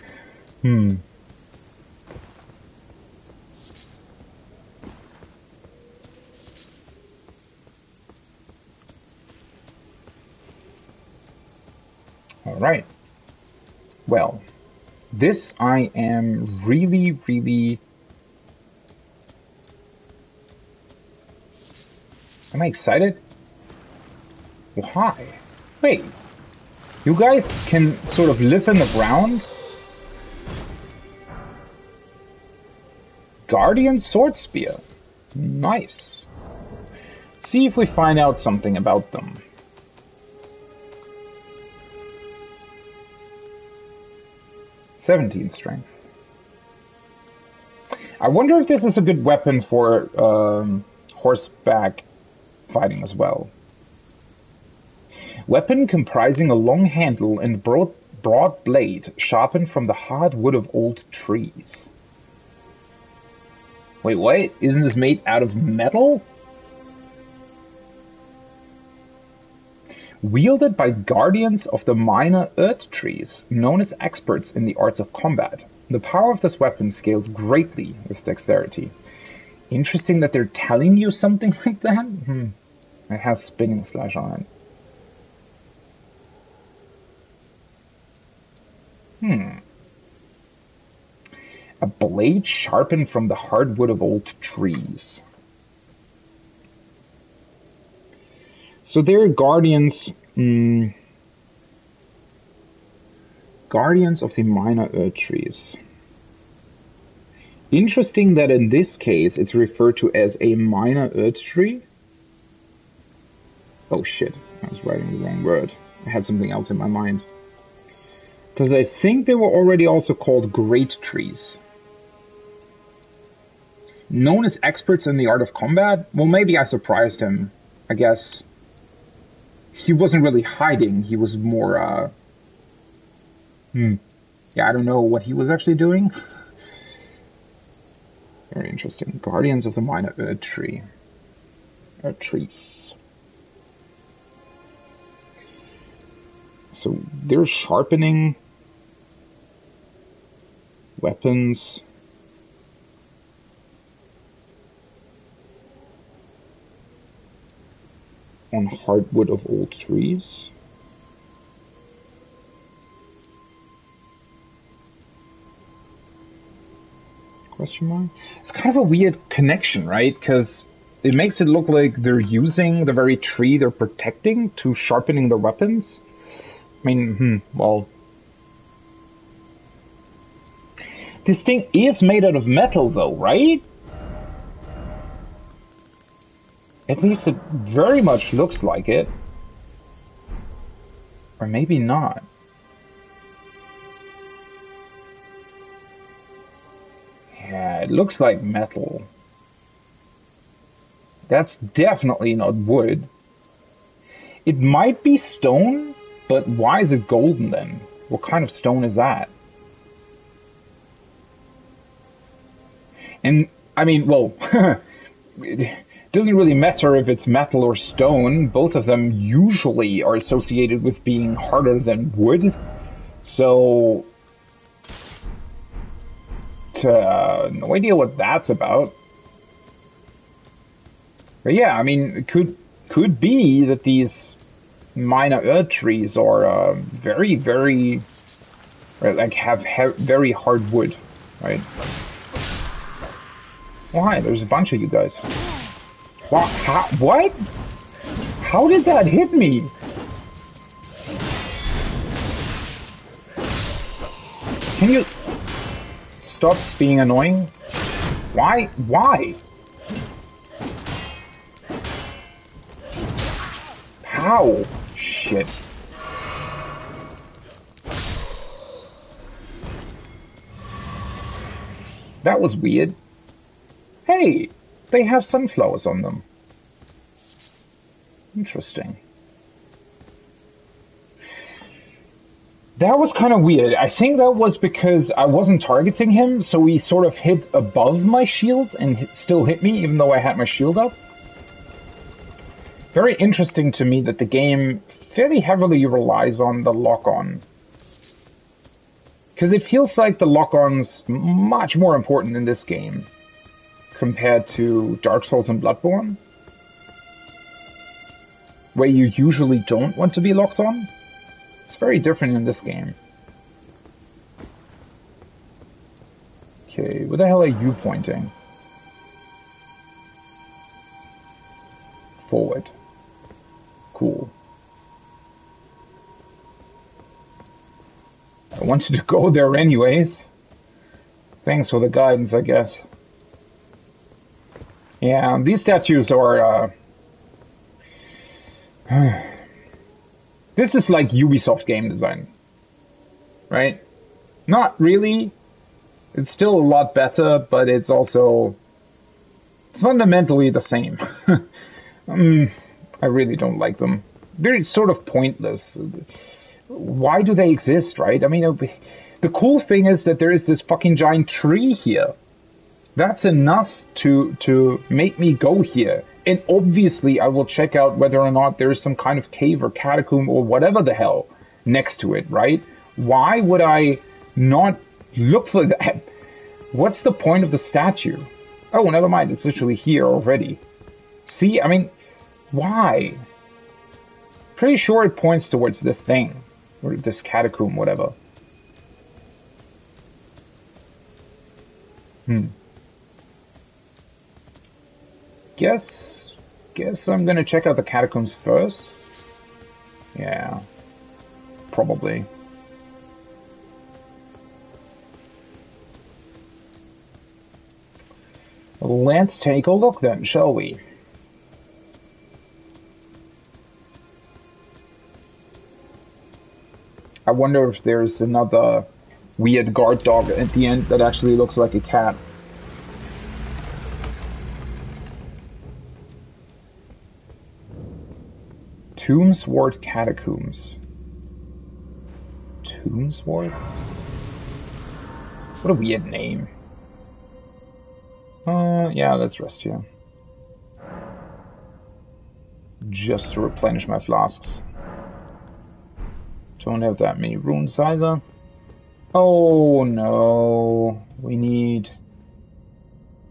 Alright. Well, this I am really... Am I excited? Why? Wait. You guys can sort of live in the ground? Guardian Sword Spear. Nice. Let's see if we find out something about them. 17 strength. I wonder if this is a good weapon for horseback fighting as well. Weapon comprising a long handle and broad blade sharpened from the hard wood of old trees. Wait, what? Isn't this made out of metal? Wielded by guardians of the minor earth trees, known as experts in the arts of combat. The power of this weapon scales greatly with dexterity. Interesting that they're telling you something like that? It has spinning slash on it. A blade sharpened from the hardwood of old trees. So they're guardians. Guardians of the minor earth trees. Interesting that in this case it's referred to as a minor earth tree. Oh shit, I was writing the wrong word. I had something else in my mind. Because I think they were already also called great trees. Known as experts in the art of combat? Well, maybe I surprised him. I guess he wasn't really hiding. He was more, yeah, I don't know what he was actually doing. Very interesting. Guardians of the minor earth tree. Earth trees. So they're sharpening weapons. On hardwood of old trees. Question mark? It's kind of a weird connection, right? Because it makes it look like they're using the very tree they're protecting to sharpening their weapons. I mean, well... This thing is made out of metal, though, right? At least it very much looks like it. Or maybe not. Yeah, it looks like metal. That's definitely not wood. It might be stone, but why is it golden then? What kind of stone is that? And, I mean, well... It doesn't really matter if it's metal or stone. Both of them usually are associated with being harder than wood. So, no idea what that's about. But yeah, I mean, it could be that these minor earth trees are very, very, like have very hard wood, right? Oh, hi, there's a bunch of you guys. What? How did that hit me? Can you stop being annoying? Why? How? Shit. That was weird. Hey! They have sunflowers on them. Interesting. That was kind of weird. I think that was because I wasn't targeting him, so he sort of hit above my shield and still hit me, even though I had my shield up. Very interesting to me that the game fairly heavily relies on the lock-on. Because it feels like the lock-on's much more important in this game compared to Dark Souls and Bloodborne, where you usually don't want to be locked on. It's very different in this game. Okay, where the hell are you pointing? Forward. Cool. I wanted to go there anyways. Thanks for the guidance, I guess. Yeah, these statues are, this is like Ubisoft game design, right? Not really. It's still a lot better, but it's also fundamentally the same. I really don't like them. They're sort of pointless. Why do they exist, right? I mean, the cool thing is that there is this fucking giant tree here. That's enough to make me go here. And obviously I will check out whether or not there's some kind of cave or catacomb or whatever the hell next to it, right? Why would I not look for that? What's the point of the statue? Oh, never mind, it's literally here already. See, I mean, why? Pretty sure it points towards this thing. Or this catacomb, whatever. Guess I'm gonna check out the catacombs first. Yeah. Probably. Let's take a look then, shall we? I wonder if there's another weird guard dog at the end that actually looks like a cat. Tombswort Catacombs. Tombswort? What a weird name. Yeah, let's rest here. Just to replenish my flasks. Don't have that many runes either. Oh no, we need...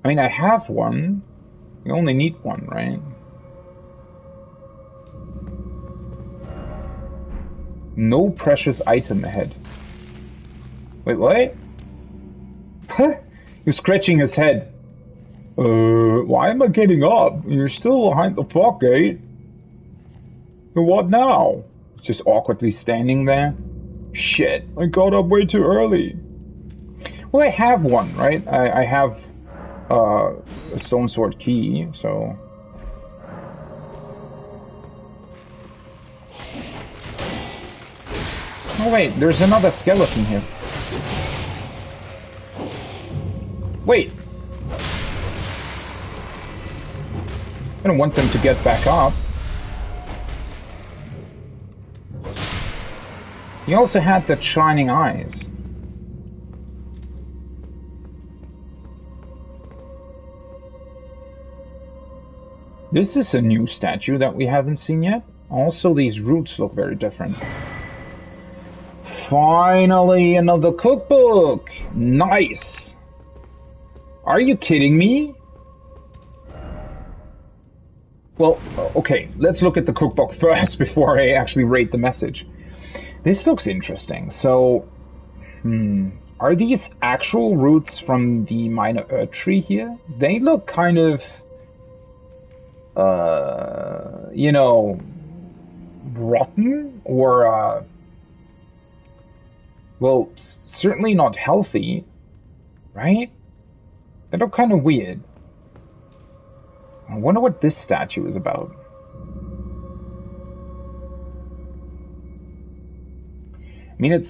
I mean, I have one. We only need one, right? No precious item ahead. Wait, what? He's scratching his head. Why am I getting up? You're still behind the fog gate. What now? Just awkwardly standing there. Shit, I got up way too early. Well, I have one, right? I have a stone sword key, so... Oh wait, there's another skeleton here. Wait. I don't want them to get back up. He also had that shining eyes. This is a new statue that we haven't seen yet. Also, these roots look very different. Finally, another cookbook! Nice! Are you kidding me? Well, okay, let's look at the cookbook first before I actually rate the message. This looks interesting. So, are these actual roots from the minor earth tree here? They look kind of, you know, rotten or, well, certainly not healthy, right? They look kind of weird. I wonder what this statue is about. I mean,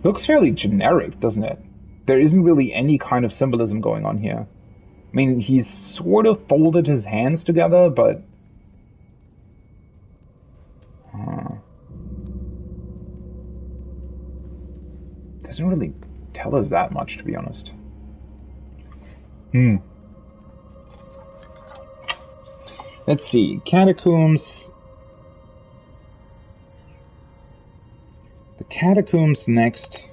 looks fairly generic, doesn't it? There isn't really any kind of symbolism going on here. I mean, he's sort of folded his hands together, but... doesn't really tell us that much, to be honest. Let's see. Catacombs... The catacombs next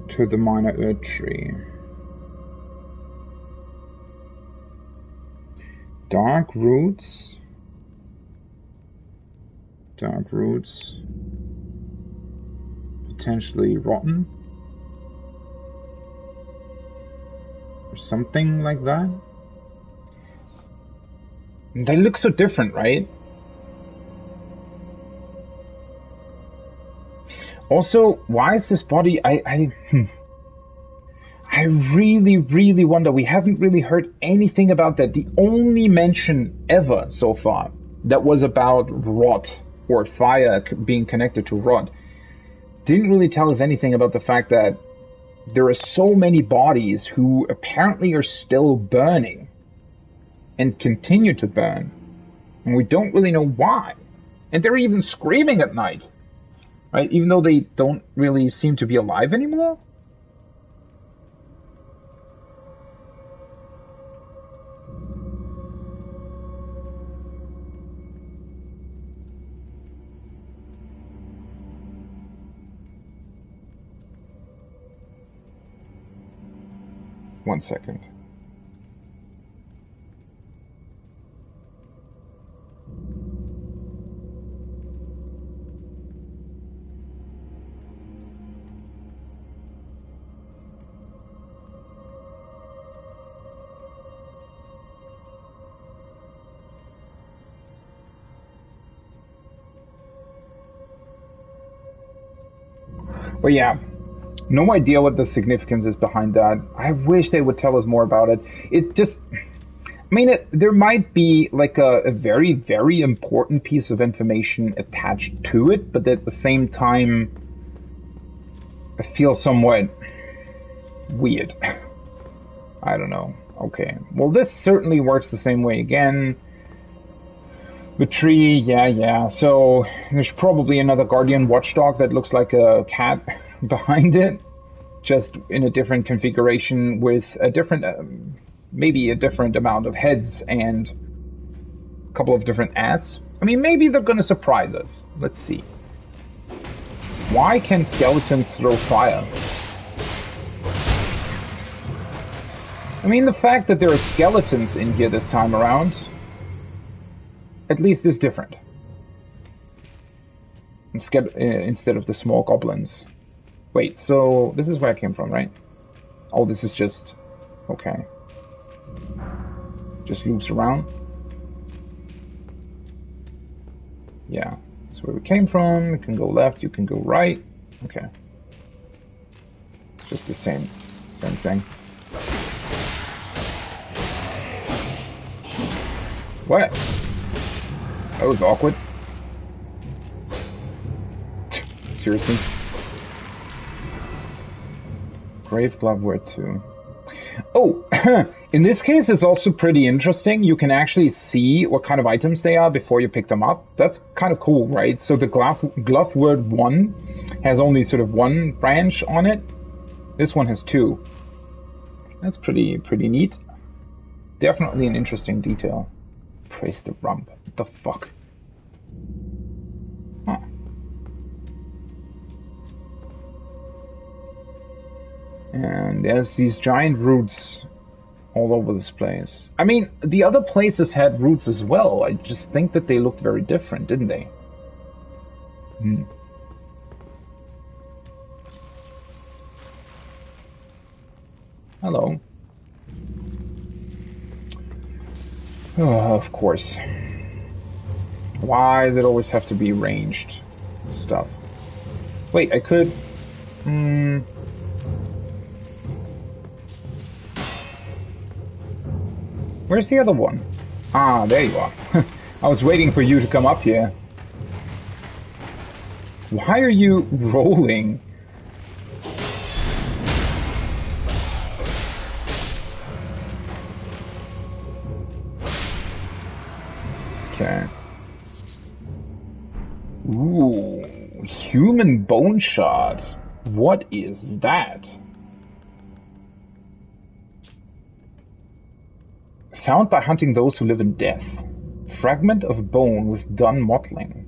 to the minor earth tree. Dark roots. Dark roots. Potentially rotten. Or something like that. They look so different, right? Also, why is this body... I really, really wonder. We haven't really heard anything about that. The only mention ever so far that was about rot or fire being connected to rot didn't really tell us anything about the fact that there are so many bodies who apparently are still burning and continue to burn. And we don't really know why. And they're even screaming at night. Right? Even though they don't really seem to be alive anymore? 1 second. But yeah, no idea what the significance is behind that. I wish they would tell us more about it. It just, I mean, there might be like a very, very important piece of information attached to it, but at the same time, I feel somewhat weird. I don't know. Okay. Well, this certainly works the same way again. The tree, yeah. So there's probably another guardian watchdog that looks like a cat behind it, just in a different configuration with a different, maybe a different amount of heads and a couple of different ads. I mean, maybe they're gonna surprise us. Let's see. Why can skeletons throw fire? I mean, the fact that there are skeletons in here this time around, at least is different. Instead of the small goblins. Wait, so this is where I came from, right? Oh, this is just... okay. Just loops around. Yeah, that's where we came from. You can go left, you can go right. Okay. Just the same thing. What? That was awkward. Seriously? Grave Gloveware 2. Oh, in this case it's also pretty interesting. You can actually see what kind of items they are before you pick them up. That's kind of cool, right? So the Gloveware 1 has only sort of one branch on it. This one has two. That's pretty neat. Definitely an interesting detail. Praise the rump. What the fuck? Huh. And there's these giant roots all over this place. I mean, the other places had roots as well. I just think that they looked very different, didn't they? Hello. Oh, of course. Why does it always have to be ranged stuff? Wait, I could... Where's the other one? Ah, there you are. I was waiting for you to come up here. Why are you rolling? Okay. Ooh, human bone shard. What is that? Found by hunting those who live in death. Fragment of bone with done mottling.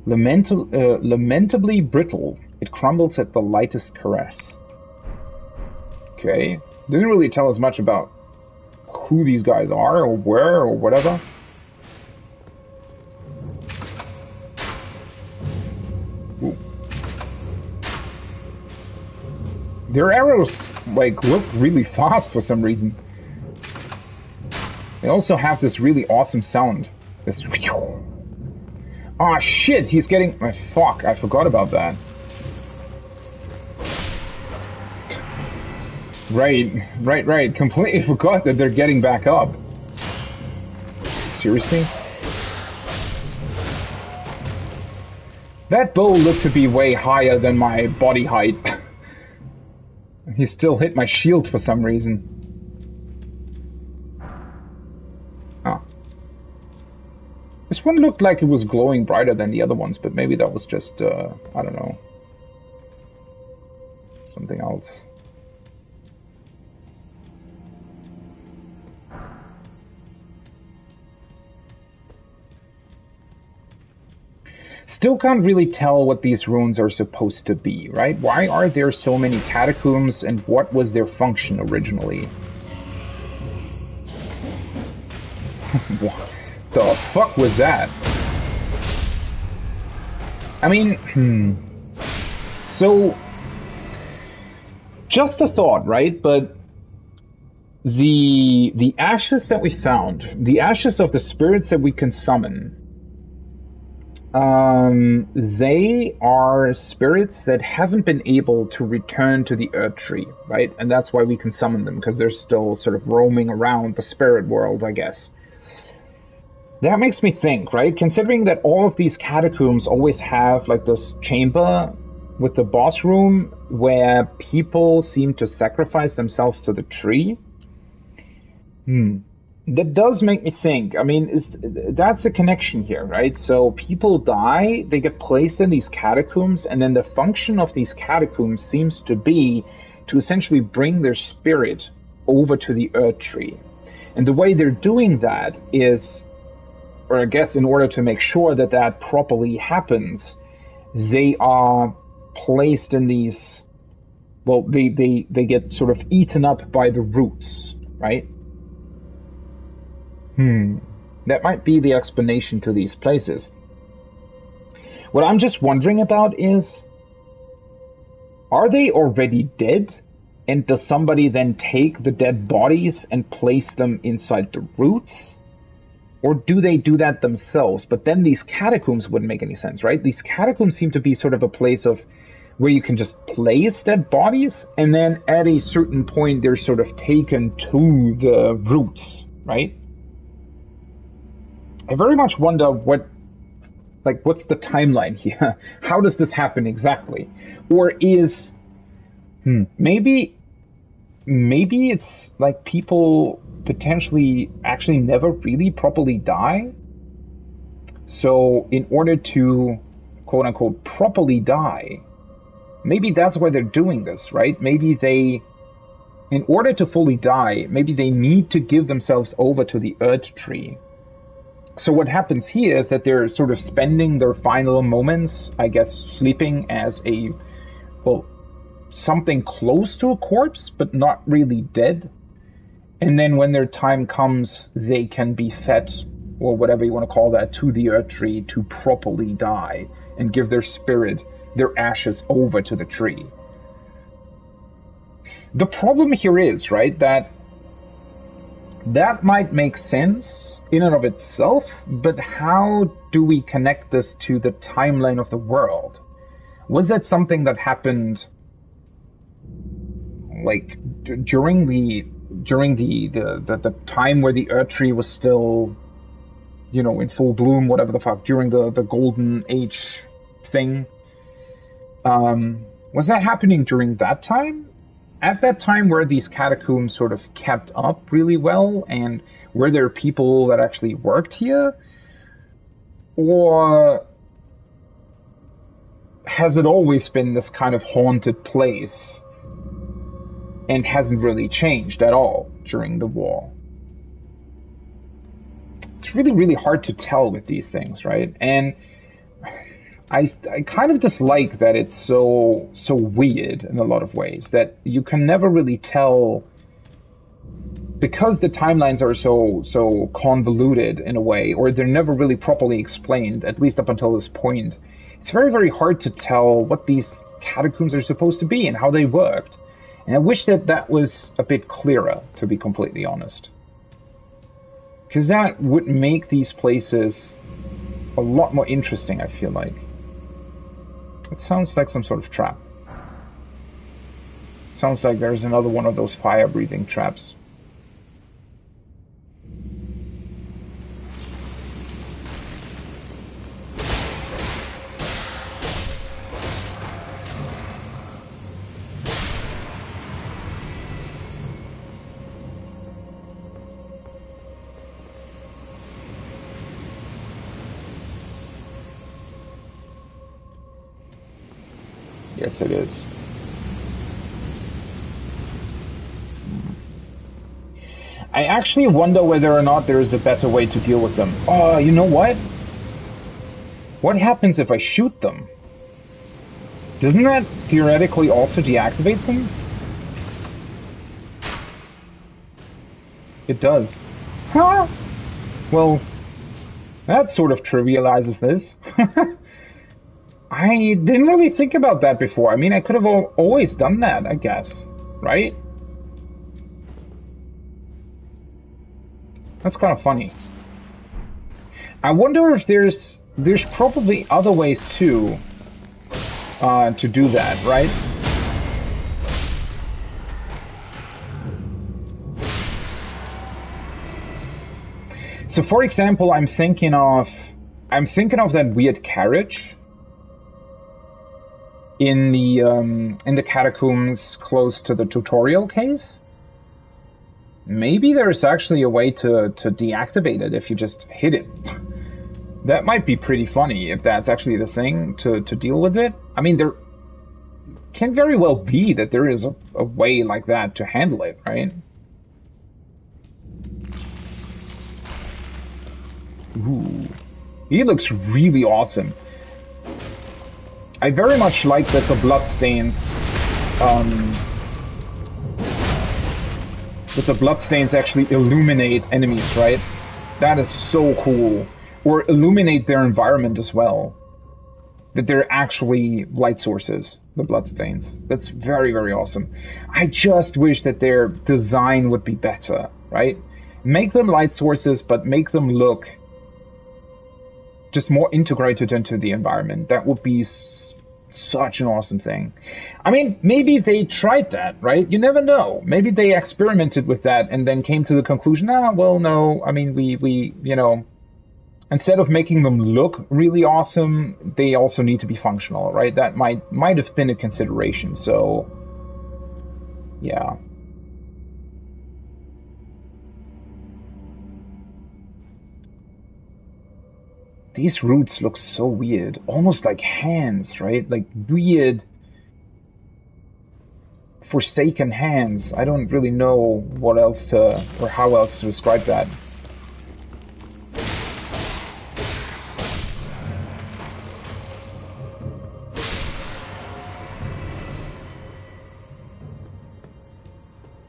Lamentably brittle. It crumbles at the lightest caress. Okay. Doesn't really tell us much about who these guys are or where or whatever. Ooh. Their arrows, like, look really fast for some reason. They also have this really awesome sound. This... Ah, shit! He's getting... Oh, fuck, I forgot about that. Right. Completely forgot that they're getting back up. Seriously? That bow looked to be way higher than my body height. He still hit my shield for some reason. Ah. This one looked like it was glowing brighter than the other ones, but maybe that was just, I don't know. Something else. still can't really tell what these runes are supposed to be, right? Why are there so many catacombs, and what was their function originally? What the fuck was that? I mean, So, just a thought, right? But the ashes that we found, the ashes of the spirits that we can summon, they are spirits that haven't been able to return to the Earth Tree, right? And that's why we can summon them, because they're still sort of roaming around the spirit world, I guess. That makes me think, right? Considering that all of these catacombs always have like this chamber with the boss room where people seem to sacrifice themselves to the tree. That does make me think. I mean, that's a connection here, right? So people die, they get placed in these catacombs, and then the function of these catacombs seems to be to essentially bring their spirit over to the Earth Tree. And the way they're doing that is, or I guess in order to make sure that that properly happens, they are placed in these, well, they get sort of eaten up by the roots, right? That might be the explanation to these places. What I'm just wondering about is, are they already dead? And does somebody then take the dead bodies and place them inside the roots? Or do they do that themselves? But then these catacombs wouldn't make any sense, right? These catacombs seem to be sort of a place of where you can just place dead bodies, and then at a certain point they're sort of taken to the roots, right? I very much wonder what's the timeline here? How does this happen exactly? Or is, maybe it's like people potentially actually never really properly die? So in order to, quote unquote, properly die, maybe that's why they're doing this, right? Maybe they, in order to fully die, maybe they need to give themselves over to the Earth Tree. So what happens here is that they're sort of spending their final moments, I guess, sleeping as a, well, something close to a corpse, but not really dead. And then when their time comes, they can be fed, or whatever you want to call that, to the Earth Tree to properly die and give their spirit, their ashes over to the tree. The problem here is, right, that might make sense in and of itself, but how do we connect this to the timeline of the world? Was that something that happened like during the time where the Earth Tree was still, you know, in full bloom, whatever the fuck, during the golden age thing? Was that happening during that time? At that time where these catacombs sort of kept up really well, and were there people that actually worked here? Or has it always been this kind of haunted place and hasn't really changed at all during the war? It's really, really hard to tell with these things, right? And I kind of dislike that it's so weird in a lot of ways, that you can never really tell, because the timelines are so convoluted in a way, or they're never really properly explained, at least up until this point. It's very, very hard to tell what these catacombs are supposed to be and how they worked. And I wish that was a bit clearer, to be completely honest. Because that would make these places a lot more interesting, I feel like. It sounds like some sort of trap. Sounds like there's another one of those fire-breathing traps. Yes, it is. I actually wonder whether or not there is a better way to deal with them. Oh, you know what? What happens if I shoot them? Doesn't that theoretically also deactivate them? It does. Huh? Well, that sort of trivializes this. I didn't really think about that before. I mean, I could have always done that, I guess. Right? That's kind of funny. I wonder if there's probably other ways too to do that, right? So, for example, I'm thinking of that weird carriage in the catacombs close to the tutorial cave. Maybe there's actually a way to deactivate it if you just hit it. That might be pretty funny if that's actually the thing to deal with it. I mean, there can very well be that there is a way like that to handle it, right? Ooh. He looks really awesome. I very much like that the bloodstains actually illuminate enemies, right? That is so cool. Or illuminate their environment as well. That they're actually light sources, the bloodstains. That's very, very awesome. I just wish that their design would be better, right? Make them light sources, but make them look just more integrated into the environment. That would be such an awesome thing. I mean, maybe they tried that, right? You never know. Maybe they experimented with that and then came to the conclusion, well, no, I mean, we you know, instead of making them look really awesome, they also need to be functional, right? That might have been a consideration, so yeah. These roots look so weird, almost like hands, right? Like weird, forsaken hands. I don't really know what else to, or how else to describe that.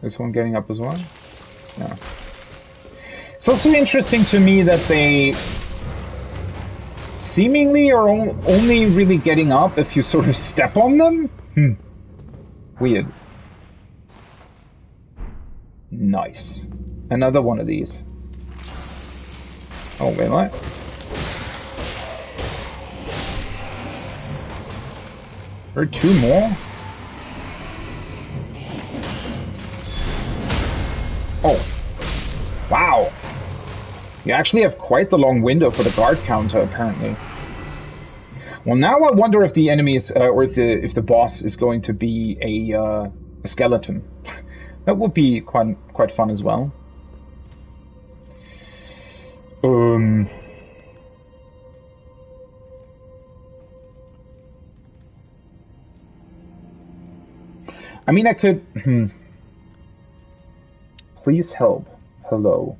This one getting up as well? No. It's also interesting to me that they seemingly are only really getting up if you sort of step on them? Weird. Nice. Another one of these. Oh, wait, what? There are two more? Oh. Wow. You actually have quite the long window for the guard counter, apparently. Well, now I wonder if the enemies, or if the boss is going to be a skeleton. That would be quite fun as well. I mean, I could. Please help. Hello.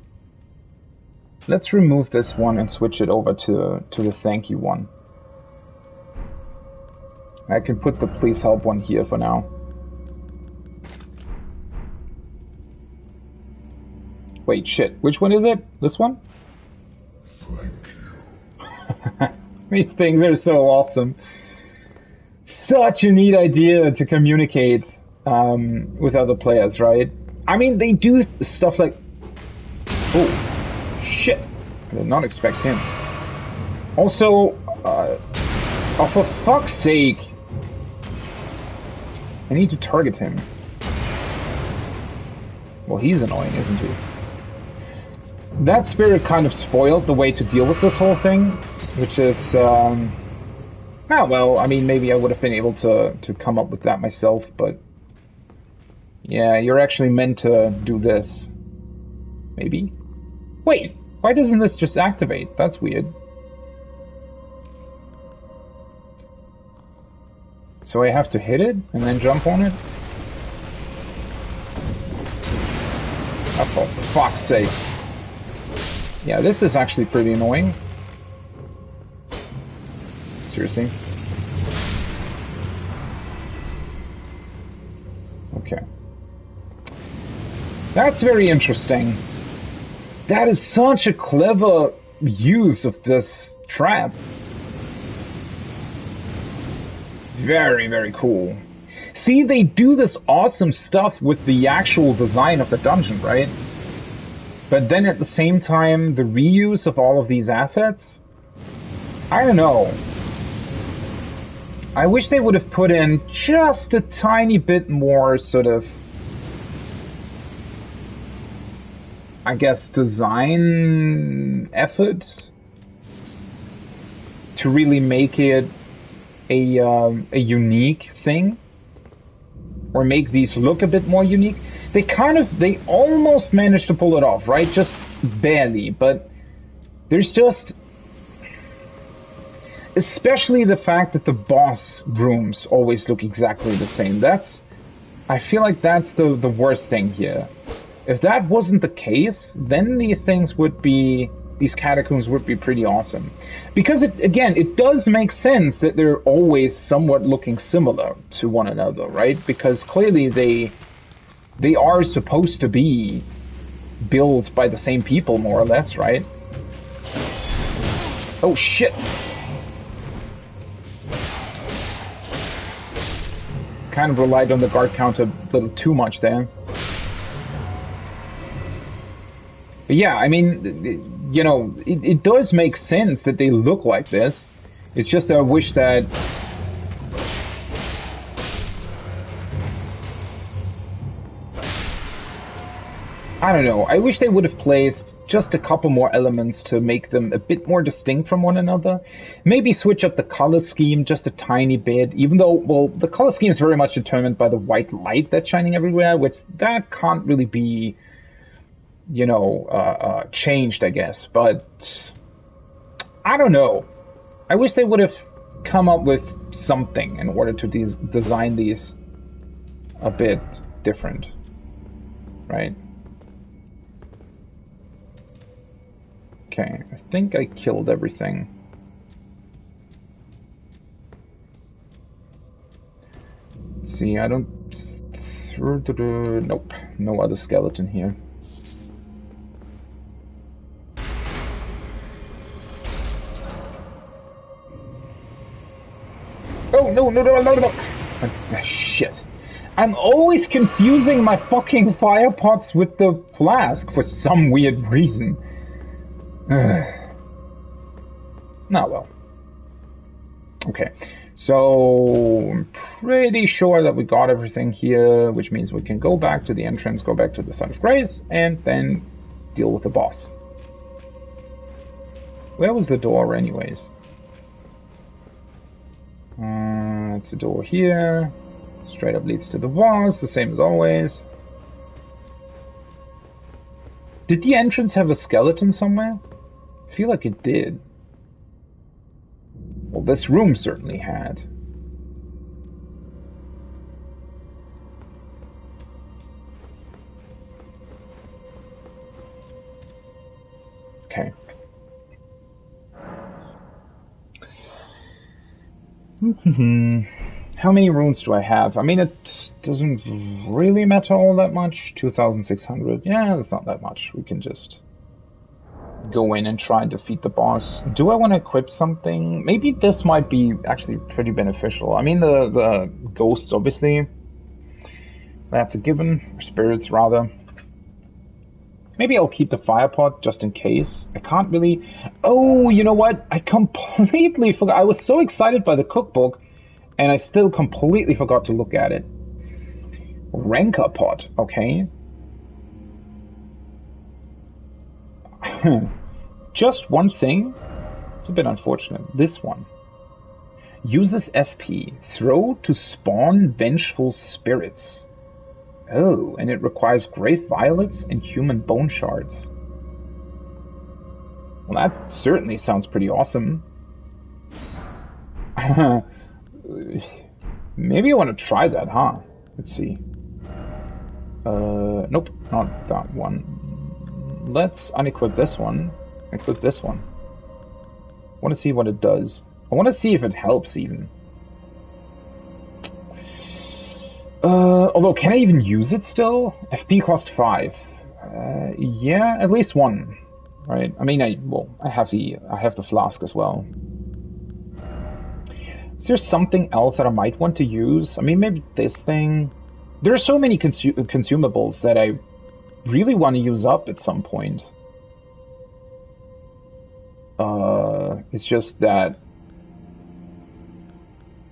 Let's remove this one and switch it over to the thank you one. I can put the please help one here for now. Wait, shit. Which one is it? This one? Thank you. These things are so awesome. Such a neat idea to communicate with other players, right? I mean, they do stuff like... Oh. Shit, I did not expect him. Also, oh, for fuck's sake. I need to target him. Well, he's annoying, isn't he? That spirit kind of spoiled the way to deal with this whole thing, which is, well, I mean, maybe I would have been able to come up with that myself, but... Yeah, you're actually meant to do this. Maybe? Wait! Why doesn't this just activate? That's weird. So I have to hit it and then jump on it? Oh, for fuck's sake. Yeah, this is actually pretty annoying. seriously. Okay. That's very interesting. That is such a clever use of this trap. Very, very cool. See, they do this awesome stuff with the actual design of the dungeon, right? But then at the same time, the reuse of all of these assets? I don't know. I wish they would have put in just a tiny bit more sort of, I guess, design effort to really make it a unique thing, or make these look a bit more unique. They almost managed to pull it off, right? Just barely, but there's just, especially the fact that the boss rooms always look exactly the same. I feel like that's the worst thing here. If that wasn't the case, then these catacombs would be pretty awesome. Because it does make sense that they're always somewhat looking similar to one another, right? Because clearly they are supposed to be built by the same people, more or less, right? Oh shit! Kind of relied on the guard count a little too much there. But yeah, I mean, you know, it does make sense that they look like this. It's just that I wish that... I don't know, I wish they would have placed just a couple more elements to make them a bit more distinct from one another. Maybe switch up the color scheme just a tiny bit, even though, well, the color scheme is very much determined by the white light that's shining everywhere, which that can't really be, you know, changed, I guess. But I don't know. I wish they would have come up with something in order to design these a bit different, right? Okay, I think I killed everything. Let's see, I don't... Nope, no other skeleton here. Oh, no. Shit. I'm always confusing my fucking fire pots with the flask for some weird reason. Nah, well. Okay, so I'm pretty sure that we got everything here, which means we can go back to the entrance, go back to the Site of Grace, and then deal with the boss. Where was the door anyways? It's a door here. Straight up leads to the walls, the same as always. Did the entrance have a skeleton somewhere? I feel like it did. Well, this room certainly had. Okay. How many runes do I have? I mean, it doesn't really matter all that much. 2,600. Yeah, that's not that much. We can just go in and try and defeat the boss. Do I want to equip something? Maybe this might be actually pretty beneficial. I mean, the ghosts, obviously. That's a given. Or spirits, rather. Maybe I'll keep the fire pot just in case. I can't really... Oh, you know what? I completely forgot. I was so excited by the cookbook, and I still completely forgot to look at it. Rancor pot, okay. Just one thing. It's a bit unfortunate. This one. Uses FP. Throw to spawn vengeful spirits. Oh, and it requires grave violets and human bone shards. Well, that certainly sounds pretty awesome. Maybe I want to try that, huh? Let's see. Nope, not that one. Let's unequip this one. Equip this one. Want to see what it does. I want to see if it helps even. Although, can I even use it still? FP cost 5. Yeah, at least 1. Right? I mean, I have the flask as well. Is there something else that I might want to use? I mean, maybe this thing. There are so many consumables that I really want to use up at some point. It's just that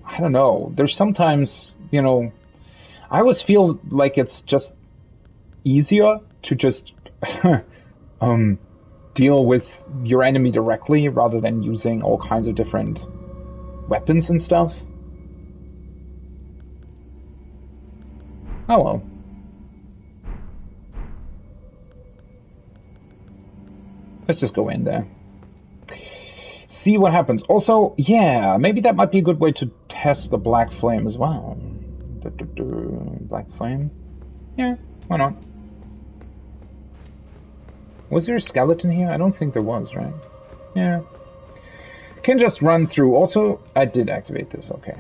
I don't know. There's sometimes, you know, I always feel like it's just easier to just deal with your enemy directly rather than using all kinds of different weapons and stuff. Oh well. Let's just go in there. See what happens. Also, yeah, maybe that might be a good way to test the black flame as well. Black flame? Yeah, why not? Was there a skeleton here? I don't think there was, right? Yeah. Can just run through. Also, I did activate this, okay.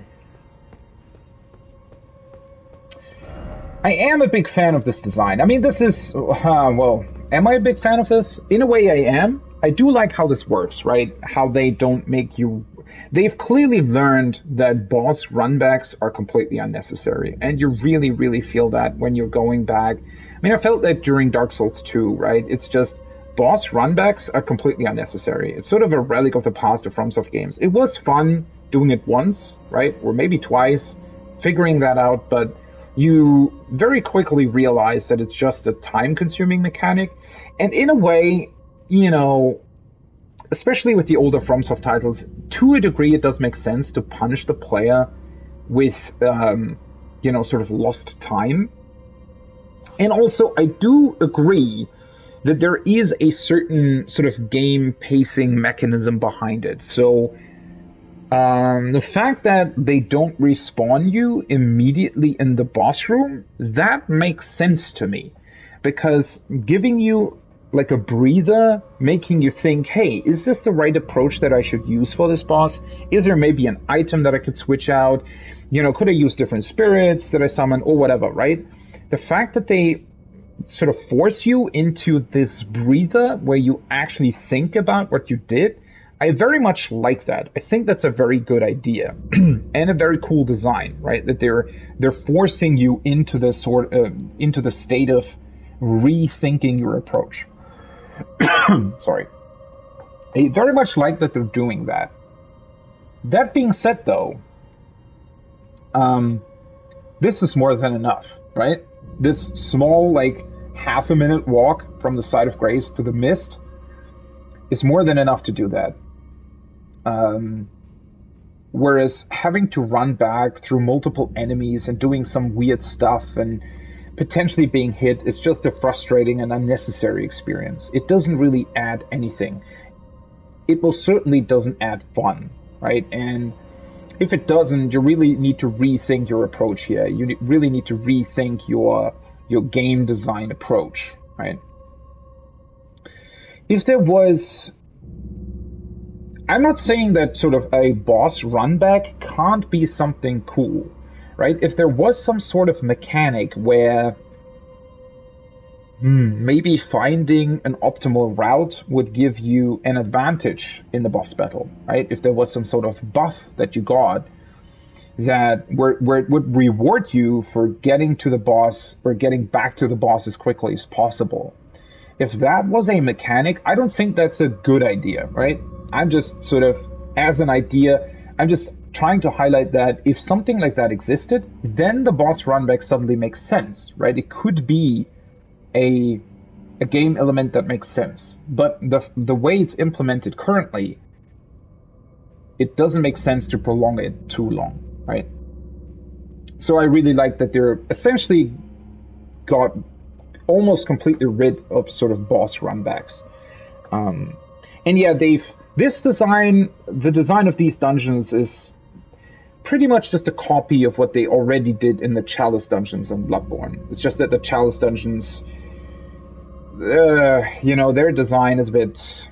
I am a big fan of this design. I mean, this is, well, am I a big fan of this? In a way, I am. I do like how this works, right? How they don't make you... They've clearly learned that boss runbacks are completely unnecessary. And you really, really feel that when you're going back. I mean, I felt that during Dark Souls 2, right? It's just, boss runbacks are completely unnecessary. It's sort of a relic of the past of FromSoft games. It was fun doing it once, right? Or maybe twice, figuring that out, but you very quickly realize that it's just a time-consuming mechanic. And in a way, you know, especially with the older FromSoft titles, to a degree it does make sense to punish the player with, you know, sort of lost time. And also, I do agree that there is a certain sort of game pacing mechanism behind it. So, the fact that they don't respawn you immediately in the boss room, that makes sense to me. Because giving you like a breather, making you think, hey, is this the right approach that I should use for this boss? Is there maybe an item that I could switch out? You know, could I use different spirits that I summon or whatever, right? The fact that they sort of force you into this breather where you actually think about what you did, I very much like that. I think that's a very good idea and a very cool design, right? That they're forcing you into this into the state of rethinking your approach. Sorry. I very much like that they're doing that. That being said, though, this is more than enough, right? This small, like, half-a-minute walk from the Site of Grace to the Mist is more than enough to do that. Whereas having to run back through multiple enemies and doing some weird stuff and potentially being hit is just a frustrating and unnecessary experience. It doesn't really add anything. It most certainly doesn't add fun, right? And if it doesn't, you really need to rethink your approach here. You really need to rethink your game design approach, right? If there was... I'm not saying that sort of a boss runback can't be something cool, right? If there was some sort of mechanic where maybe finding an optimal route would give you an advantage in the boss battle, right? If there was some sort of buff that you got that where it would reward you for getting to the boss or getting back to the boss as quickly as possible. If that was a mechanic, I don't think that's a good idea, right? I'm just sort of, as an idea, I'm just trying to highlight that if something like that existed, then the boss runback suddenly makes sense, right? It could be a game element that makes sense. But the way it's implemented currently, it doesn't make sense to prolong it too long, right? So I really like that they're essentially got almost completely rid of sort of boss runbacks. And yeah, this design, the design of these dungeons is pretty much just a copy of what they already did in the Chalice dungeons in Bloodborne. It's just that the Chalice dungeons, you know, their design is a bit...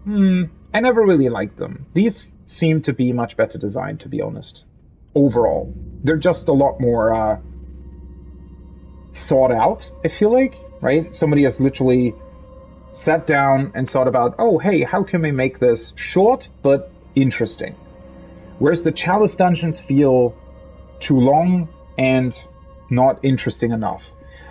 I never really liked them. These seem to be much better designed, to be honest. Overall. They're just a lot more thought out, I feel like, right? Somebody has literally sat down and thought about, oh, hey, how can we make this short but interesting? Whereas the Chalice dungeons feel too long and not interesting enough.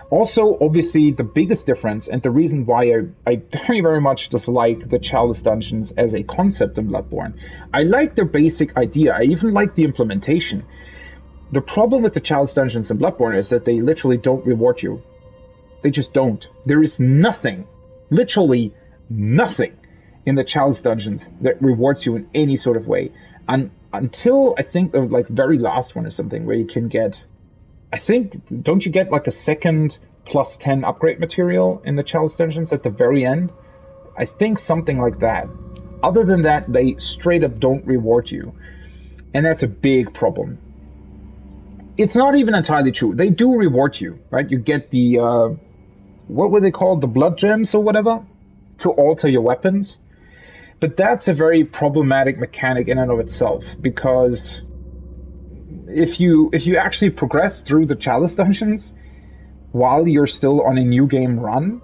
Also, obviously, the biggest difference, and the reason why I very, very much dislike the Chalice dungeons as a concept in Bloodborne. I like their basic idea. I even like the implementation. The problem with the Chalice dungeons in Bloodborne is that they literally don't reward you. They just don't. There is nothing, literally nothing, in the Chalice dungeons that rewards you in any sort of way. And until, I think, the like very last one or something, where you can get... I think, don't you get like a second plus 10 upgrade material in the Chalice dungeons at the very end? I think something like that. Other than that, they straight up don't reward you. And that's a big problem. It's not even entirely true. They do reward you, right? You get the, what were they called? The blood gems or whatever? To alter your weapons. But that's a very problematic mechanic in and of itself, because... If you actually progress through the Chalice dungeons while you're still on a new game run,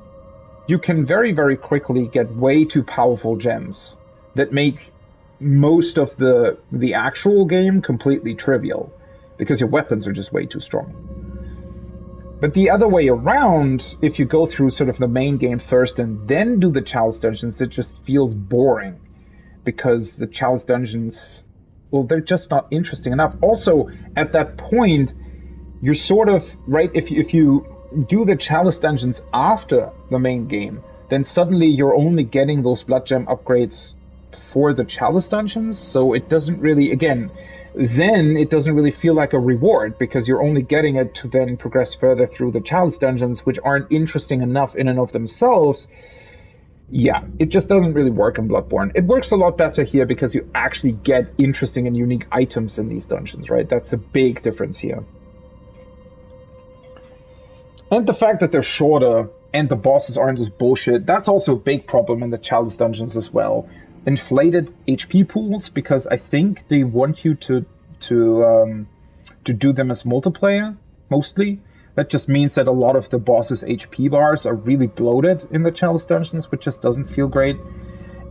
you can very, very quickly get way too powerful gems that make most of the actual game completely trivial, because your weapons are just way too strong. But the other way around, if you go through sort of the main game first and then do the Chalice dungeons, it just feels boring, because the Chalice dungeons... well, they're just not interesting enough. Also, at that point, you're sort of, right, if you do the Chalice dungeons after the main game, then suddenly you're only getting those blood gem upgrades for the Chalice dungeons, so it doesn't really, again, then it doesn't really feel like a reward, because you're only getting it to then progress further through the Chalice dungeons, which aren't interesting enough in and of themselves. Yeah, it just doesn't really work in Bloodborne. It works a lot better here because you actually get interesting and unique items in these dungeons, right? That's a big difference here. And the fact that they're shorter and the bosses aren't as bullshit, that's also a big problem in the Chalice dungeons as well. Inflated HP pools, because I think they want you to do them as multiplayer, mostly. That just means that a lot of the boss's HP bars are really bloated in the Chalice dungeons, which just doesn't feel great.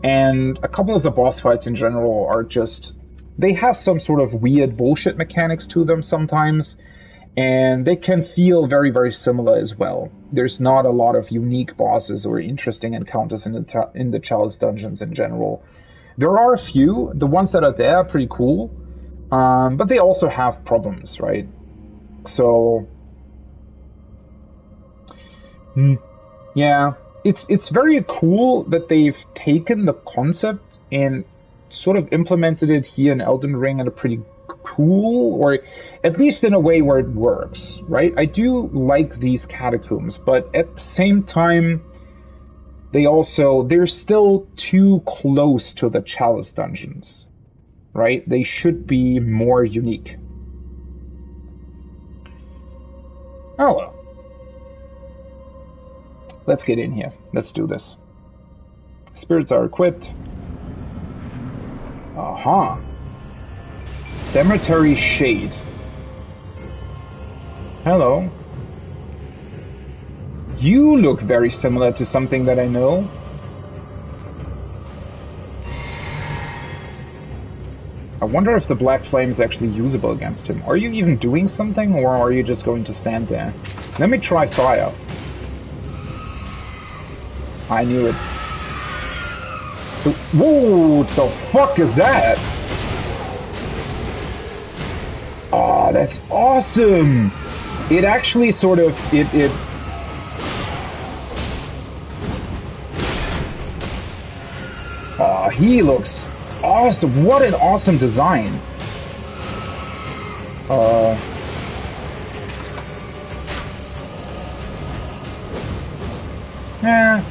And a couple of the boss fights in general are just... they have some sort of weird bullshit mechanics to them sometimes, and they can feel very, very similar as well. There's not a lot of unique bosses or interesting encounters in the Chalice dungeons in general. There are a few. The ones that are there are pretty cool, but they also have problems, right? So... yeah, it's very cool that they've taken the concept and sort of implemented it here in Elden Ring in a pretty cool, or at least in a way where it works, right? I do like these catacombs, but at the same time, they're still too close to the Chalice dungeons, right? They should be more unique. Oh well. Let's get in here. Let's do this. Spirits are equipped. Aha. Cemetery Shade. Hello. You look very similar to something that I know. I wonder if the Black Flame is actually usable against him. Are you even doing something, or are you just going to stand there? Let me try fire. I knew it. Whoa, what the fuck is that? Oh, that's awesome! It actually sort of, oh, he looks awesome. What an awesome design. Yeah.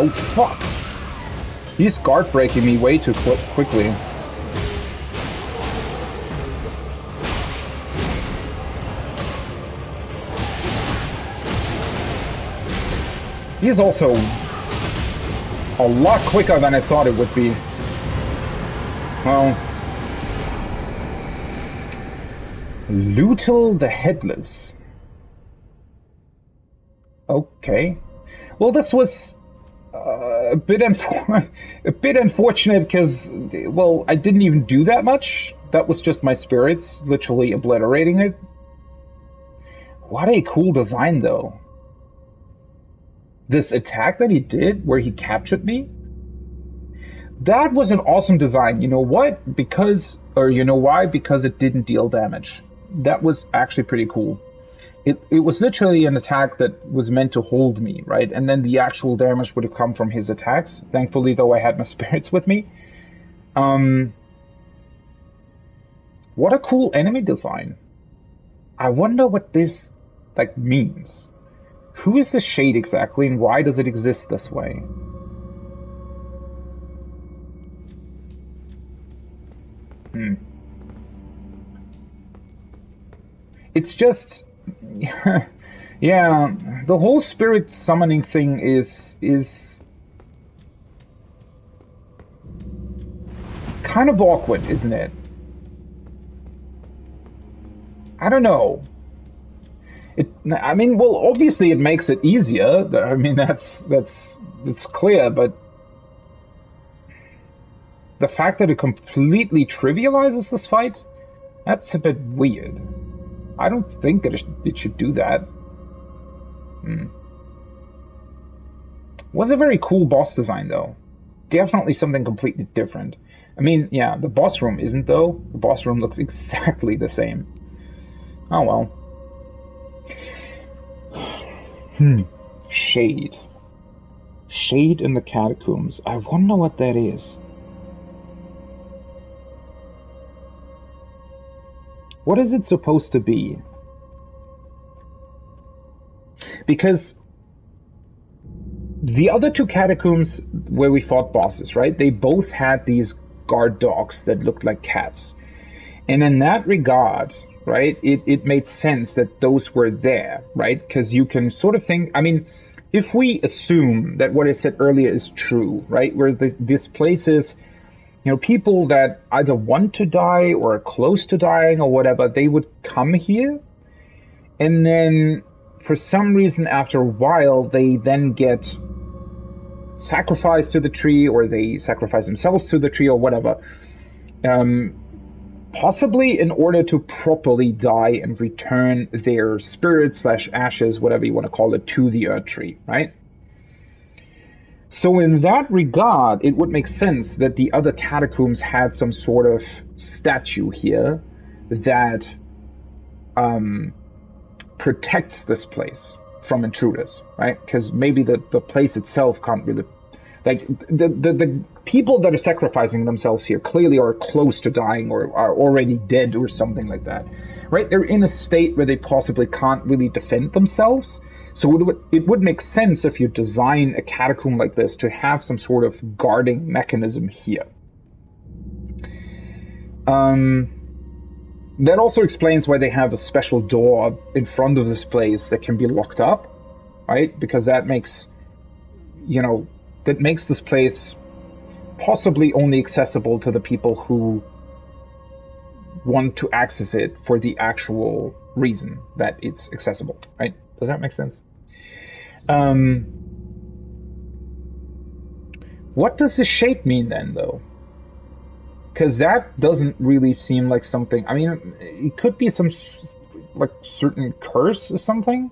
Oh, fuck. He's guard breaking me way too quickly. He's also a lot quicker than I thought it would be. Well, Lutal the Headless. Okay. Well, this was a bit unfortunate because, well, I didn't even do that much. That was just my spirits literally obliterating it. What a cool design, though. This attack that he did, where he captured me, that was an awesome design. You know what? Because, or you know why? Because it didn't deal damage. That was actually pretty cool. It was literally an attack that was meant to hold me, right? And then the actual damage would have come from his attacks. Thankfully, though, I had my spirits with me. What a cool enemy design. I wonder what this, like, means. Who is the shade exactly, and why does it exist this way? It's just... yeah, the whole spirit summoning thing is kind of awkward, isn't it? I don't know. I mean, well, obviously it makes it easier. I mean, that's clear, but the fact that it completely trivializes this fight, that's a bit weird. I don't think it should do that. Was a very cool boss design, though. Definitely something completely different. I mean, yeah, the boss room isn't, though. The boss room looks exactly the same. Oh, well. Shade. Shade in the catacombs. I wonder what that is. What is it supposed to be? Because the other two catacombs where we fought bosses, right? They both had these guard dogs that looked like cats. And in that regard, right, it made sense that those were there, right? Because you can sort of think, I mean, if we assume that what I said earlier is true, right? Where this place is, you know, people that either want to die or are close to dying or whatever, they would come here. And then for some reason, after a while, they then get sacrificed to the tree, or they sacrifice themselves to the tree or whatever. Possibly in order to properly die and return their spirit / ashes, whatever you want to call it, to the earth tree, right? So in that regard, it would make sense that the other catacombs had some sort of statue here that protects this place from intruders, right? Because maybe the place itself can't really... Like, the people that are sacrificing themselves here clearly are close to dying or are already dead or something like that, right? They're in a state where they possibly can't really defend themselves. So it would make sense if you design a catacomb like this to have some sort of guarding mechanism here. That also explains why they have a special door in front of this place that can be locked up, right? Because that makes, you know, that makes this place possibly only accessible to the people who want to access it for the actual reason that it's accessible, right? Does that make sense? What does the shape mean then, though? Because that doesn't really seem like something... I mean, it could be some, like, certain curse or something?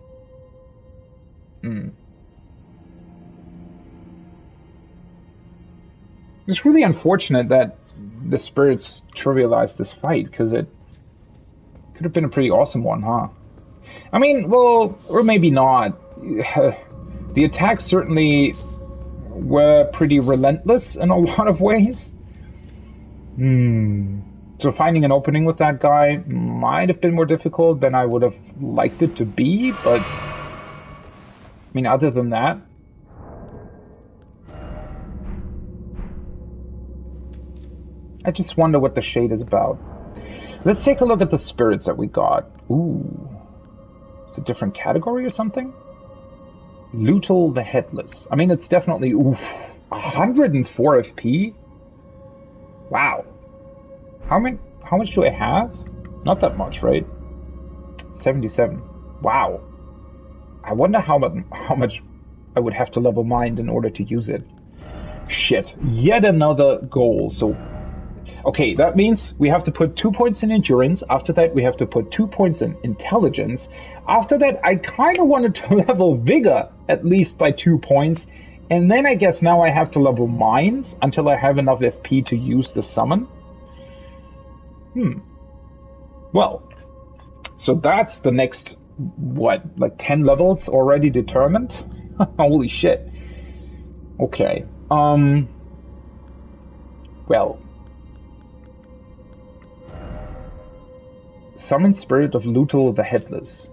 It's really unfortunate that the spirits trivialized this fight, because it could have been a pretty awesome one, huh? I mean, well, or maybe not. The attacks certainly were pretty relentless in a lot of ways. So finding an opening with that guy might have been more difficult than I would have liked it to be, but... I mean, other than that... I just wonder what the shade is about. Let's take a look at the spirits that we got. Ooh. It's a different category or something? Lutal the Headless. I mean, it's definitely, oof, 104 FP? Wow. How much do I have? Not that much, right? 77. Wow. I wonder how much I would have to level mind in order to use it. Shit. Yet another goal. So, okay, that means we have to put 2 points in endurance. After that, we have to put 2 points in intelligence. After that, I kind of wanted to level vigor, at least by 2 points. And then I guess now I have to level mind until I have enough FP to use the summon. Well, so that's the next, what, like 10 levels already determined? Holy shit. Okay. Well. Summon Spirit of Lutal the Headless.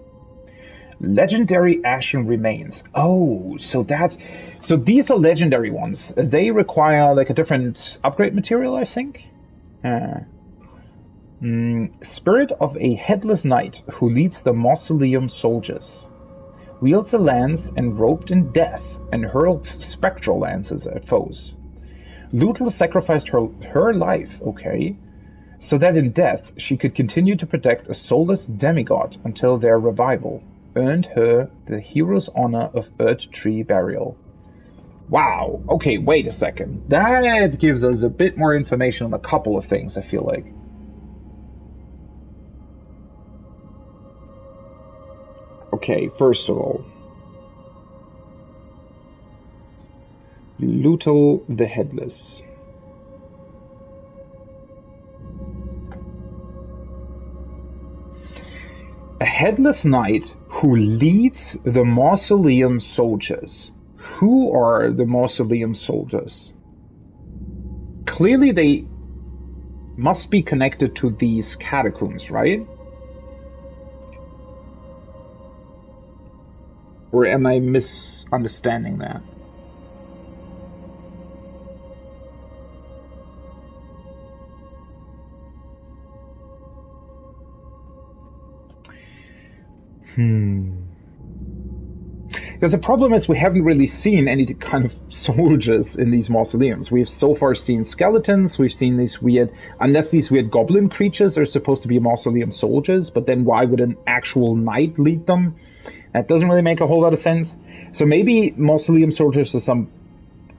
Legendary Ashen Remains. Oh, so these are legendary ones. They require like a different upgrade material, I think. Spirit of a Headless Knight who leads the Mausoleum Soldiers. Wields a lance enrobed in death and hurls spectral lances at foes. Lutal sacrificed her life, okay, so that in death she could continue to protect a soulless demigod until their revival. Earned her the hero's honor of Earth Tree Burial. Wow, okay, wait a second. That gives us a bit more information on a couple of things, I feel like. Okay, first of all, Lutal the Headless. A headless knight who leads the Mausoleum Soldiers. Who are the Mausoleum Soldiers? Clearly they must be connected to these catacombs, right? Or am I misunderstanding that? Because the problem is we haven't really seen any kind of soldiers in these mausoleums. We've so far seen skeletons, we've seen these weird, unless these weird goblin creatures are supposed to be mausoleum soldiers, but then why would an actual knight lead them? That doesn't really make a whole lot of sense. So maybe mausoleum soldiers are some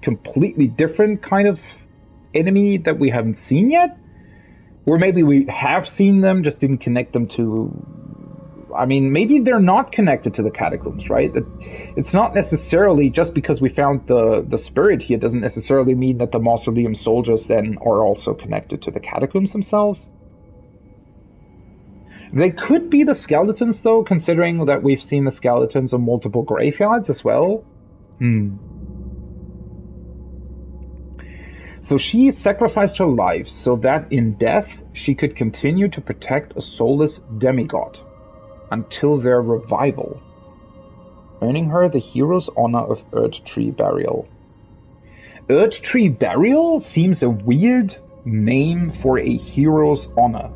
completely different kind of enemy that we haven't seen yet? Or maybe we have seen them, just didn't connect them to... I mean, maybe they're not connected to the catacombs, right? It's not necessarily just because we found the spirit here doesn't necessarily mean that the mausoleum soldiers then are also connected to the catacombs themselves. They could be the skeletons, though, considering that we've seen the skeletons of multiple graveyards as well. So she sacrificed her life so that in death she could continue to protect a soulless demigod until their revival, earning her the hero's honor of Earth Tree Burial. Earth Tree Burial seems a weird name for a hero's honor.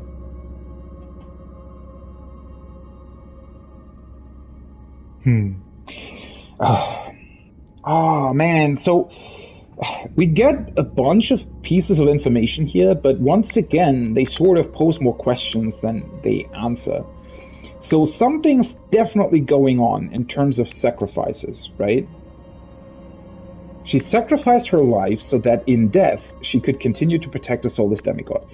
Oh man, so we get a bunch of pieces of information here, but once again they sort of pose more questions than they answer. So something's definitely going on in terms of sacrifices, right? She sacrificed her life so that in death she could continue to protect a soulless demigod.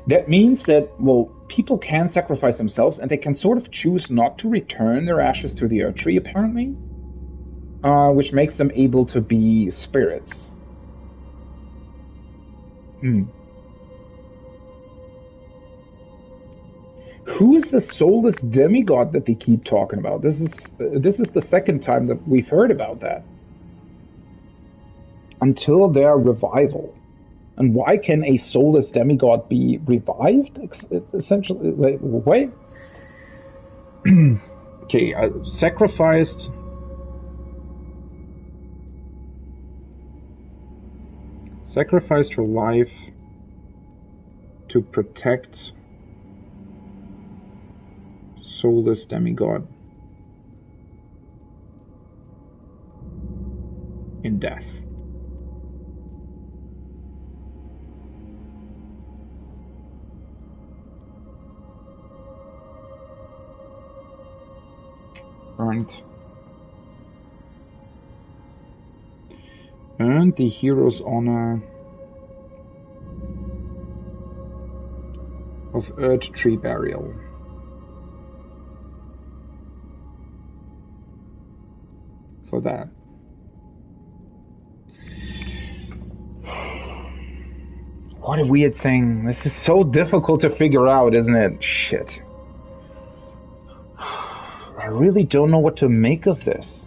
That means that, well, people can sacrifice themselves and they can sort of choose not to return their ashes to the Earth Tree, apparently, which makes them able to be spirits. Who is the soulless demigod that they keep talking about? This is the second time that we've heard about that. Until their revival. And why can a soulless demigod be revived? Essentially, like, wait. Okay, sacrificed her life to protect soulless demigod in death. earned. Earned the hero's honor of Earth Tree Burial. For that. What a weird thing. This is so difficult to figure out, isn't it? Shit. I really don't know what to make of this.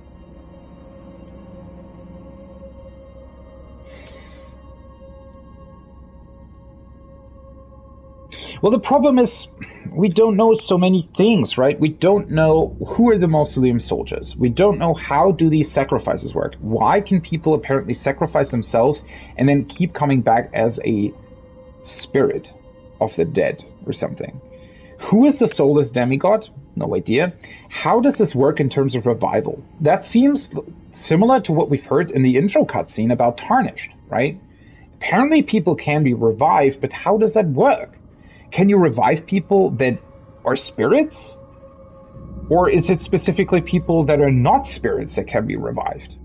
Well, the problem is we don't know so many things, right? We don't know who are the mausoleum soldiers. We don't know how do these sacrifices work. Why can people apparently sacrifice themselves and then keep coming back as a spirit of the dead or something? Who is the soulless demigod? No idea. How does this work in terms of revival? That seems similar to what we've heard in the intro cutscene about Tarnished, right? Apparently people can be revived, but how does that work? Can you revive people that are spirits? Or is it specifically people that are not spirits that can be revived?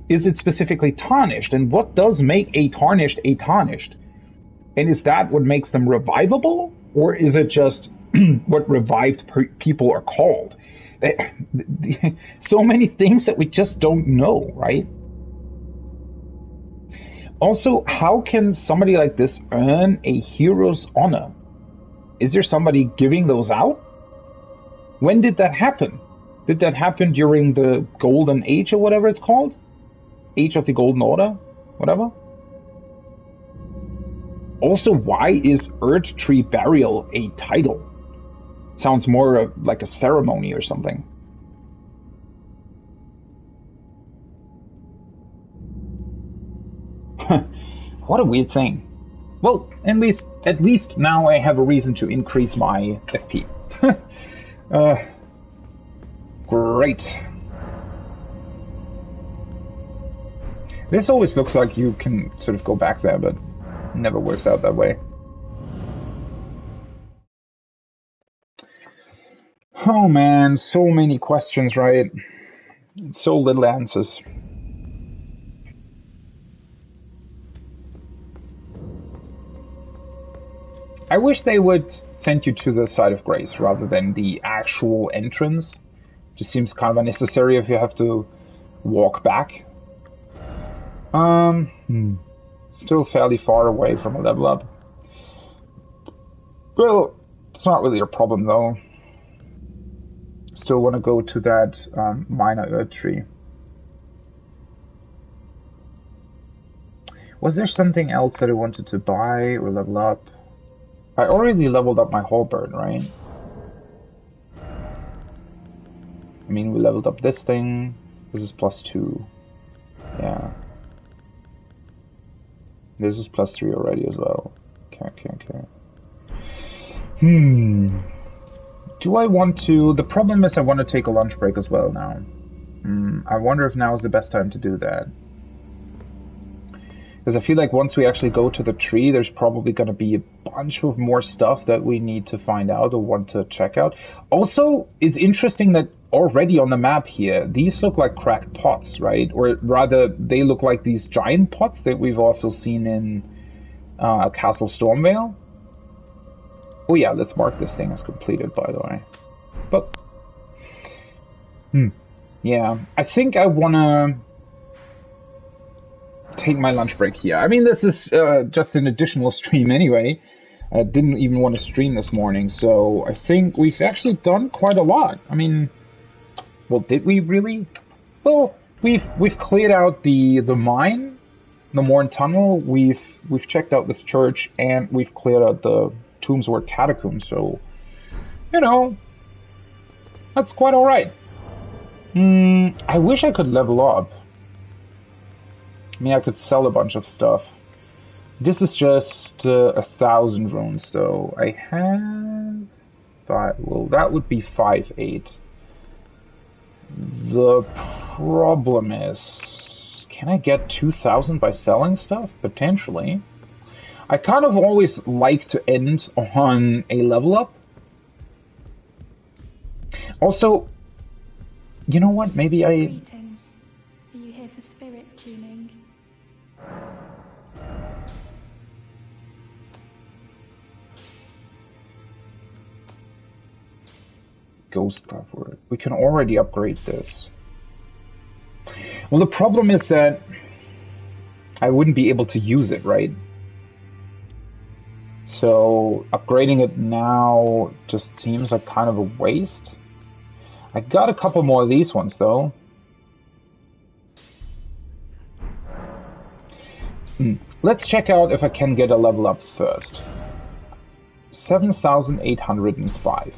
Is it specifically tarnished? And what does make a tarnished a tarnished? And is that what makes them revivable? Or is it just what revived people are called? So many things that we just don't know, right? Also, how can somebody like this earn a hero's honor? Is there somebody giving those out? When did that happen? Did that happen during the Golden Age or whatever it's called? Age of the Golden Order? Whatever? Also, why is Earth Tree Burial a title? Sounds more like a ceremony or something. What a weird thing. Well, at least now I have a reason to increase my FP. Great. This always looks like you can sort of go back there, but it never works out that way. Oh man, so many questions, right? So little answers. I wish they would send you to the side of grace rather than the actual entrance. Just seems kind of unnecessary if you have to walk back. Still fairly far away from a level up. Well, it's not really a problem though. Still want to go to that minor Earth Tree. Was there something else that I wanted to buy or level up? I already leveled up my halberd, right? I mean, we leveled up this thing. This is +2. Yeah. This is +3 already as well. Okay. Do I want to... The problem is I want to take a lunch break as well now. I wonder if now is the best time to do that. Because I feel like once we actually go to the tree, there's probably going to be a bunch of more stuff that we need to find out or want to check out. Also, it's interesting that already on the map here, these look like cracked pots, right? Or rather, they look like these giant pots that we've also seen in Castle Stormvale. Oh yeah, let's mark this thing as completed, by the way. But, yeah, I think I want to take my lunch break here. I mean, this is just an additional stream anyway. I didn't even want to stream this morning, so I think we've actually done quite a lot. I mean, well, did we really? Well, we've cleared out the mine, the Morn Tunnel. We've checked out this church, and we've cleared out the Tombsword Catacomb. So, you know, that's quite all right. I wish I could level up. I mean, I could sell a bunch of stuff. This is just 1,000 runes, so I have... Well, that would be 5,800. The problem is... Can I get 2,000 by selling stuff? Potentially. I kind of always like to end on a level up. Also, You know what? Maybe I... Greetings. Are you here for spirit tuning? Ghost cover. We can already upgrade this. Well, the problem is that I wouldn't be able to use it, right? So upgrading it now just seems like kind of a waste. I got a couple more of these ones though. Let's check out if I can get a level up first. 7,805.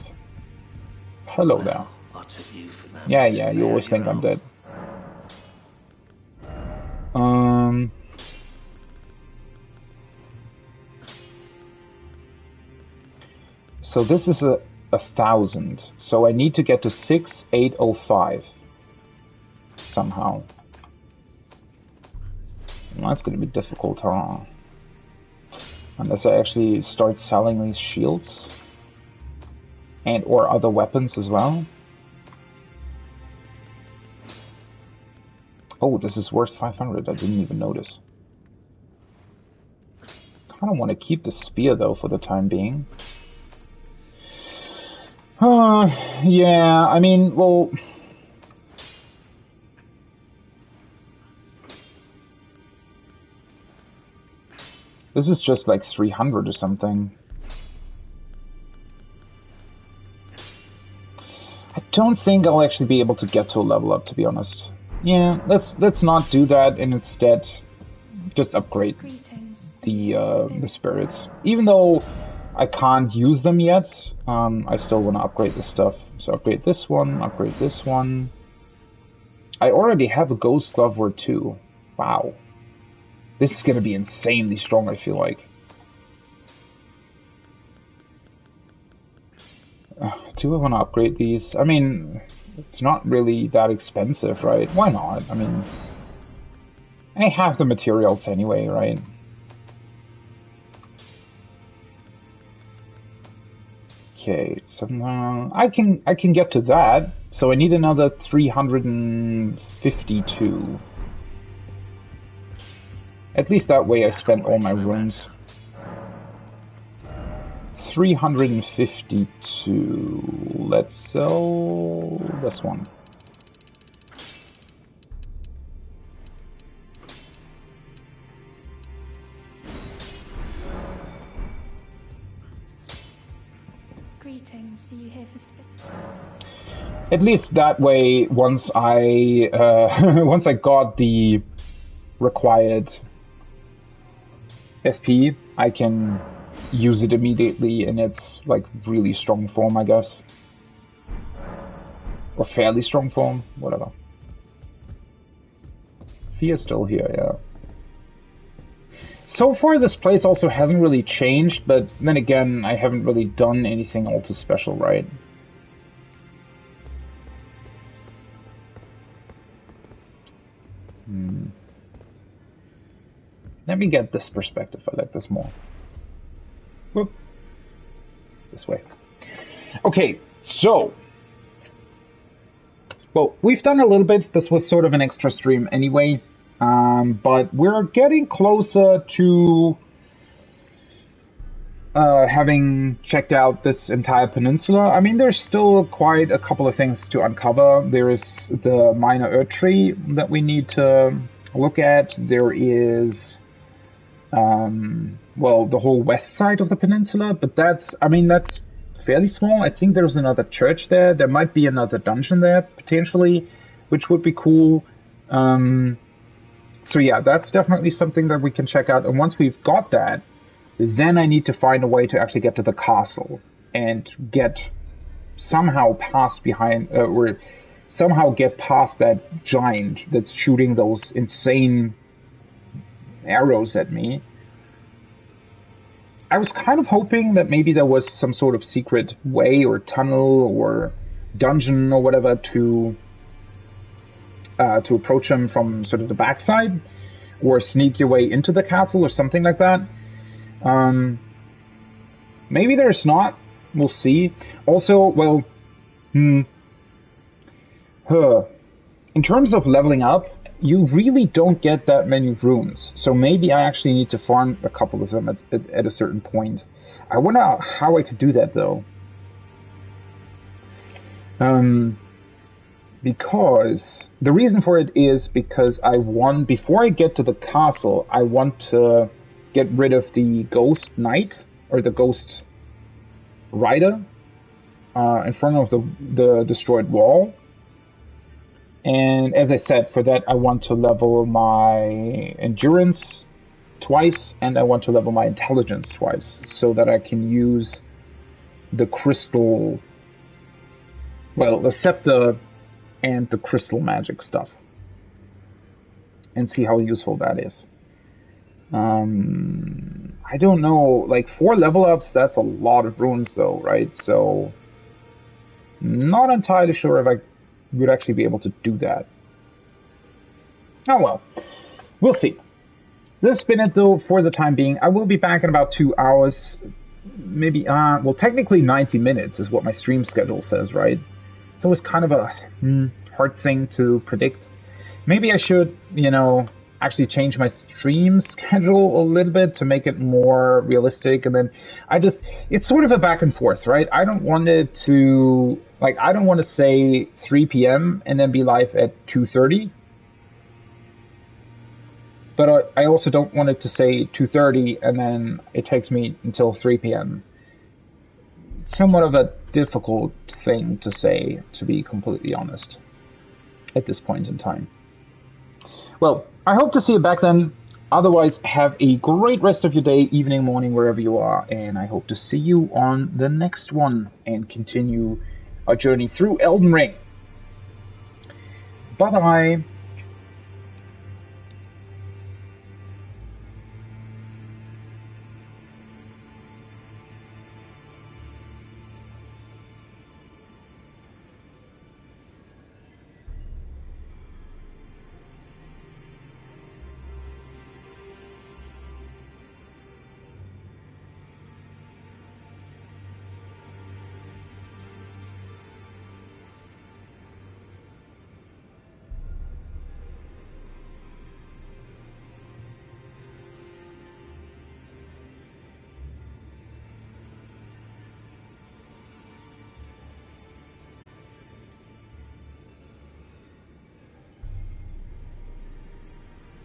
Hello there. I took you for that. Yeah, you always think I'm dead. So this is a 1,000. So I need to get to 6,805 somehow. Well, that's going to be difficult, huh? Unless I actually start selling these shields and or other weapons as well. Oh, this is worth 500. I didn't even notice. Kind of want to keep the spear though for the time being. Yeah, I mean, well... This is just like 300 or something. I don't think I'll actually be able to get to a level up, to be honest. Yeah, let's not do that and instead just upgrade the spirits. Even though I can't use them yet, I still want to upgrade this stuff. So upgrade this one, upgrade this one. I already have a Ghost Glove or two. Wow. This is going to be insanely strong, I feel like. Do I want to upgrade these? I mean, it's not really that expensive, right? Why not? I mean, I have the materials anyway, right? Okay, so I can get to that. So I need another 352. At least that way I spent all my runes. 352. Let's sell this one. Greetings. Are you here for spirit? At least that way, once I once I got the required FP, I can use it immediately in its like really strong form, I guess, or fairly strong form, whatever. Fia's still here, yeah. So far, this place also hasn't really changed, but then again, I haven't really done anything all too special, right? Let me get this perspective. I like this more. Whoop. This way. Okay, so... Well, we've done a little bit. This was sort of an extra stream anyway. But we're getting closer to having checked out this entire peninsula. I mean, there's still quite a couple of things to uncover. There is the minor Earth tree that we need to look at. There is... well, the whole west side of the peninsula, but that's fairly small. I think there's another church there. There might be another dungeon there, potentially, which would be cool. So yeah, that's definitely something that we can check out. And once we've got that, then I need to find a way to actually get to the castle and get somehow past behind, or somehow get past that giant that's shooting those insane arrows at me. I was kind of hoping that maybe there was some sort of secret way or tunnel or dungeon or whatever to approach him from sort of the backside, or sneak your way into the castle or something like that. Maybe there's not. We'll see. Also, well, Huh. In terms of leveling up, you really don't get that many runes. So maybe I actually need to farm a couple of them at a certain point. I wonder how I could do that though. Because the reason for it is because before I get to the castle, I want to get rid of the ghost knight or the ghost rider in front of the destroyed wall. And as I said, for that I want to level my endurance twice, and I want to level my intelligence twice, so that I can use the crystal, the scepter and the crystal magic stuff, and see how useful that is. I don't know, like 4 level ups, that's a lot of runes though, right? So, not entirely sure if I would actually be able to do that. Oh well, we'll see. This has been it though for the time being. I will be back in about 2 hours. Maybe, technically 90 minutes is what my stream schedule says, right? It's always kind of a hard thing to predict. Maybe I should, actually change my stream schedule a little bit to make it more realistic. And then it's sort of a back and forth, right? I don't want it to, I don't want to say 3 p.m. and then be live at 2:30. But I also don't want it to say 2:30 and then it takes me until 3 p.m. Somewhat of a difficult thing to say, to be completely honest, at this point in time. Well, I hope to see you back then. Otherwise, have a great rest of your day, evening, morning, wherever you are. And I hope to see you on the next one and continue our journey through Elden Ring. Bye-bye.